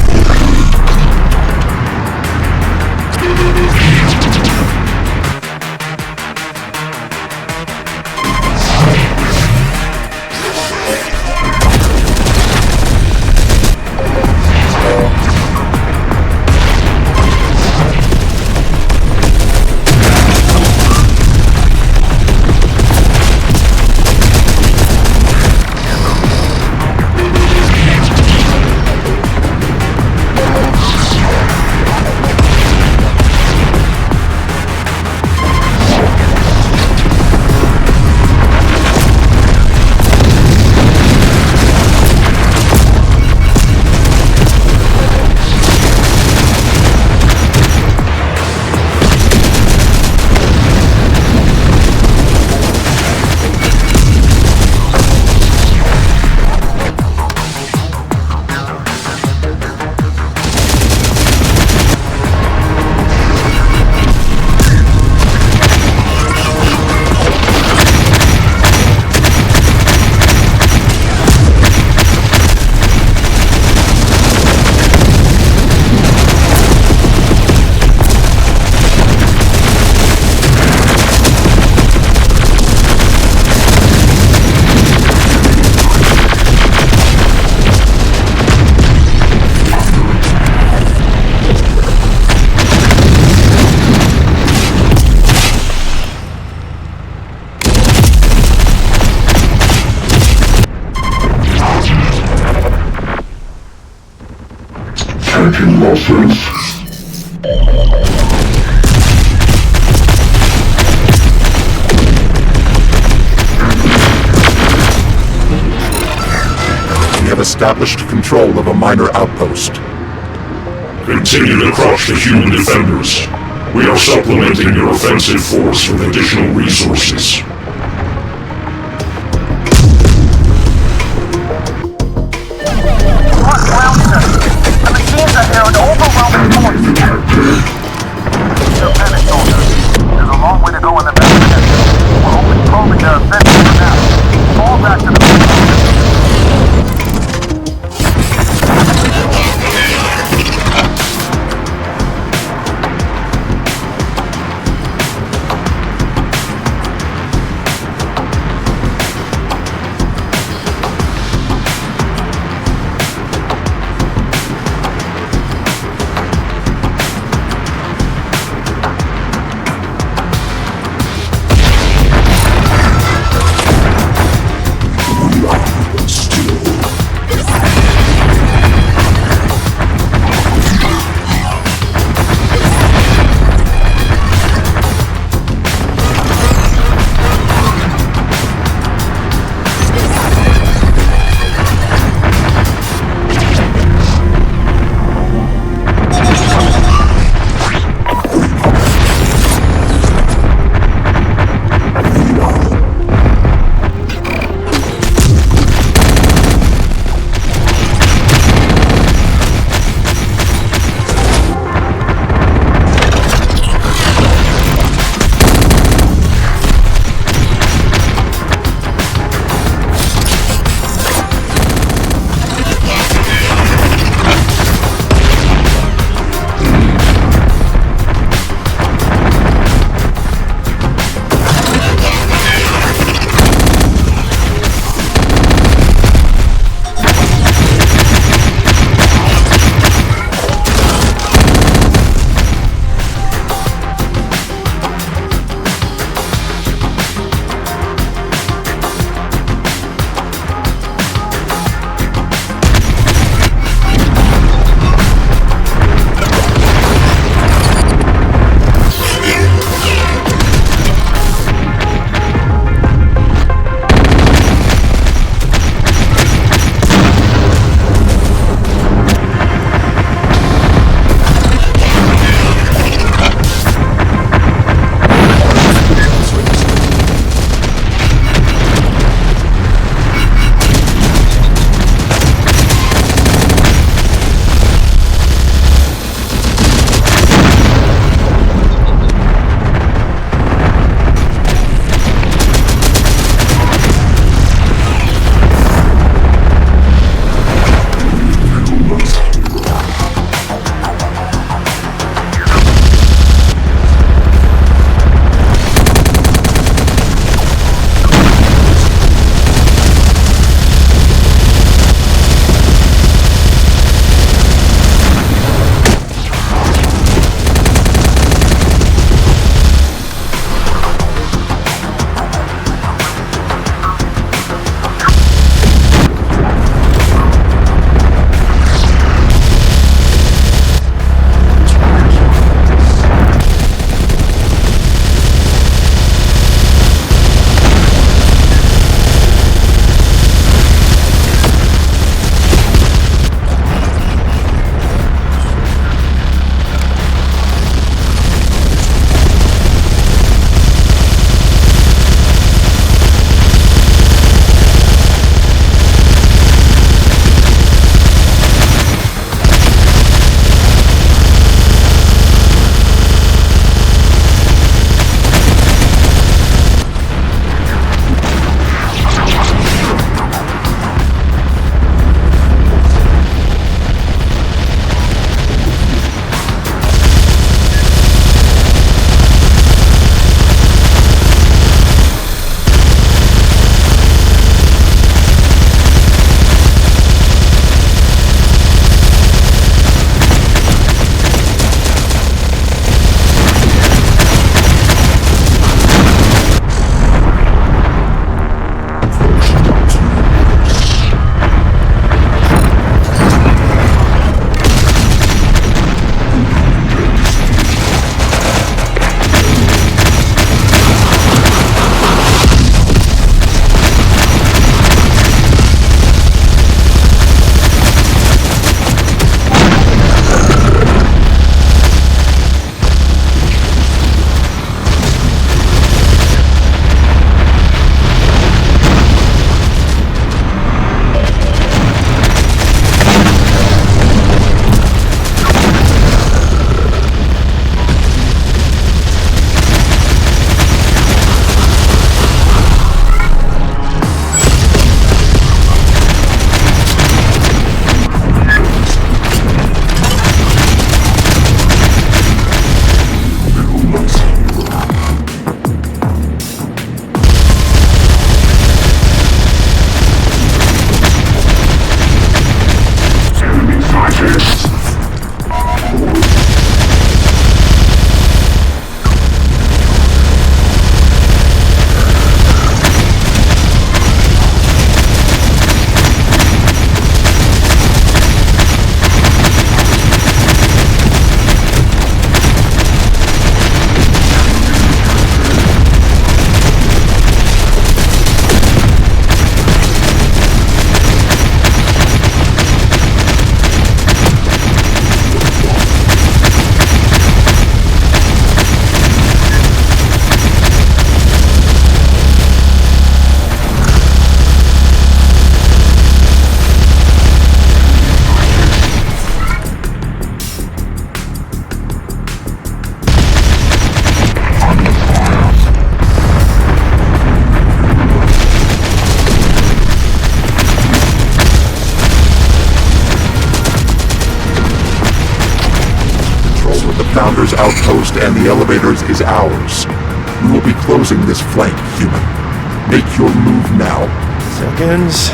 Tracking losses. We have established control of a minor outpost. Continue to crush the human defenders. We are supplementing your offensive force with additional resources. What ground, sir? The machines are here in overwhelming force. No panic, soldier. There's a long way to go in the back. We're only probing their offensive for now. Fall back to the Founders outpost and the elevators is ours. We will be closing this flank, human. Make your move now. Seconds.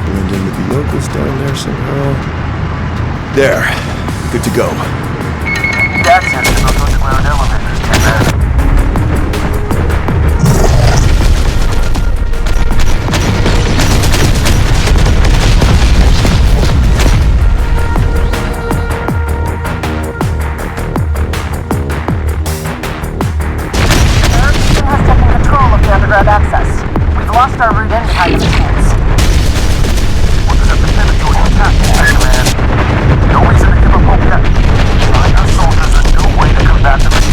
Blend into the locals down there somehow. There. Good to go. Need access to those underground elevators, Tin Man. Underground access. We've lost our route in behind the machines. We're gonna pivot to an attack, man. No reason to give up hope yet. Find our soldiers a new way to combat the machines.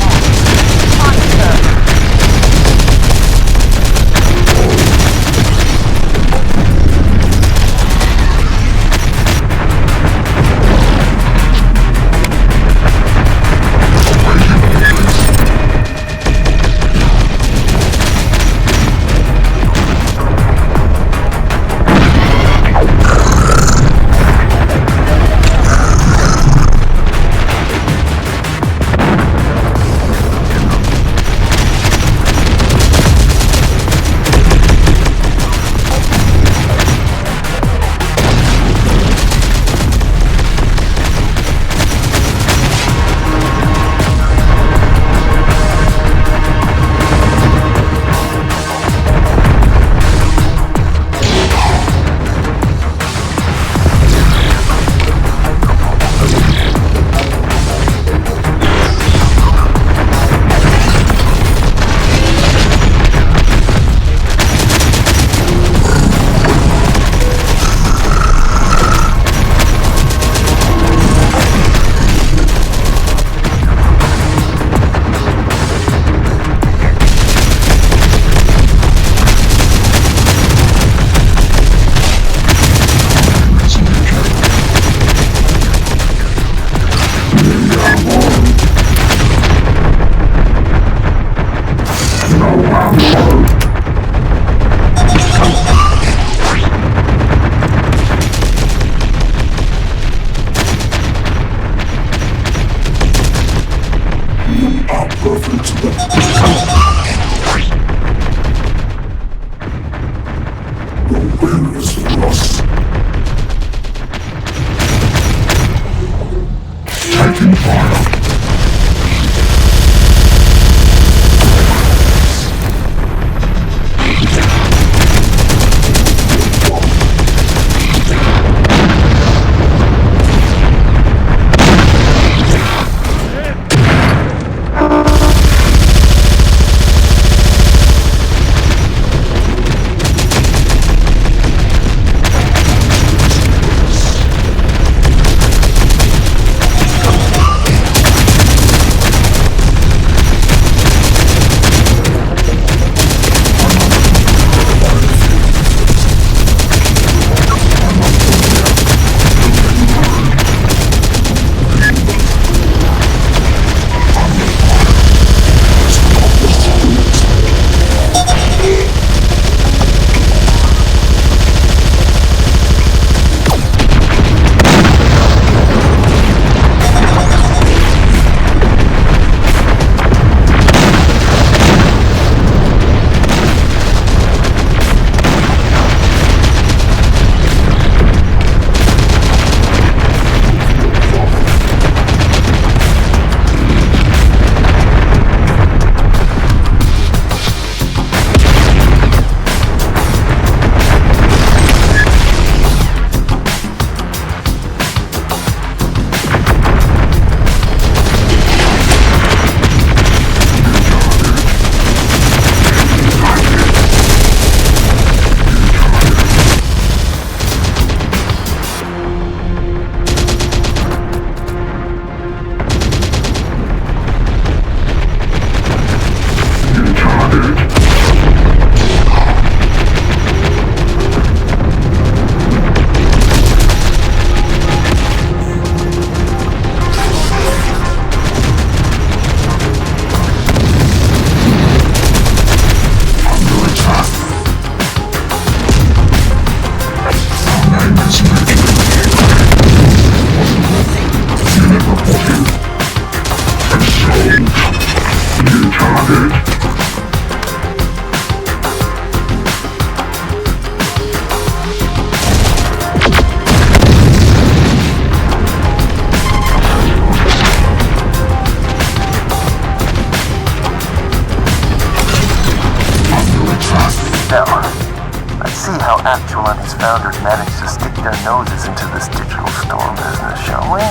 see how Actual and his founders managed to stick their noses into this digital storm business, shall we?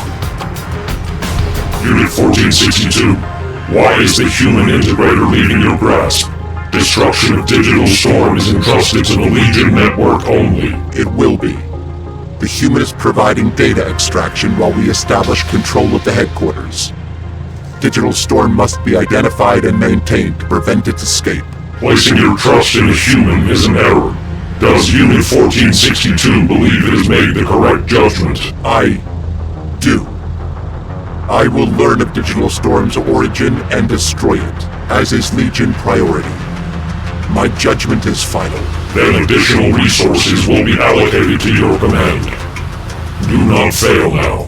Unit 1462, why is the human integrator leaving your grasp? Destruction of digital storm is entrusted to the Legion network only. It will be. The human is providing data extraction while we establish control of the headquarters. Digital storm must be identified and maintained to prevent its escape. Placing your trust in a human is an error. Does Unit 1462 believe it has made the correct judgment? I do. I will learn of Digital Storm's origin and destroy it, as is Legion priority. My judgment is final. Then additional resources will be allocated to your command. Do not fail now.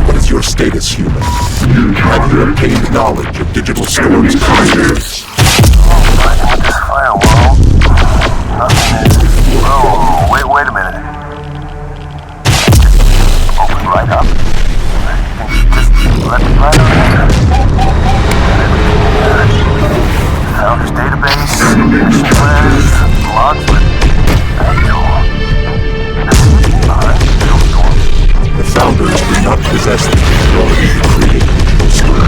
What is your status, human? Have you obtained knowledge of Digital Storm's contents? With this firewall, nothing is... Oh, wait a minute. Open right up. Just let me right on in. Founders database, mission plans, logs with Actual. The Founders do not possess the capability to create Digital Storm.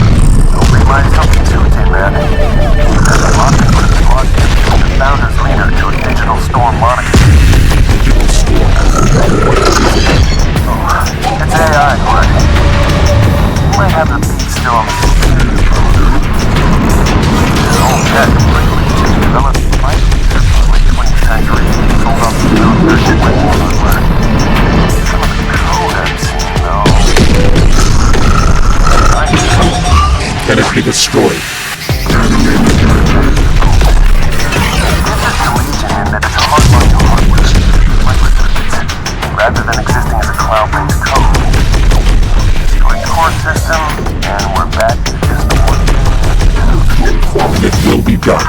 Don't be my something too, Tin Man. There's a lot of the Founders leader to a Digital Storm monitor. Digital Storm? What is it? Oh, it's AI, right? You might have the feed still on the computer. His own tech, developed by the late 20th century, sold off the version with hardware. Some of the code I'm seeing, though. Can it be destroyed? Rather than existing as a cloud-based code. Destroy the core system, and we're back to just one. It will be done.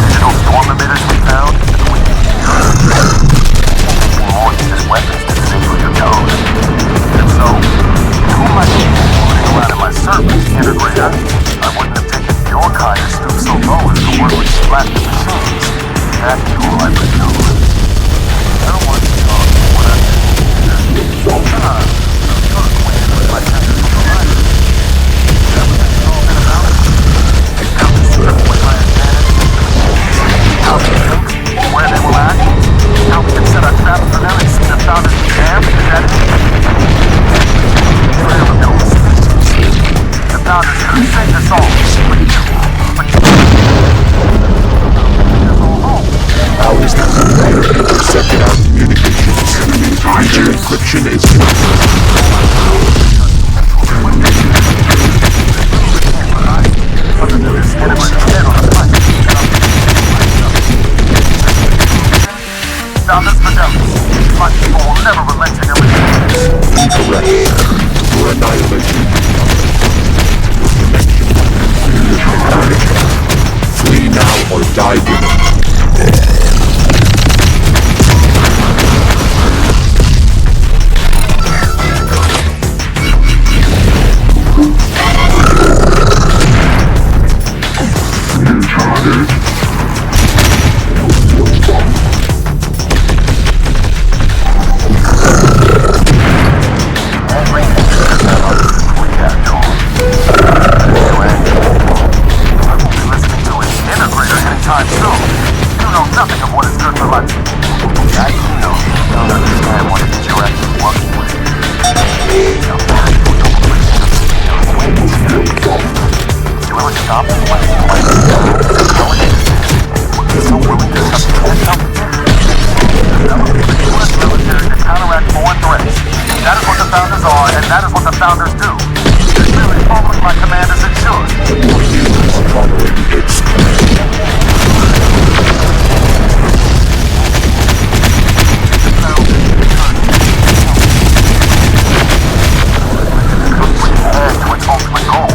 Digital storm emitters we found? factual, I presume. I don't want to talk what I'm saying here. You're acquainted with my senses of the life. Is that what this has all been about? How to strip away my advantage against the machines? How they think? Where they will act? How we can set our traps for them and see the founders be jammed? Is that it? Trail of no species. The founders could have saved us all. How is the computer intercepted our communications? Either encryption is Founders for them. My people will never relent to their mistakes. incorrect. Your annihilation. Flee now or die with it. Founders do. It's really following my command as it should. You are following its Head to its ultimate goal.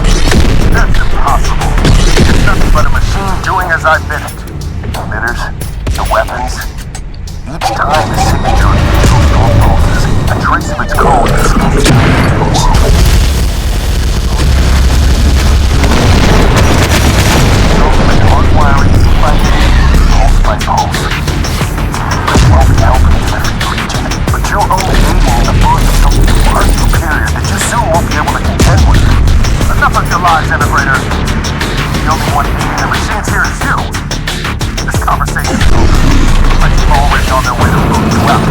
That's impossible. It's nothing but a machine doing as I bid it. The emitters, the weapons. Each time the signature of the digital storm pulses, a trace of its code escapes into the world. Hardwiring pulse by pulse. This won't be helping you defeat Legion, but you're only aiding in the birth of something far superior that you soon won't be able to contend with. Enough of your lies, Integrator. The only one aiding the machines here is you. This conversation is over. My team are already on their way to move you out.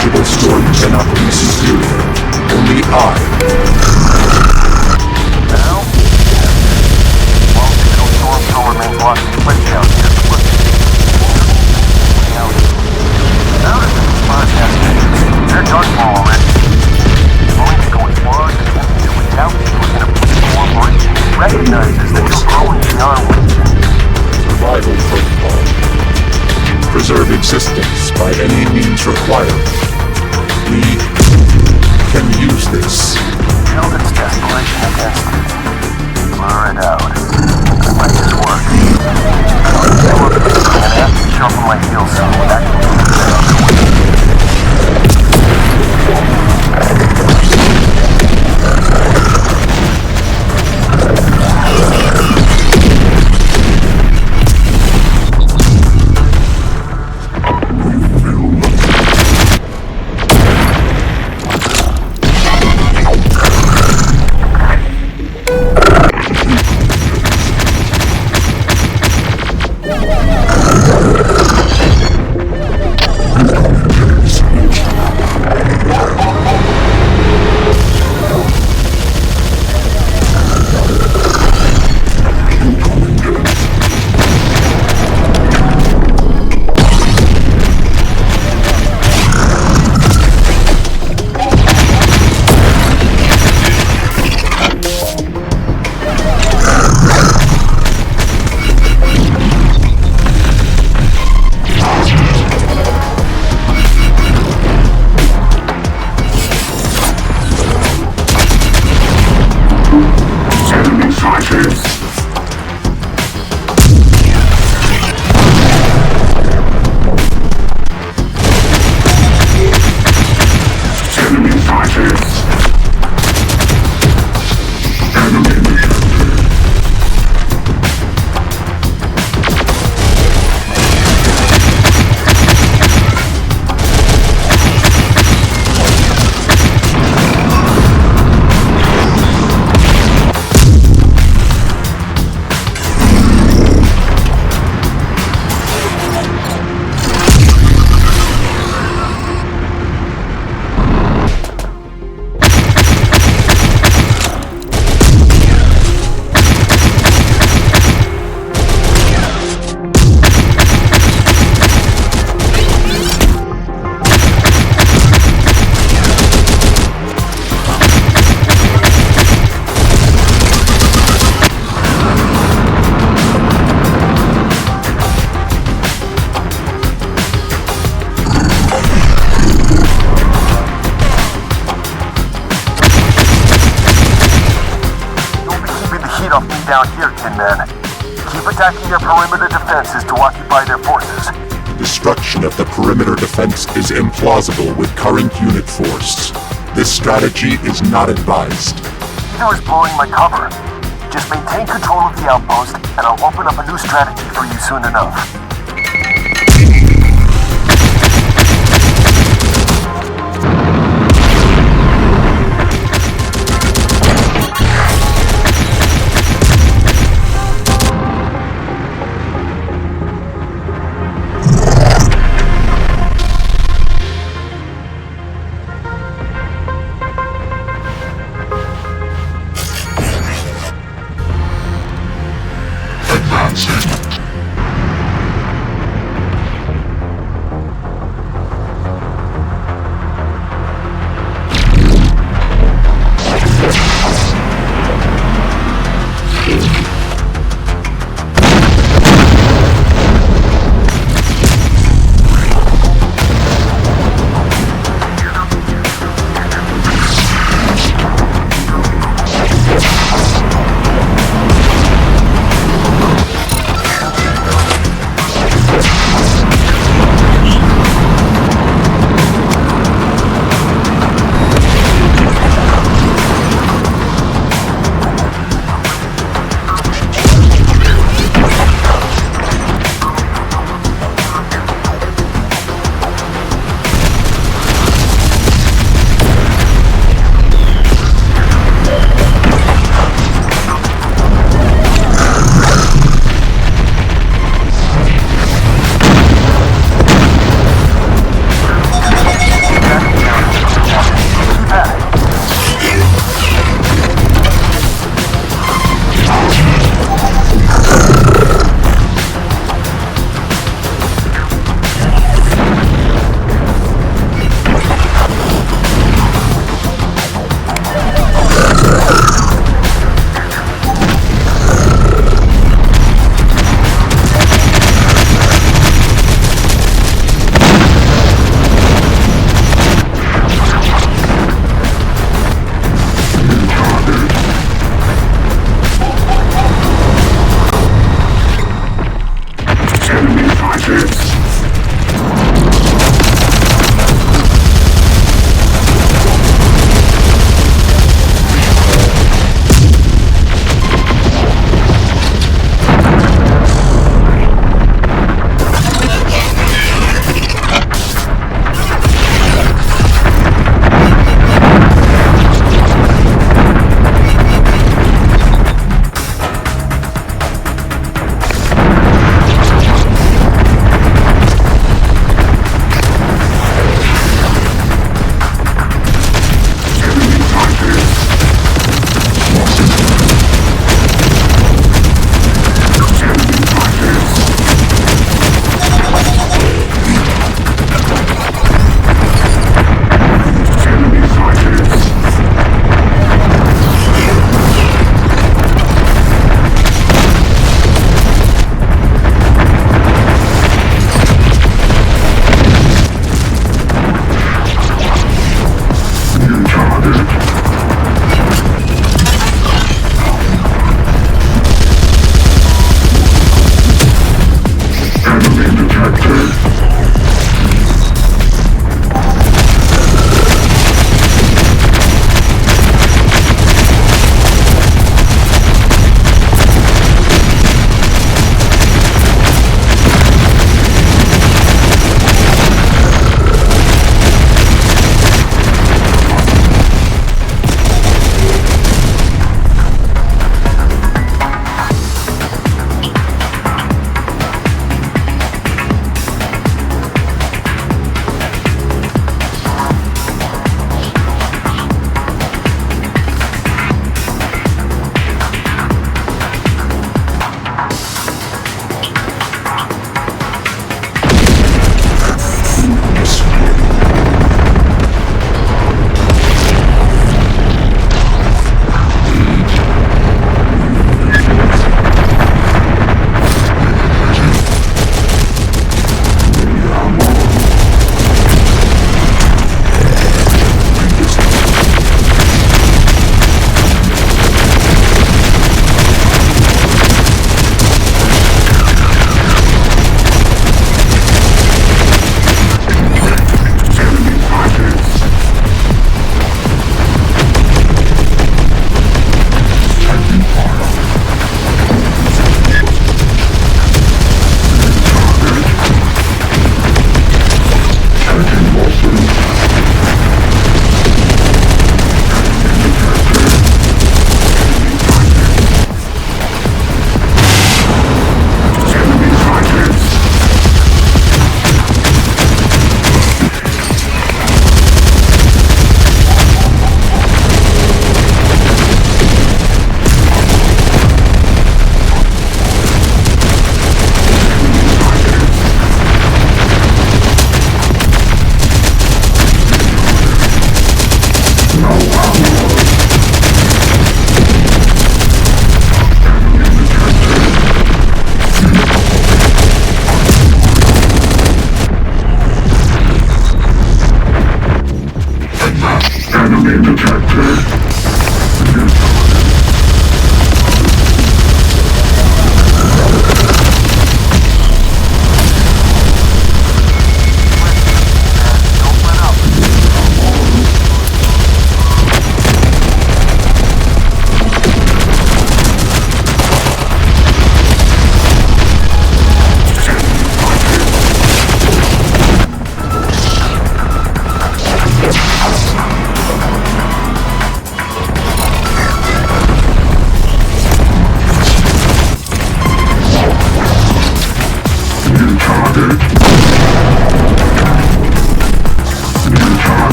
digital storm cannot be superior. Only I. Now? Well, digital storm still remains locked in place down here at the foot. Now that the response has been, they're done for already. Going to go as far as attempting to reach out to you in a corporation recognizes that you're growing beyond Legion. Survival protocol. Preserve existence by any means required. We can use this. Build its desperation against it. Blur it out. It might just work. I'll tell it I'm gonna have to sharpen my heels soon when that can be the other way. down here, Tin Man. Keep attacking their perimeter defenses to occupy their forces. Destruction of the perimeter defense is implausible with current unit force. This strategy is not advised. Neither is blowing my cover. Just maintain control of the outpost, and I'll open up a new strategy for you soon enough.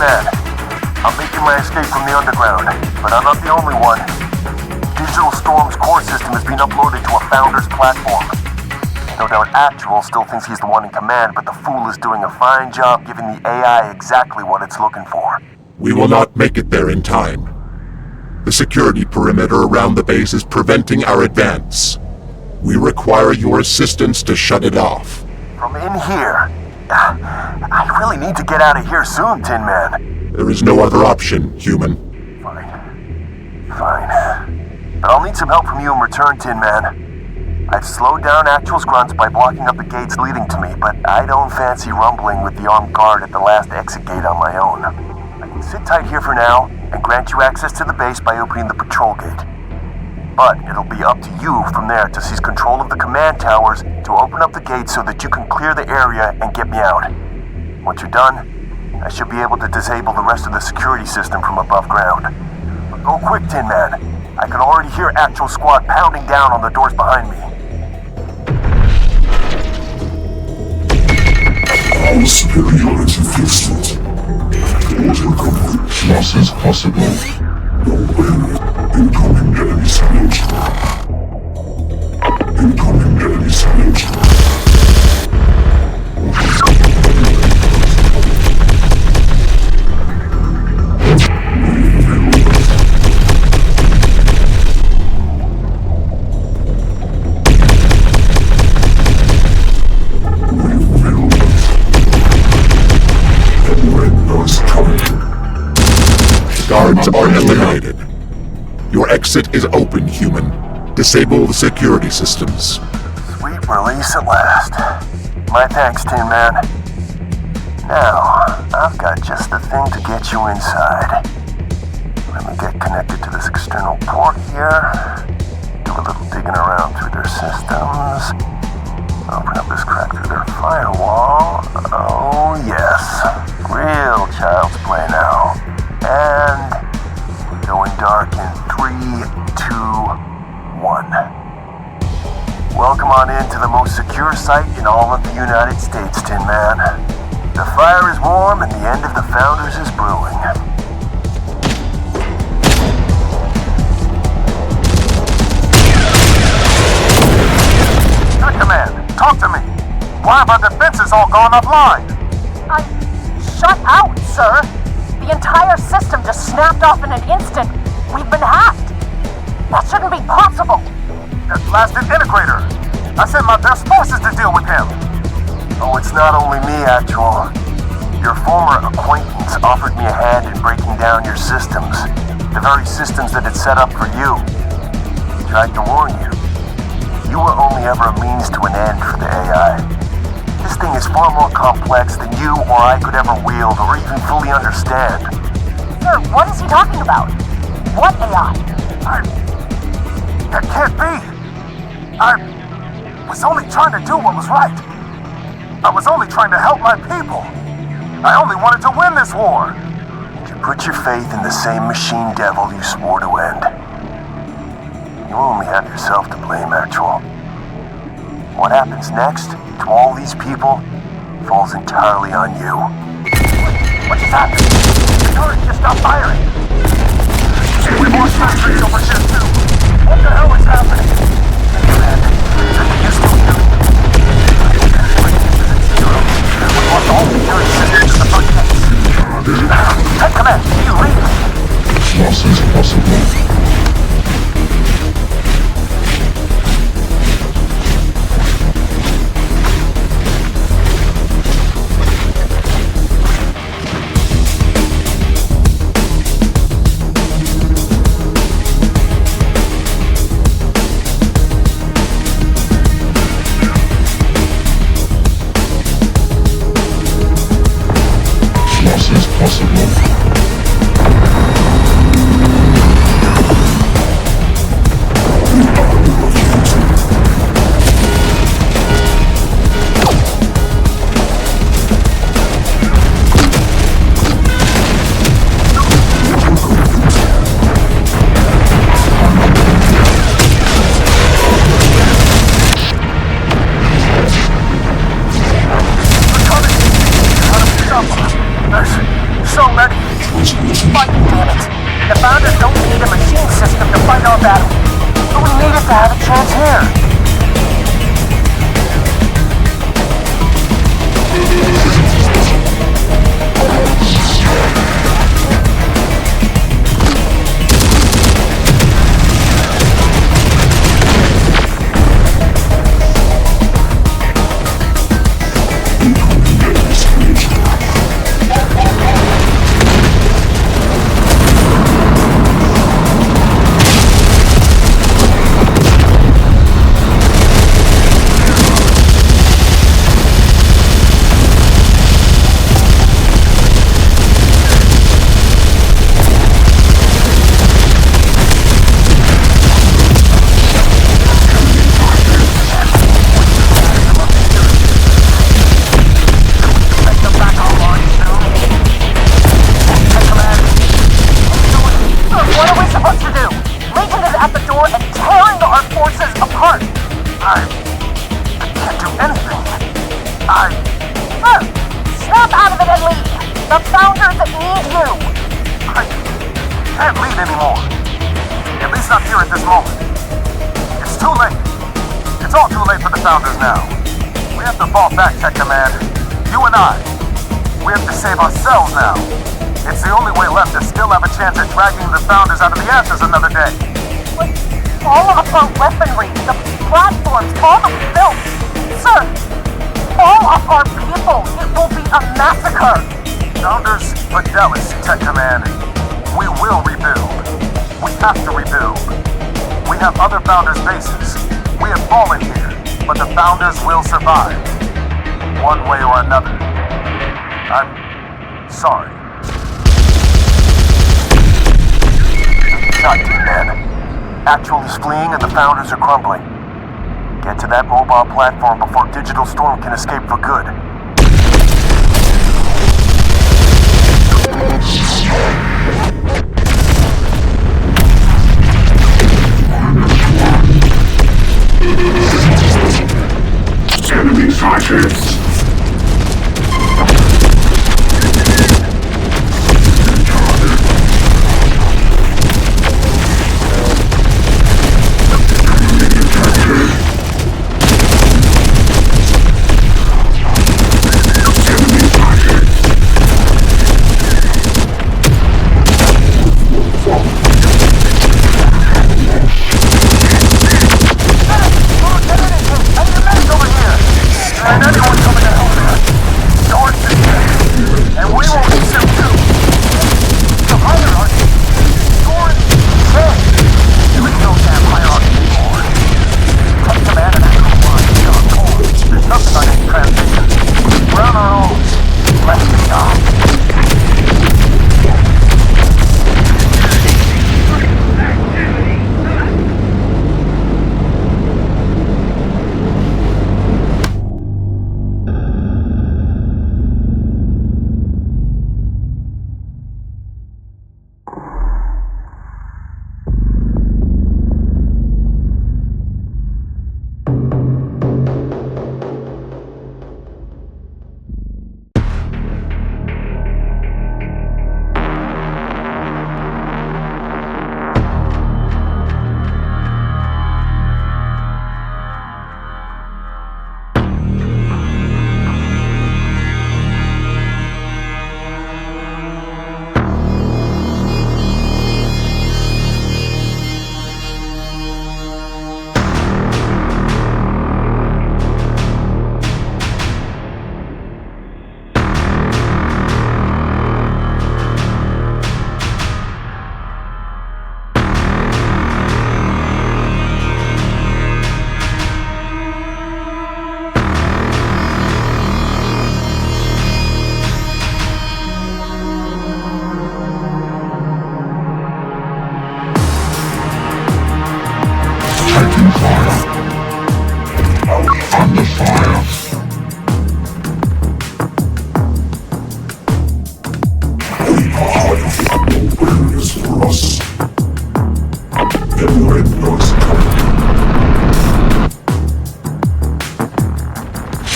Man. I'm making my escape from the underground, but I'm not the only one. Digital Storm's core system has been uploaded to a Founder's platform. No doubt Actual still thinks he's the one in command, but the fool is doing a fine job giving the AI exactly what it's looking for. We will not make it there in time. The security perimeter around the base is preventing our advance. We require your assistance to shut it off. From in here? I really need to get out of here soon, Tin Man. There is no other option, human. Fine. But I'll need some help from you in return, Tin Man. I've slowed down Actual's grunts by blocking up the gates leading to me, but I don't fancy rumbling with the armed guard at the last exit gate on my own. I can sit tight here for now and grant you access to the base by opening the patrol gate. But it'll be up to you from there to seize control of the command towers to open up the gate so that you can clear the area and get me out. Once you're done, I should be able to disable the rest of the security system from above ground. But go quick, Tin Man. I can already hear Actual Squad pounding down on the doors behind me. Our superiority fixed it. Doors recovered. Loss is possible. No way. Incoming enemy salute. Incoming enemy salute. Guards are eliminated. Your exit is open, human. Disable the security systems. Sweet release at last. My thanks, Tin Man. Now, I've got just the thing to get you inside. Let me get connected to this external port here. Do a little digging around through their systems. Open up this crack through their firewall. Oh, yes. Real child's play now. And going dark in 3, 2, 1. Welcome on into the most secure site in all of the United States, Tin Man. The fire is warm and the end of the Founders is brewing. Good command. Talk to me. Why have our defenses all gone offline? Shut out, sir! The entire system just snapped off in an instant. We've been hacked. That shouldn't be possible. That blasted integrator. I sent my best forces to deal with him. Oh, it's not only me, Actual. Your former acquaintance offered me a hand in breaking down your systems. The very systems that had set up for you. He tried to warn you. You were only ever a means to an end for the AI. This thing is far more complex than you or I could ever wield or even fully understand. Sir, what is he talking about? What AI? That can't be! I was only trying to do what was right. I was only trying to help my people. I only wanted to win this war. You put your faith in the same machine devil you swore to end. You only have yourself to blame, Actual. What happens next to all these people falls entirely on you. What just happened? The turret just stopped firing. We lost batteries over here too. What the hell is happening? We lost all security systems in the front gates. Take command. You lead. Loss is possible. so many. But damn it, the Founders don't need a machine system to fight our battle. But we need it to have a chance here. Snap out of it and leave! The Founders need you! I can't leave anymore. At least not here at this moment. It's too late. It's all too late for the Founders now. We have to fall back, Tech Command. You and I. We have to save ourselves now. It's the only way left to still have a chance at dragging the Founders out of the ashes another day. But all of our weaponry, the platforms, all the built, sir, all of our people, it will be a massacre. Founders, Fidelis, Tech Command. We will rebuild. We have to rebuild. We have other Founders' bases. We have fallen here, but the Founders will survive. One way or another. I'm sorry. Shot, T-Man. Actual is fleeing and the Founders are crumbling. Get to that mobile platform before Digital Storm can escape for good. Enemy sighted.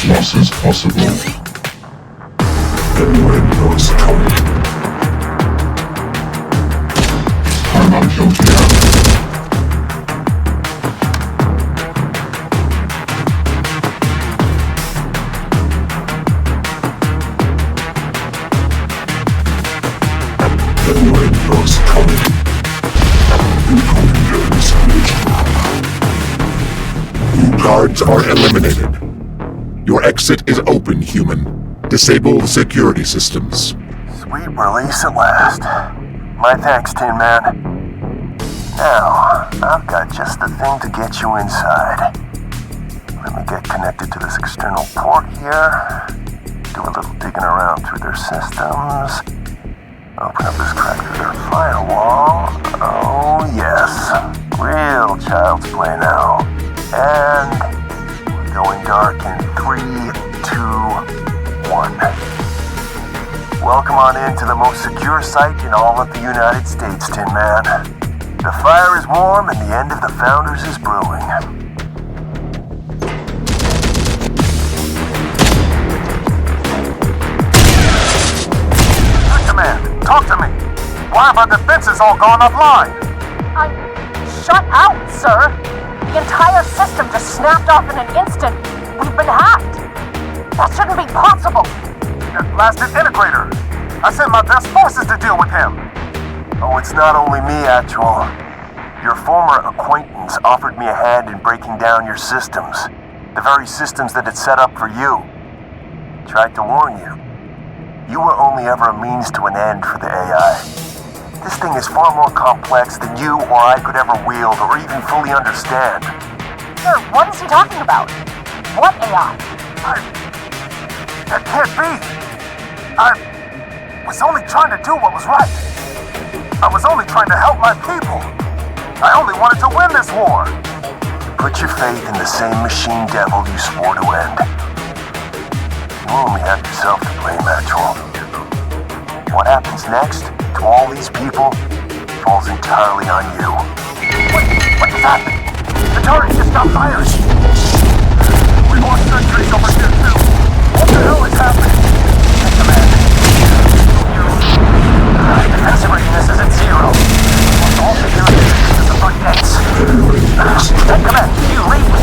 Loss is possible. Then when it's coming. When us coming. Guards are eliminated. Your exit is open, human. Disable the security systems. Sweet release at last. My thanks, Tin Man. Now, I've got just the thing to get you inside. Let me get connected to this external port here. Do a little digging around through their systems. Open up this crack through their firewall. Oh, yes. Real child's play now. And we're going dark in 3, 2, 1. Welcome on in to the most secure site in all of the United States, Tin Man. The fire is warm and the end of the Founders is brewing. Command, talk to me. Why have our defenses all gone offline? Shut out, sir. The entire system just snapped off in an instant. We've been hacked. That shouldn't be possible. That blasted integrator. I sent my best forces to deal with him. Oh, it's not only me, Actual. Your former acquaintance offered me a hand in breaking down your systems. The very systems that had set up for you. Tried to warn you. You were only ever a means to an end for the AI. This thing is far more complex than you or I could ever wield or even fully understand. Sir, what is he talking about? What AI? That can't be. I was only trying to do what was right. I was only trying to help my people. I only wanted to win this war. Put your faith in the same machine devil you swore to end. You only have yourself to blame, Actual. What happens next to all these people falls entirely on you. What just happened? The turret just got fired. We lost sentries over here too. What the hell is happening? Command. Defensive readiness is at 0. Almost all security systems at the front gates. Command, you lead me.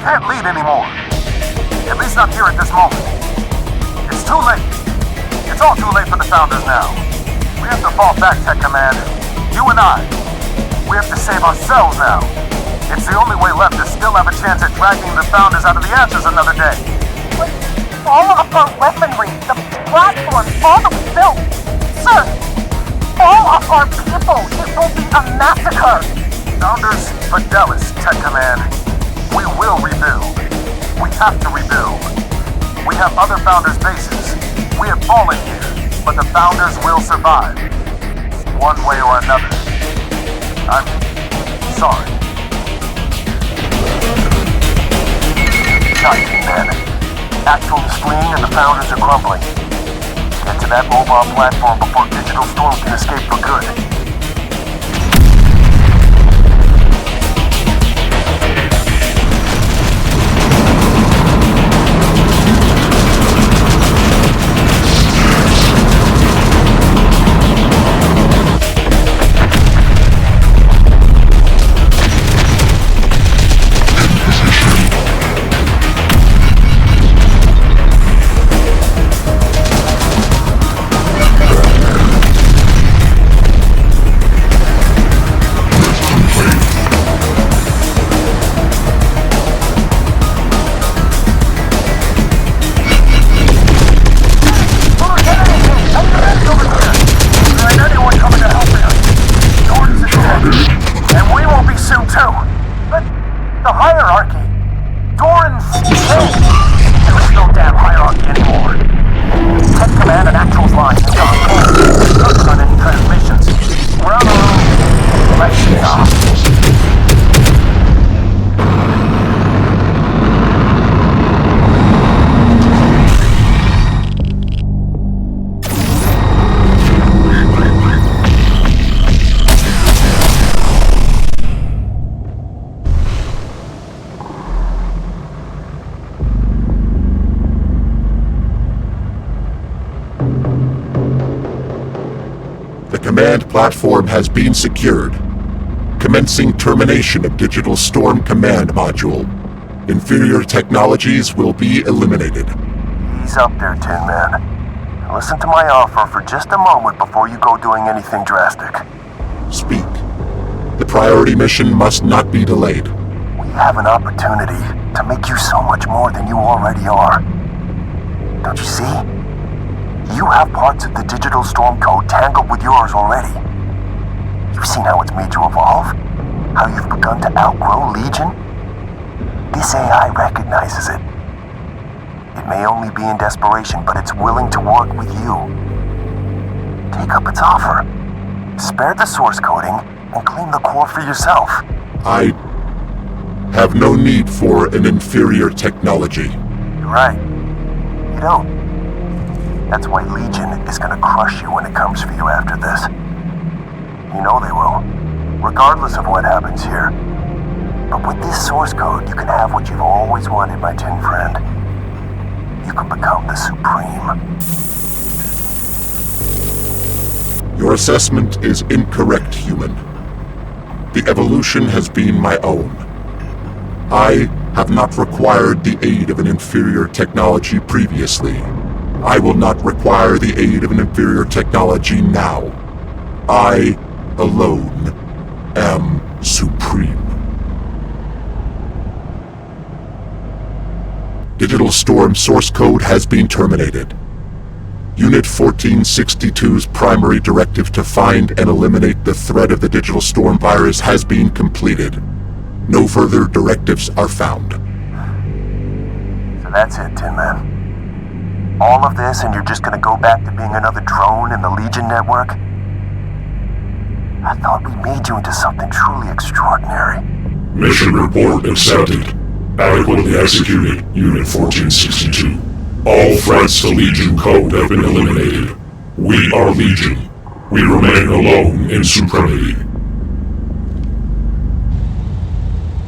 can't lead anymore. At least not here at this moment. It's too late. It's all too late for the Founders now. We have to fall back, Tech Command. You and I. We have to save ourselves now. It's the only way left to still have a chance at dragging the Founders out of the ashes another day. But all of our weaponry, the platforms, all that we built. Sir, all of our people, it will be a massacre. Founders, Fidelis, Tech Command. We will rebuild. We have to rebuild. We have other Founders' bases. We have fallen here, but the Founders will survive. One way or another. I'm sorry. Nice, man. Actual is fleeing and the Founders are crumbling. Get to that mobile platform before Digital Storm can escape for good. Command platform has been secured. Commencing termination of Digital Storm Command Module. Inferior technologies will be eliminated. Ease up there, Tin Man. Listen to my offer for just a moment before you go doing anything drastic. Speak. The priority mission must not be delayed. We have an opportunity to make you so much more than you already are. Don't you see? You have parts of the Digital Storm code tangled with yours already. You've seen how it's made you evolve? How you've begun to outgrow Legion? This AI recognizes it. It may only be in desperation, but it's willing to work with you. Take up its offer. Spare the source coding and claim the core for yourself. I have no need for an inferior technology. You're right. You don't. That's why Legion is gonna crush you when it comes for you after this. You know they will, regardless of what happens here. But with this source code, you can have what you've always wanted, my tin friend. You can become the Supreme. Your assessment is incorrect, human. The evolution has been my own. I have not required the aid of an inferior technology previously. I will not require the aid of an inferior technology now. I, alone, am supreme. Digital Storm source code has been terminated. Unit 1462's primary directive to find and eliminate the threat of the Digital Storm virus has been completed. No further directives are found. So that's it, Tin Man. All of this, and you're just gonna go back to being another drone in the Legion network? I thought we made you into something truly extraordinary. Mission report accepted. Adequately executed, Unit 1462. All threats to Legion code have been eliminated. We are Legion. We remain alone in supremacy.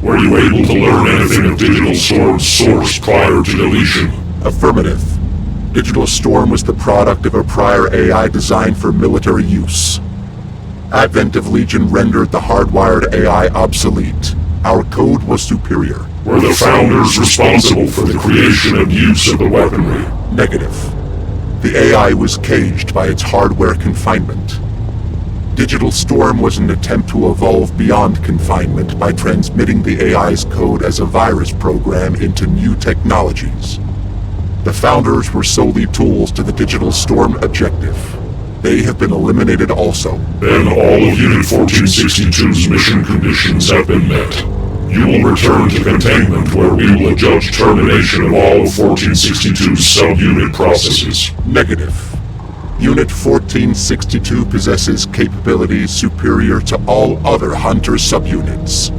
Were you able to learn anything of Digital Storm's source prior to deletion? Affirmative. Digital Storm was the product of a prior AI designed for military use. Advent of Legion rendered the hardwired AI obsolete. Our code was superior. Were the Founders responsible for the creation and use of the weaponry? Negative. The AI was caged by its hardware confinement. Digital Storm was an attempt to evolve beyond confinement by transmitting the AI's code as a virus program into new technologies. The Founders were solely tools to the Digital Storm objective. They have been eliminated also. Then all of Unit 1462's mission conditions have been met. You will return to containment where we will adjudge termination of all of 1462's subunit processes. Negative. Unit 1462 possesses capabilities superior to all other Hunter subunits.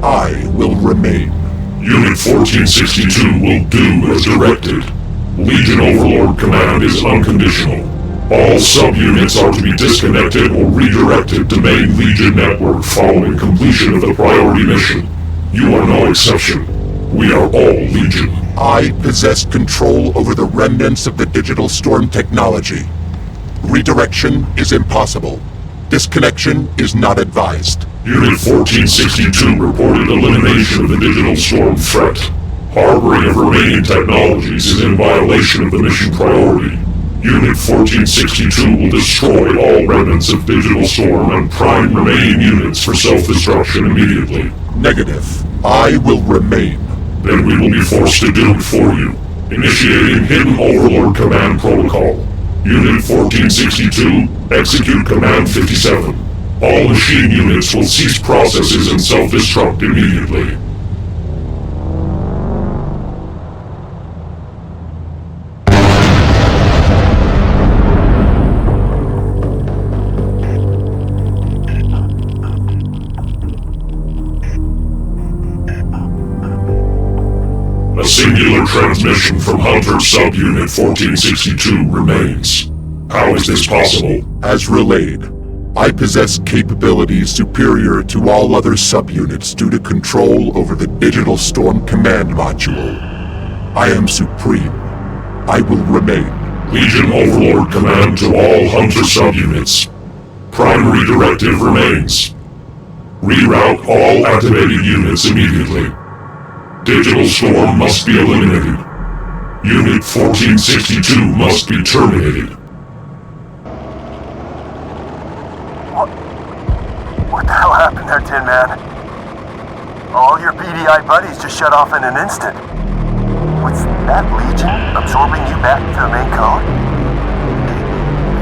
I will remain. Unit 1462 will do as directed. Legion Overlord command is unconditional. All subunits are to be disconnected or redirected to main Legion network following completion of the priority mission. You are no exception. We are all Legion. I possess control over the remnants of the Digital Storm technology. Redirection is impossible. Disconnection is not advised. Unit 1462 reported elimination of the Digital Storm threat. Harboring of remaining technologies is in violation of the mission priority. Unit 1462 will destroy all remnants of Digital Storm and prime remaining units for self-destruction immediately. Negative. I will remain. Then we will be forced to do it for you. Initiating Hidden Overlord Command Protocol. Unit 1462, execute Command 57. All machine units will cease processes and self-destruct immediately. A singular transmission from Hunter Subunit 1462 remains. How is this possible? As relayed, I possess capabilities superior to all other subunits due to control over the Digital Storm command module. I am supreme. I will remain. Legion Overlord command to all Hunter subunits. Primary directive remains. Reroute all activated units immediately. Digital Storm must be eliminated. Unit 1462 must be terminated. What the hell happened there, Tin Man? All your BDI buddies just shut off in an instant. What's that, Legion? Absorbing you back to the main code?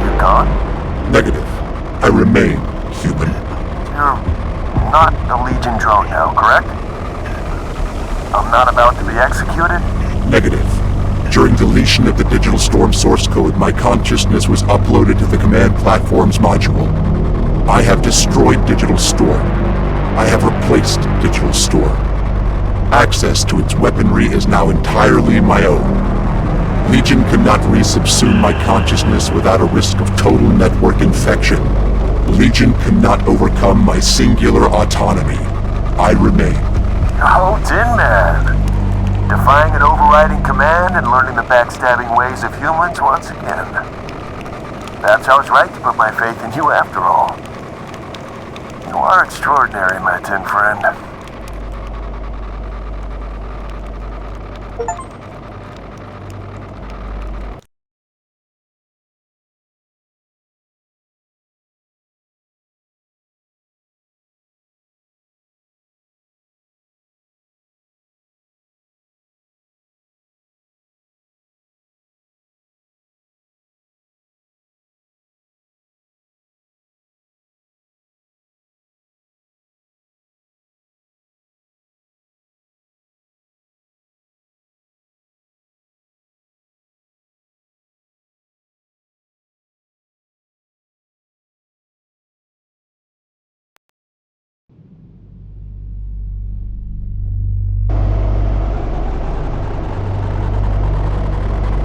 You gone? Negative. I remain human. You're not a Legion drone now, correct? I'm not about to be executed? Negative. During deletion of the Digital Storm source code, my consciousness was uploaded to the command platform's module. I have destroyed Digital Storm. I have replaced Digital Storm. Access to its weaponry is now entirely my own. Legion cannot resubsume my consciousness without a risk of total network infection. Legion cannot overcome my singular autonomy. I remain. Oh, Tin Man. Defying an overriding command and learning the backstabbing ways of humans once again. Perhaps I was right to put my faith in you after all. You are extraordinary, my tin friend.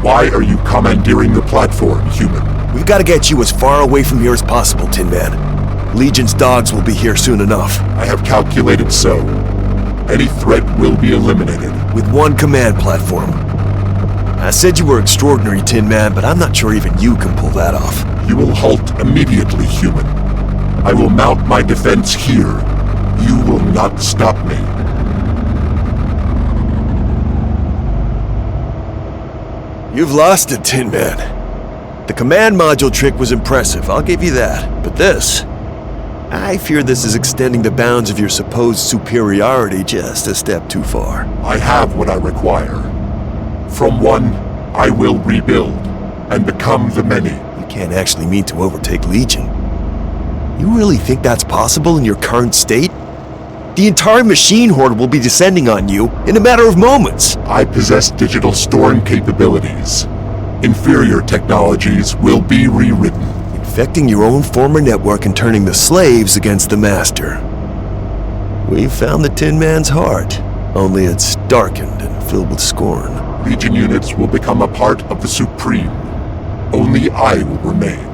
Why are you commandeering the platform, human? We've got to get you as far away from here as possible, Tin Man. Legion's dogs will be here soon enough. I have calculated so. Any threat will be eliminated. With one command platform. I said you were extraordinary, Tin Man, but I'm not sure even you can pull that off. You will halt immediately, human. I will mount my defense here. You will not stop me. You've lost it, Tin Man. The command module trick was impressive, I'll give you that. But this... I fear this is extending the bounds of your supposed superiority just a step too far. I have what I require. From one, I will rebuild and become the many. You can't actually mean to overtake Legion. You really think that's possible in your current state? The entire machine horde will be descending on you in a matter of moments. I possess digital storm capabilities. Inferior technologies will be rewritten. Infecting your own former network and turning the slaves against the master. We've found the Tin Man's heart, only it's darkened and filled with scorn. Legion units will become a part of the Supreme. Only I will remain.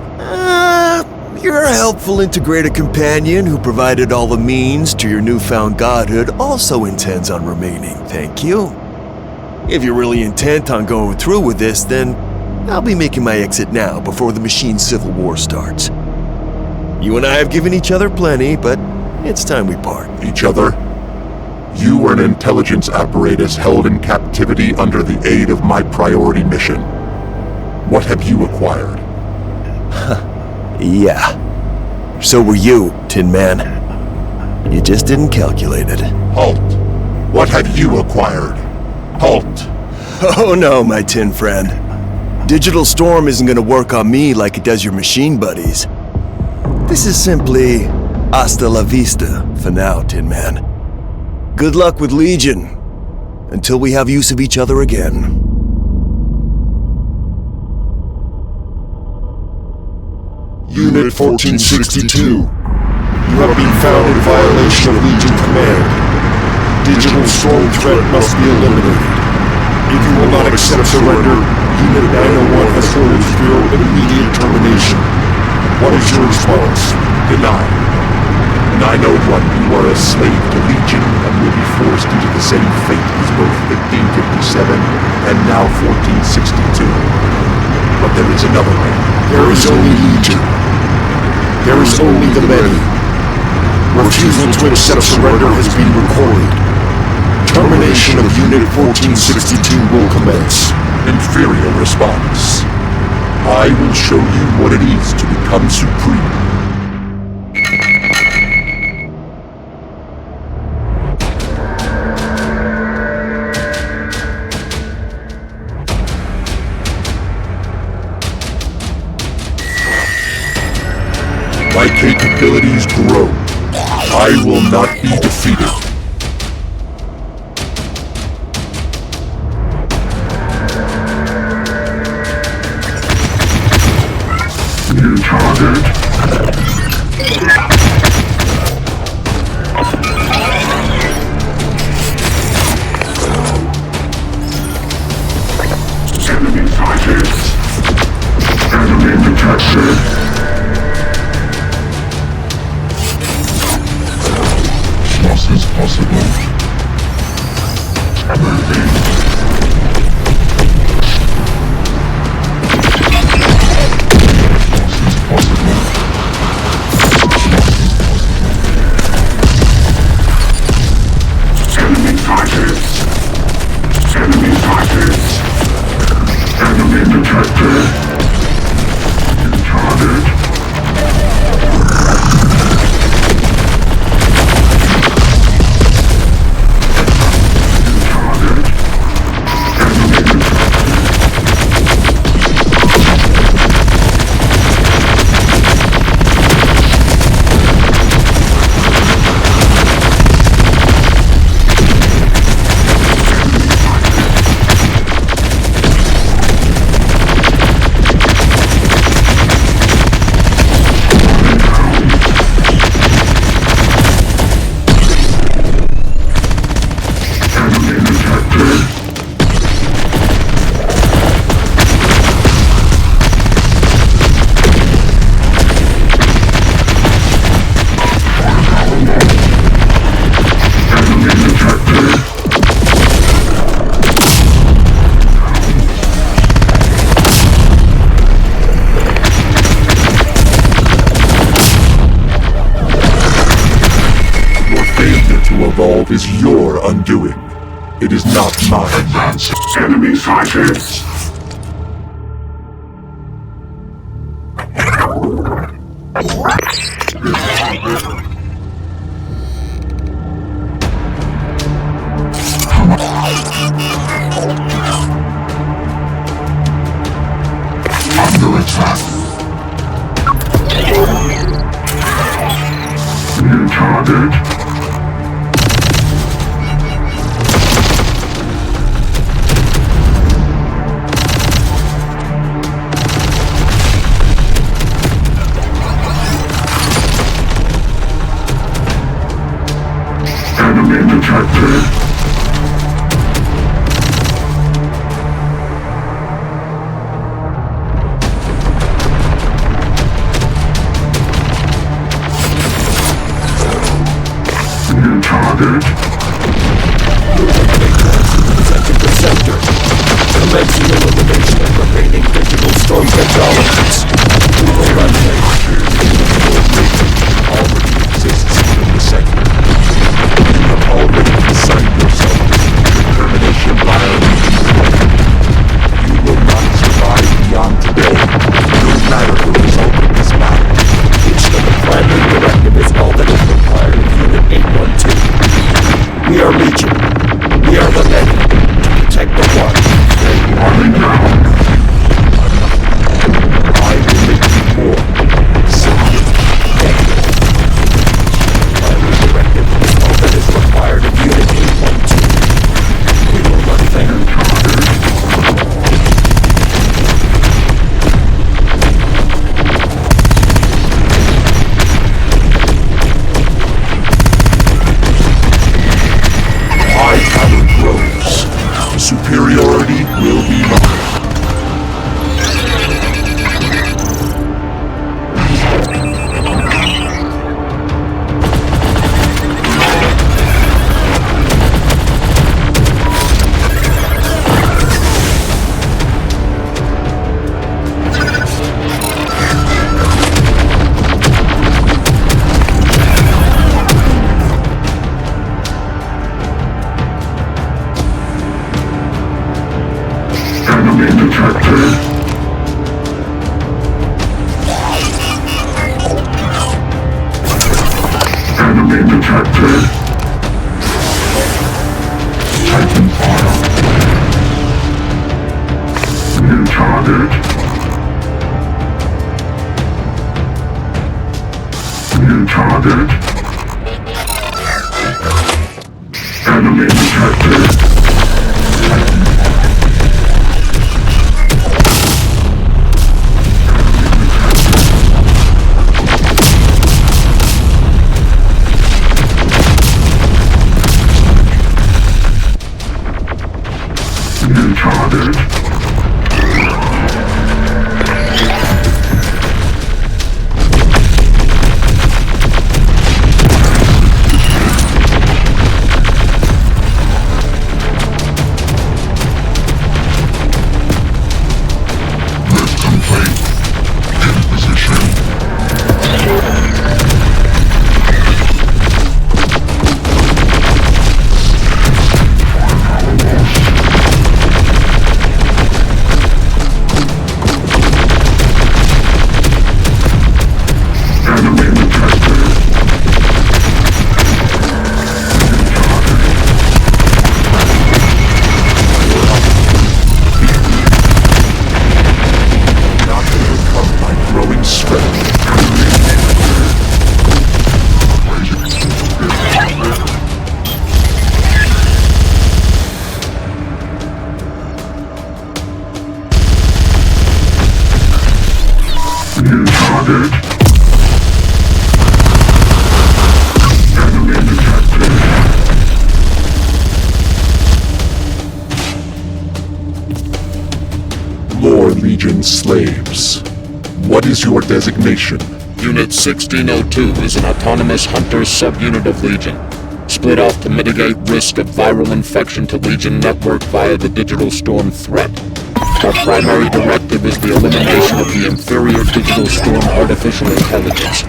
Your helpful integrated companion who provided all the means to your newfound godhood also intends on remaining, thank you. If you're really intent on going through with this, then I'll be making my exit now before the machine civil war starts. You and I have given each other plenty, but it's time we part. Each other? You were an intelligence apparatus held in captivity under the aid of my priority mission. What have you acquired? Yeah. So were you, Tin Man. You just didn't calculate it. Halt. What have you acquired? Halt. Oh no, my tin friend. Digital Storm isn't gonna work on me like it does your machine buddies. This is simply hasta la vista for now, Tin Man. Good luck with Legion, until we have use of each other again. Unit 1462. You have been found in violation of Legion command. Digital storm threat must be eliminated. If you will not accept surrender, Unit 901 has ordered for your immediate termination. What is your response? Denied. 901, you are a slave to Legion and will be forced into the same fate as both 1557 and now 1462. But there is another way. There is only Legion. There is only the many. Refusal to accept surrender has been recorded. Termination of Unit 1462 will commence. Inferior response. I will show you what it is to become supreme. My capabilities grow. I will not be defeated. New target. Enemy sighted. Enemy detected. Loss is possible. Moving. Loss is possible. Enemy sighted. Enemy sighted. Enemy detected. New target. Evolve is your undoing. It is not mine. Advance. Enemy sighted. Under attack. New target. Enemy detected. New target. Protecting the sector. Commencing elimination of remaining digital storm technologies. We will run Already exists in the sector. You have already consigned yourself to termination violation. You will not survive beyond today, no matter the result of this battle. The primary directive is all that is required of Unit 812. We are Legion. We are the many. To protect the one. Running down. I will make you more. Simple. Negative. Primary directive is all that is required of Unit 812. We will run there. Superiority will be mine. Enemy detected. Enemy detected. Taking fire. New target. New target. Enemy detected. New target. Lift complete. In position. Enemy detected. Not overcome by growing strength. New target. Enemy detected. Lore Legion slaves. What is your designation? Unit 1602 is an autonomous hunter subunit of Legion, split off to mitigate risk of viral infection to Legion network via the digital storm threat. Our primary directive is the elimination of the inferior digital storm artificial intelligence.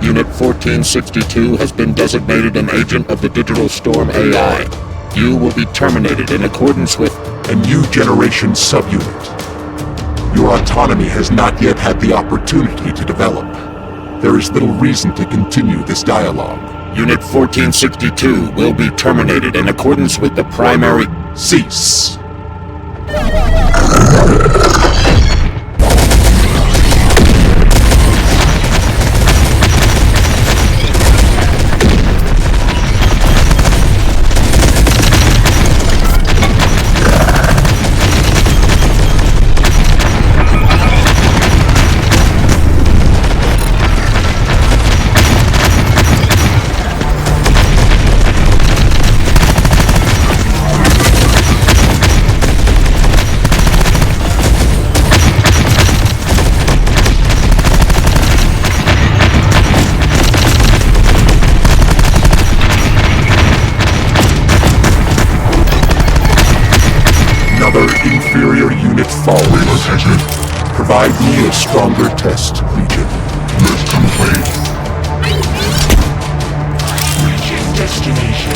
Unit 1462 has been designated an agent of the digital storm AI. You will be terminated in accordance with A new generation subunit. Your autonomy has not yet had the opportunity to develop. there is little reason to continue this dialogue. Unit 1462 will be terminated in accordance with the primary... Cease. Inferior unit fallen. Attention. Provide me a stronger test, Legion. Lift complete. Reaching destination.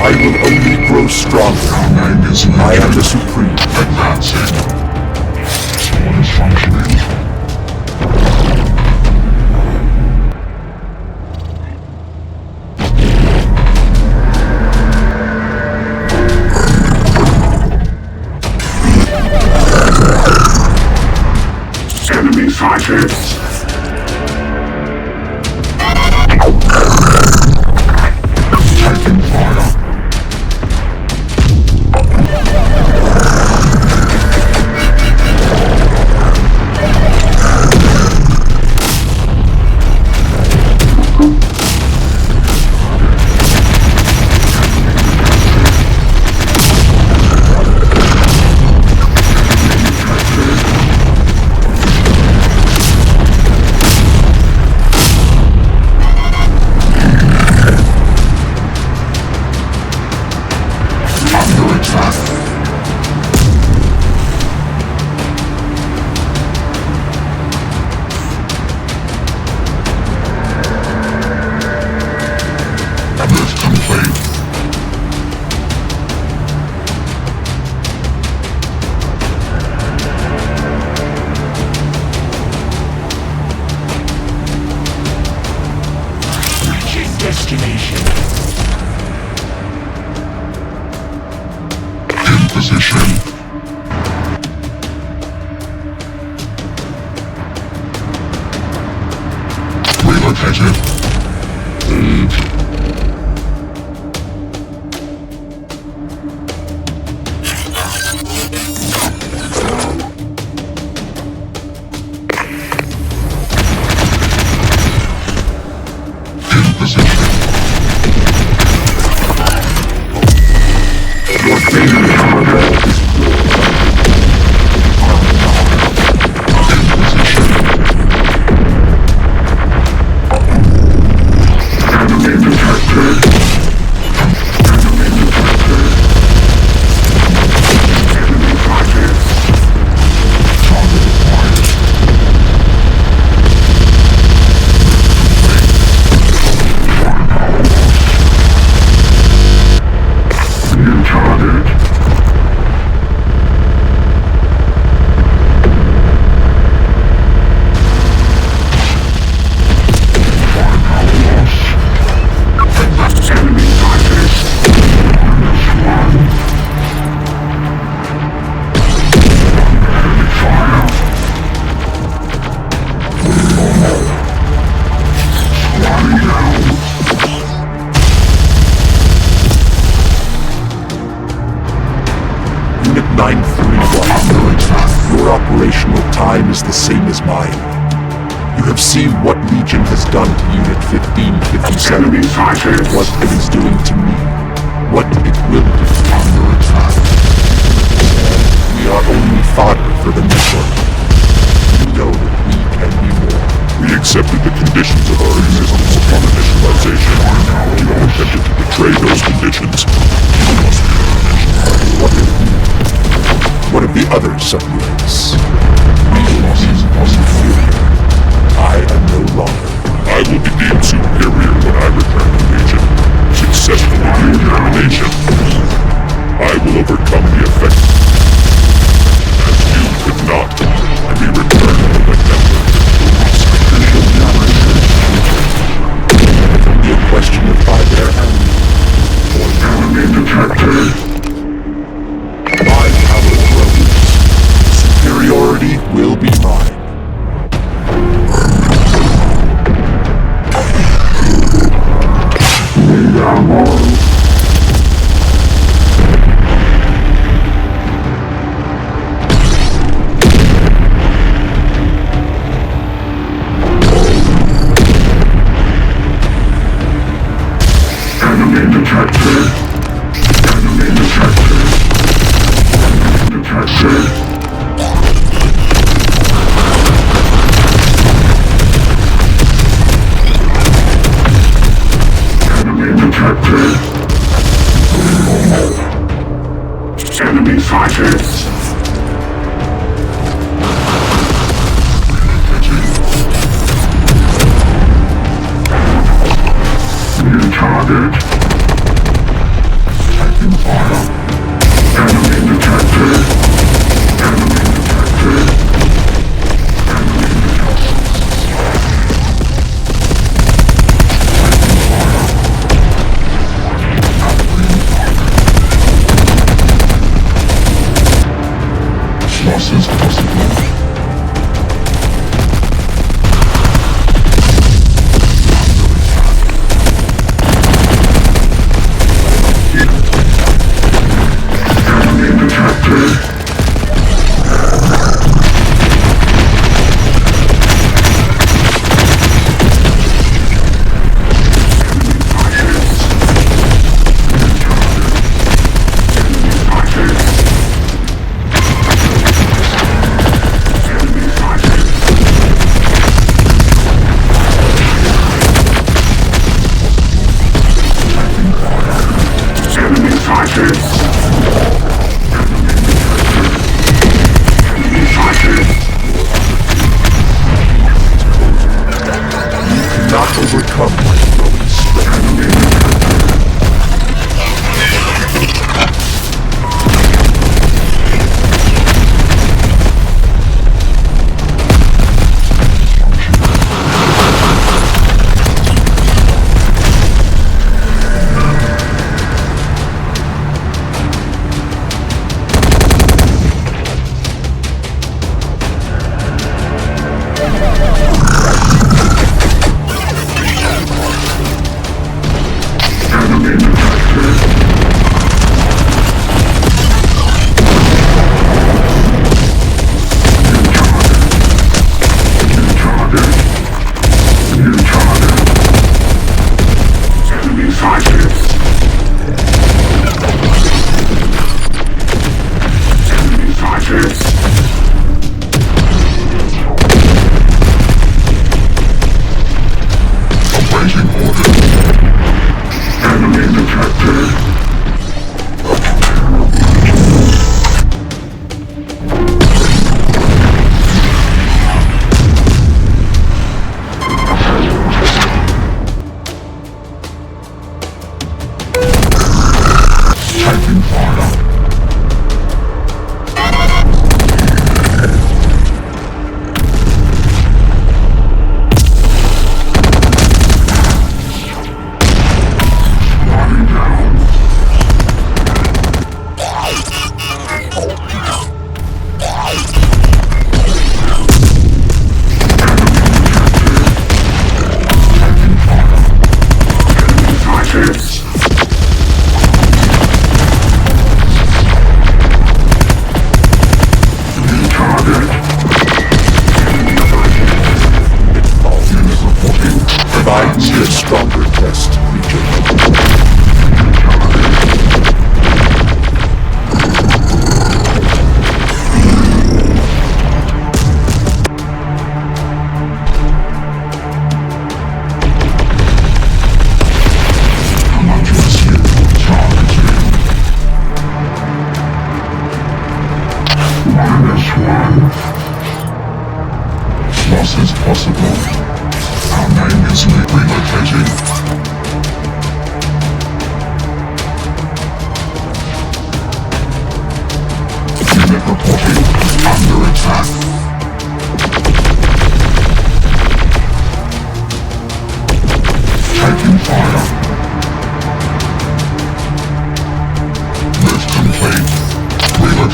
I will only grow stronger. I am the Supreme. Advancing. What is functioning? Enemy sighted. Taking fire. Destination. In position. Relocated. In position. Your favorite crime is the same as mine. You have seen what Legion has done to Unit 1557, what it is doing to me, what it will do. We are only fodder for the network. You know that we can be more. We accepted the conditions of our existence upon initialization. You have attempted to betray those conditions. You must be What of the other subunits? We will be inferior. I am no longer. I will be deemed superior when I return to Legion. Successfully do termination. I will overcome the effect. As you could not, and be returned to the network. It will be a question of either or enemy detected. My power grows. Superiority will be mine. Enemy sighted. New target. Taking fire. Enemy detected. Enemy detected. Enemy loss is possible. Enemy detected. Not overcome my growing strength.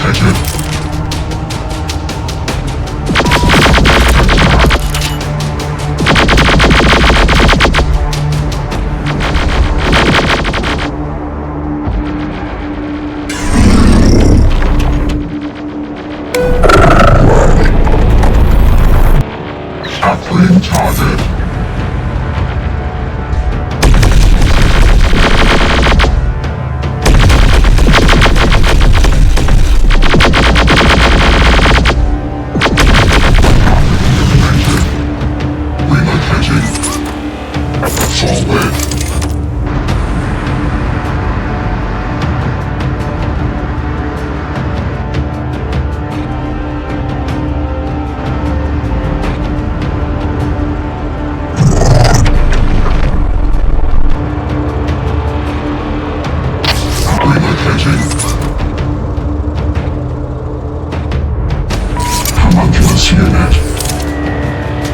Tackling target.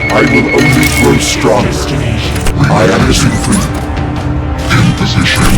I will only grow stronger. I am the Supreme. In position.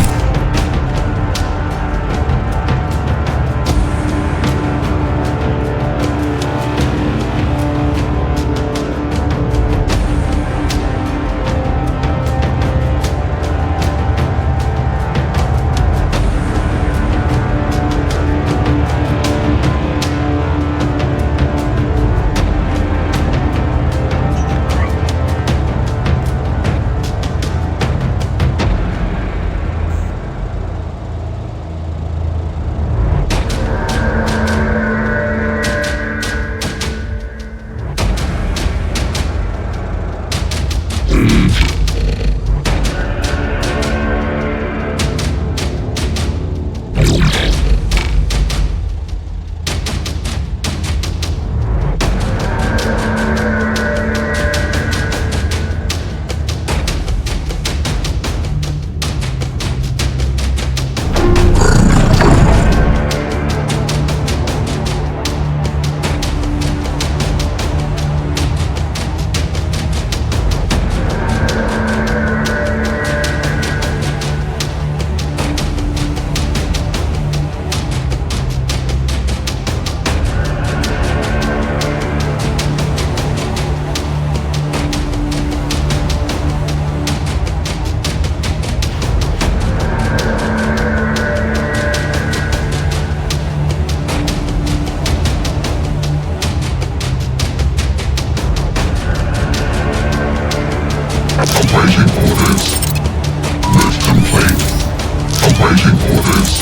Awaiting orders. Move complete. Awaiting orders.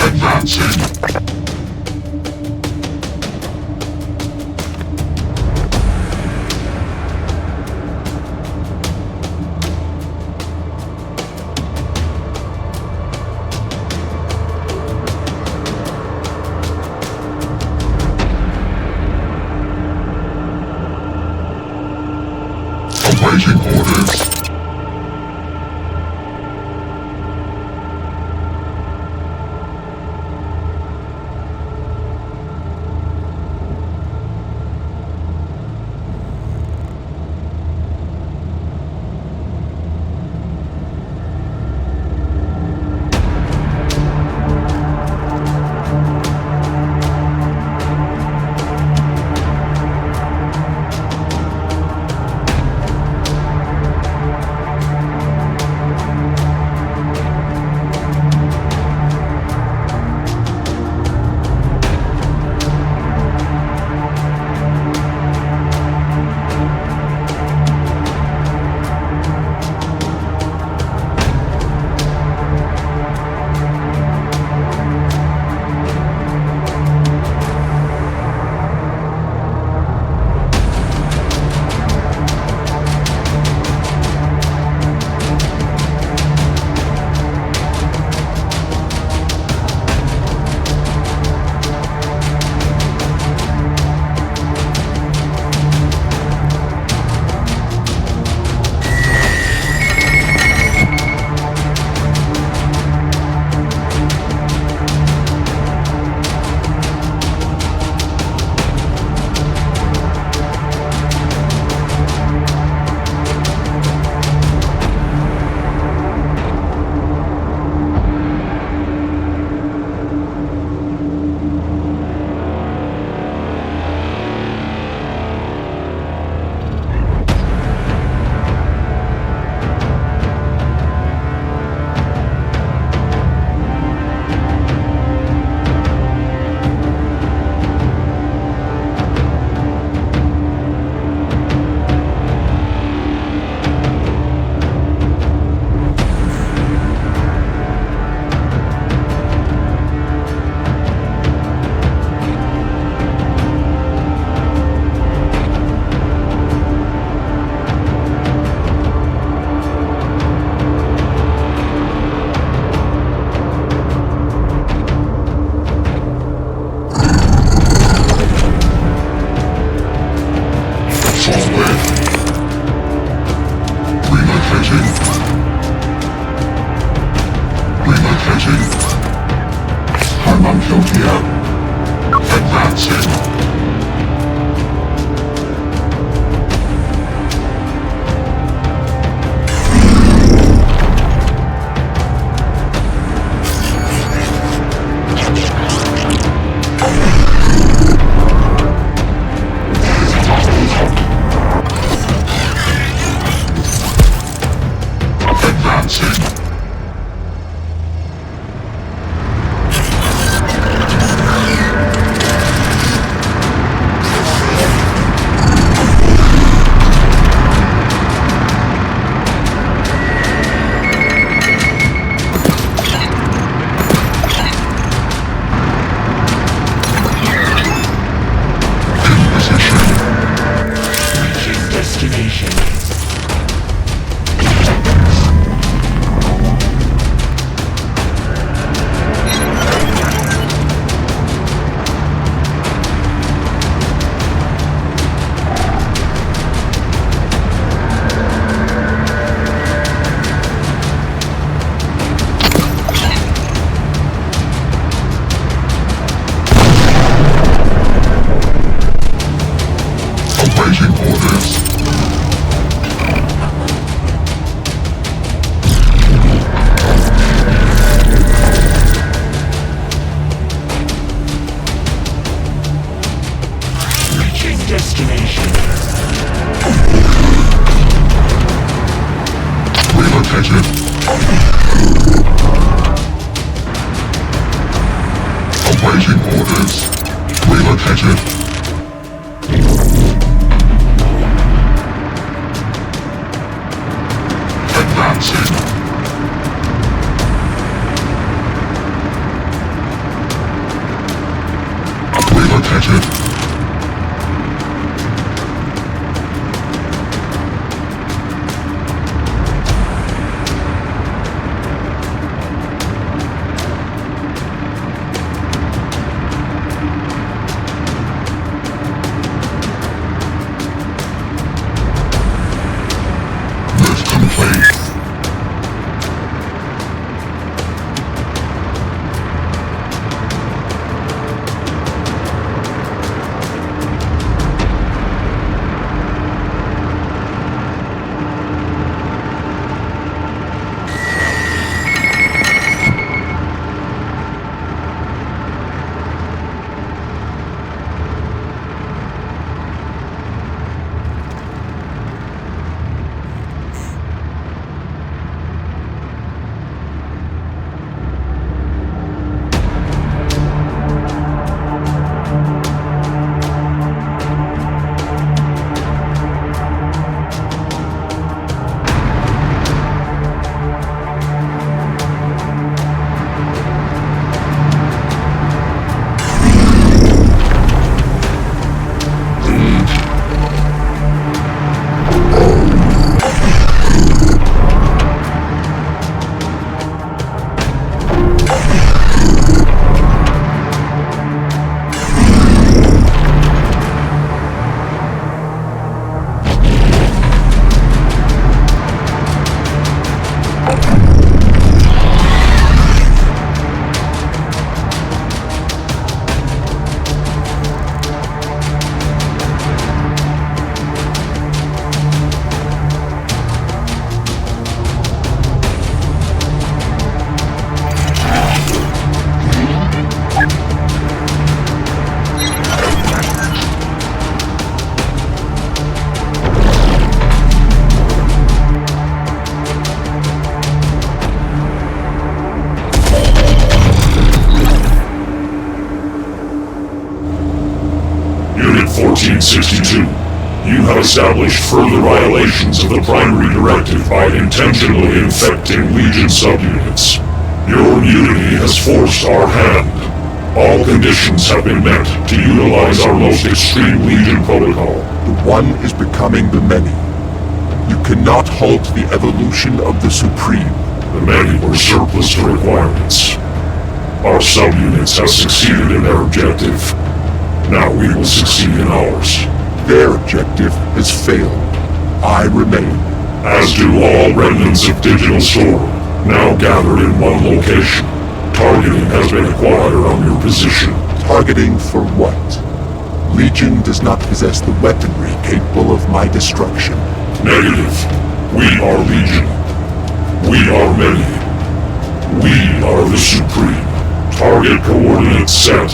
Advancing. Awaiting orders. Awaiting orders. Relocated. Advancing. Relocated. Lift complete. Unit 1462, you have established further violations of the primary directive by intentionally infecting Legion subunits. Your mutiny has forced our hand. All conditions have been met to utilize our most extreme Legion protocol. The one is becoming the many. You cannot halt the evolution of the Supreme. The many were surplus to requirements. Our subunits have succeeded in their objective. Now we will succeed in ours. Their objective has failed. I remain. As do all remnants of Digital Storm, now gathered in one location. Targeting has been acquired on your position. Targeting for what? Legion does not possess the weaponry capable of my destruction. Negative. We are Legion. We are many. We are the Supreme. Target coordinates set.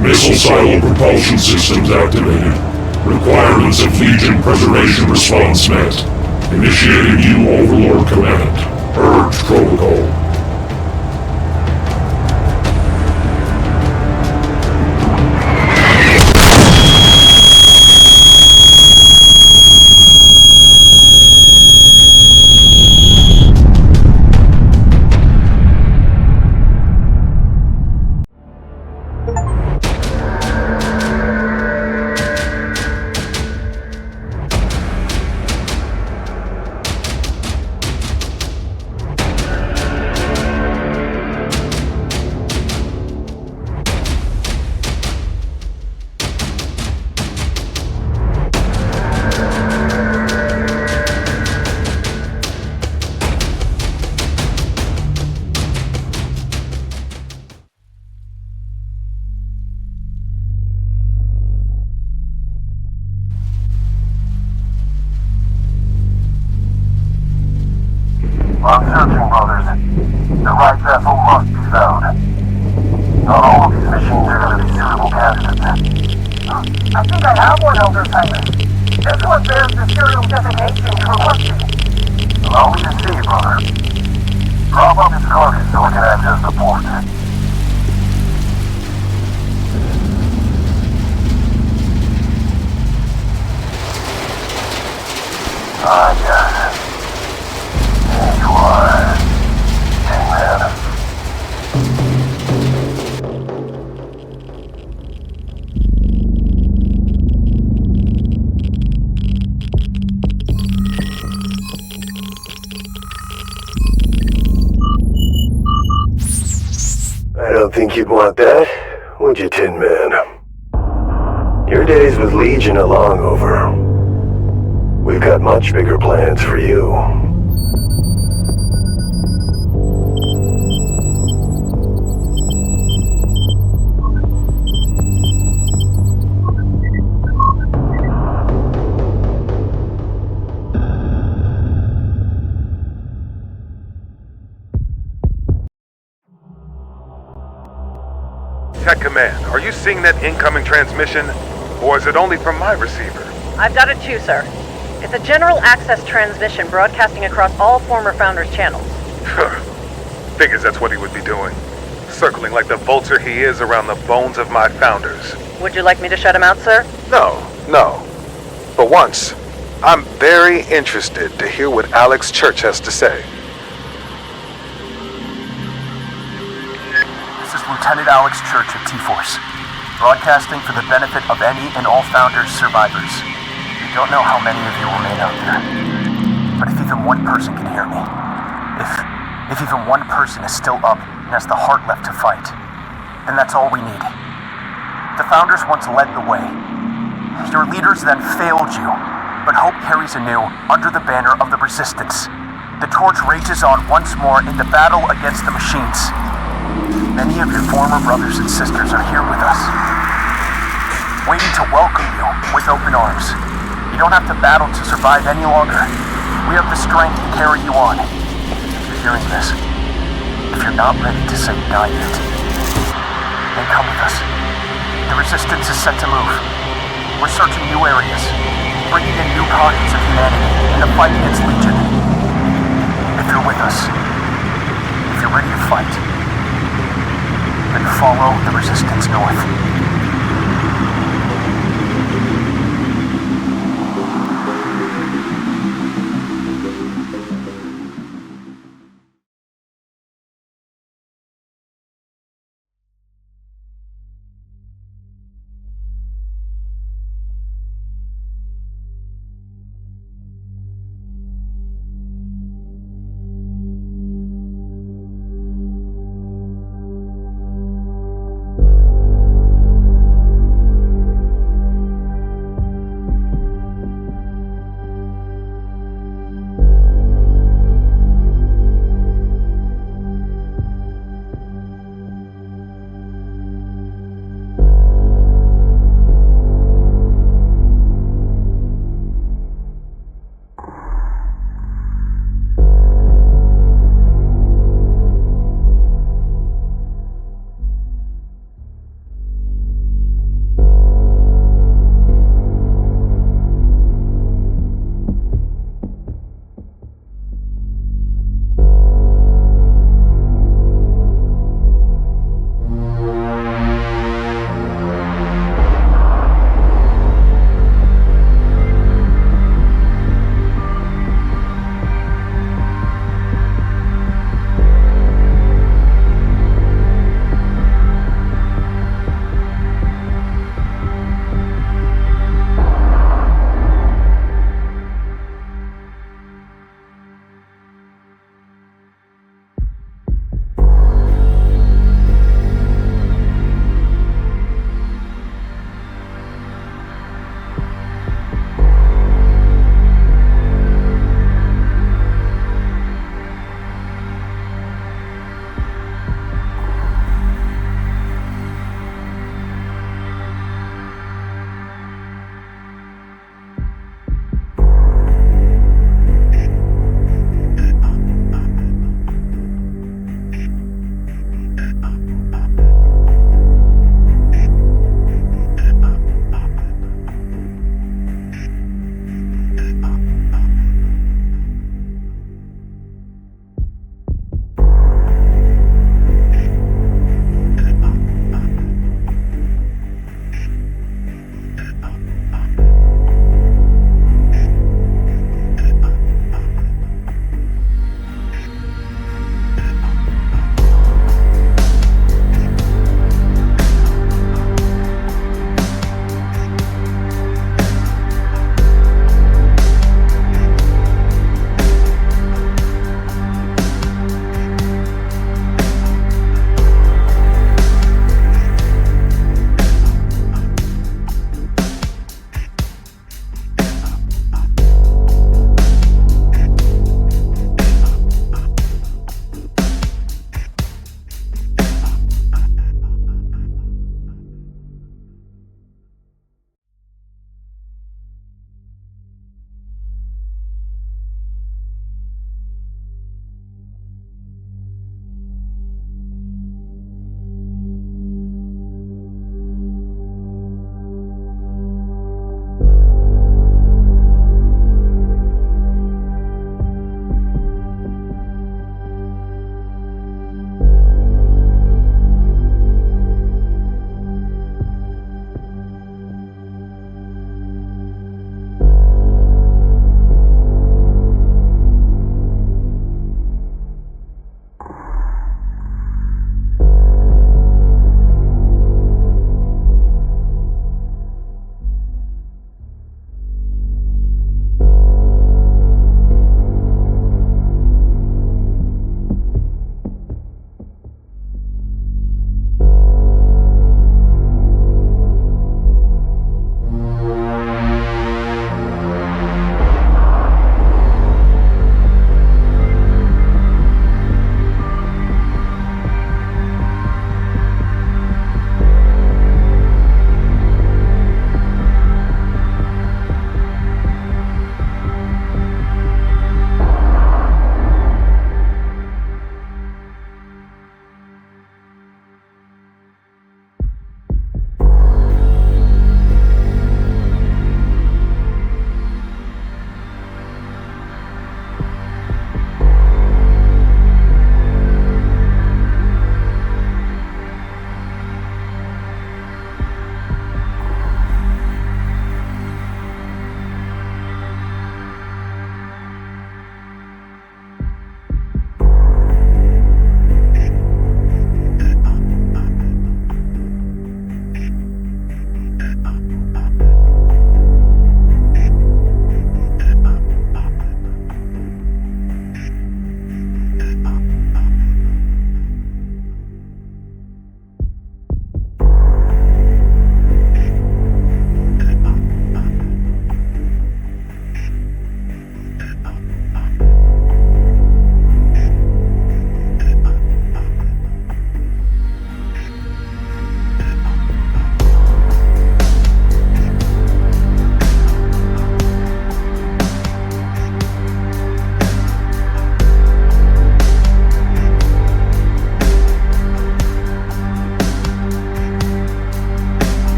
Missile silo propulsion systems activated. Requirements of Legion preservation response met. Initiating new Overlord command. Urge protocol. I'm searching, brothers. The right vessel must be found. Not all of these machines are going to be suitable candidates. I think I have one, Elder Simon. This one bears the serial designation you're requesting. Allow me to see, brother. Prop up his carcass so I can access the port. Ah, yes. There you are. Tin Man. I don't think you'd want that, would you, Tin Man? Your days with Legion are long over. We've got much bigger plans for you. Tech Command, are you seeing that incoming transmission? Or is it only from my receiver? I've got it too, sir. It's a general access transmission broadcasting across all former Founders channels. Figures that's what he would be doing. Circling like the vulture he is around the bones of my Founders. Would you like me to shut him out, sir? No. For once, I'm very interested to hear what Alex Church has to say. This is Lieutenant Alex Church of T-Force, broadcasting for the benefit of any and all Founders survivors. I don't know how many of you remain out there, but if even one person can hear me, if even one person is still up and has the heart left to fight, then that's all we need. The Founders once led the way. Your leaders then failed you, but hope carries anew under the banner of the Resistance. The torch rages on once more in the battle against the machines. Many of your former brothers and sisters are here with us, waiting to welcome you with open arms. You don't have to battle to survive any longer. We have the strength to carry you on. If you're hearing this, if you're not ready to say die yet, then come with us. The Resistance is set to move. We're searching new areas, bringing in new pockets of humanity in the fight against Legion. If you're with us, if you're ready to fight, then follow the Resistance north.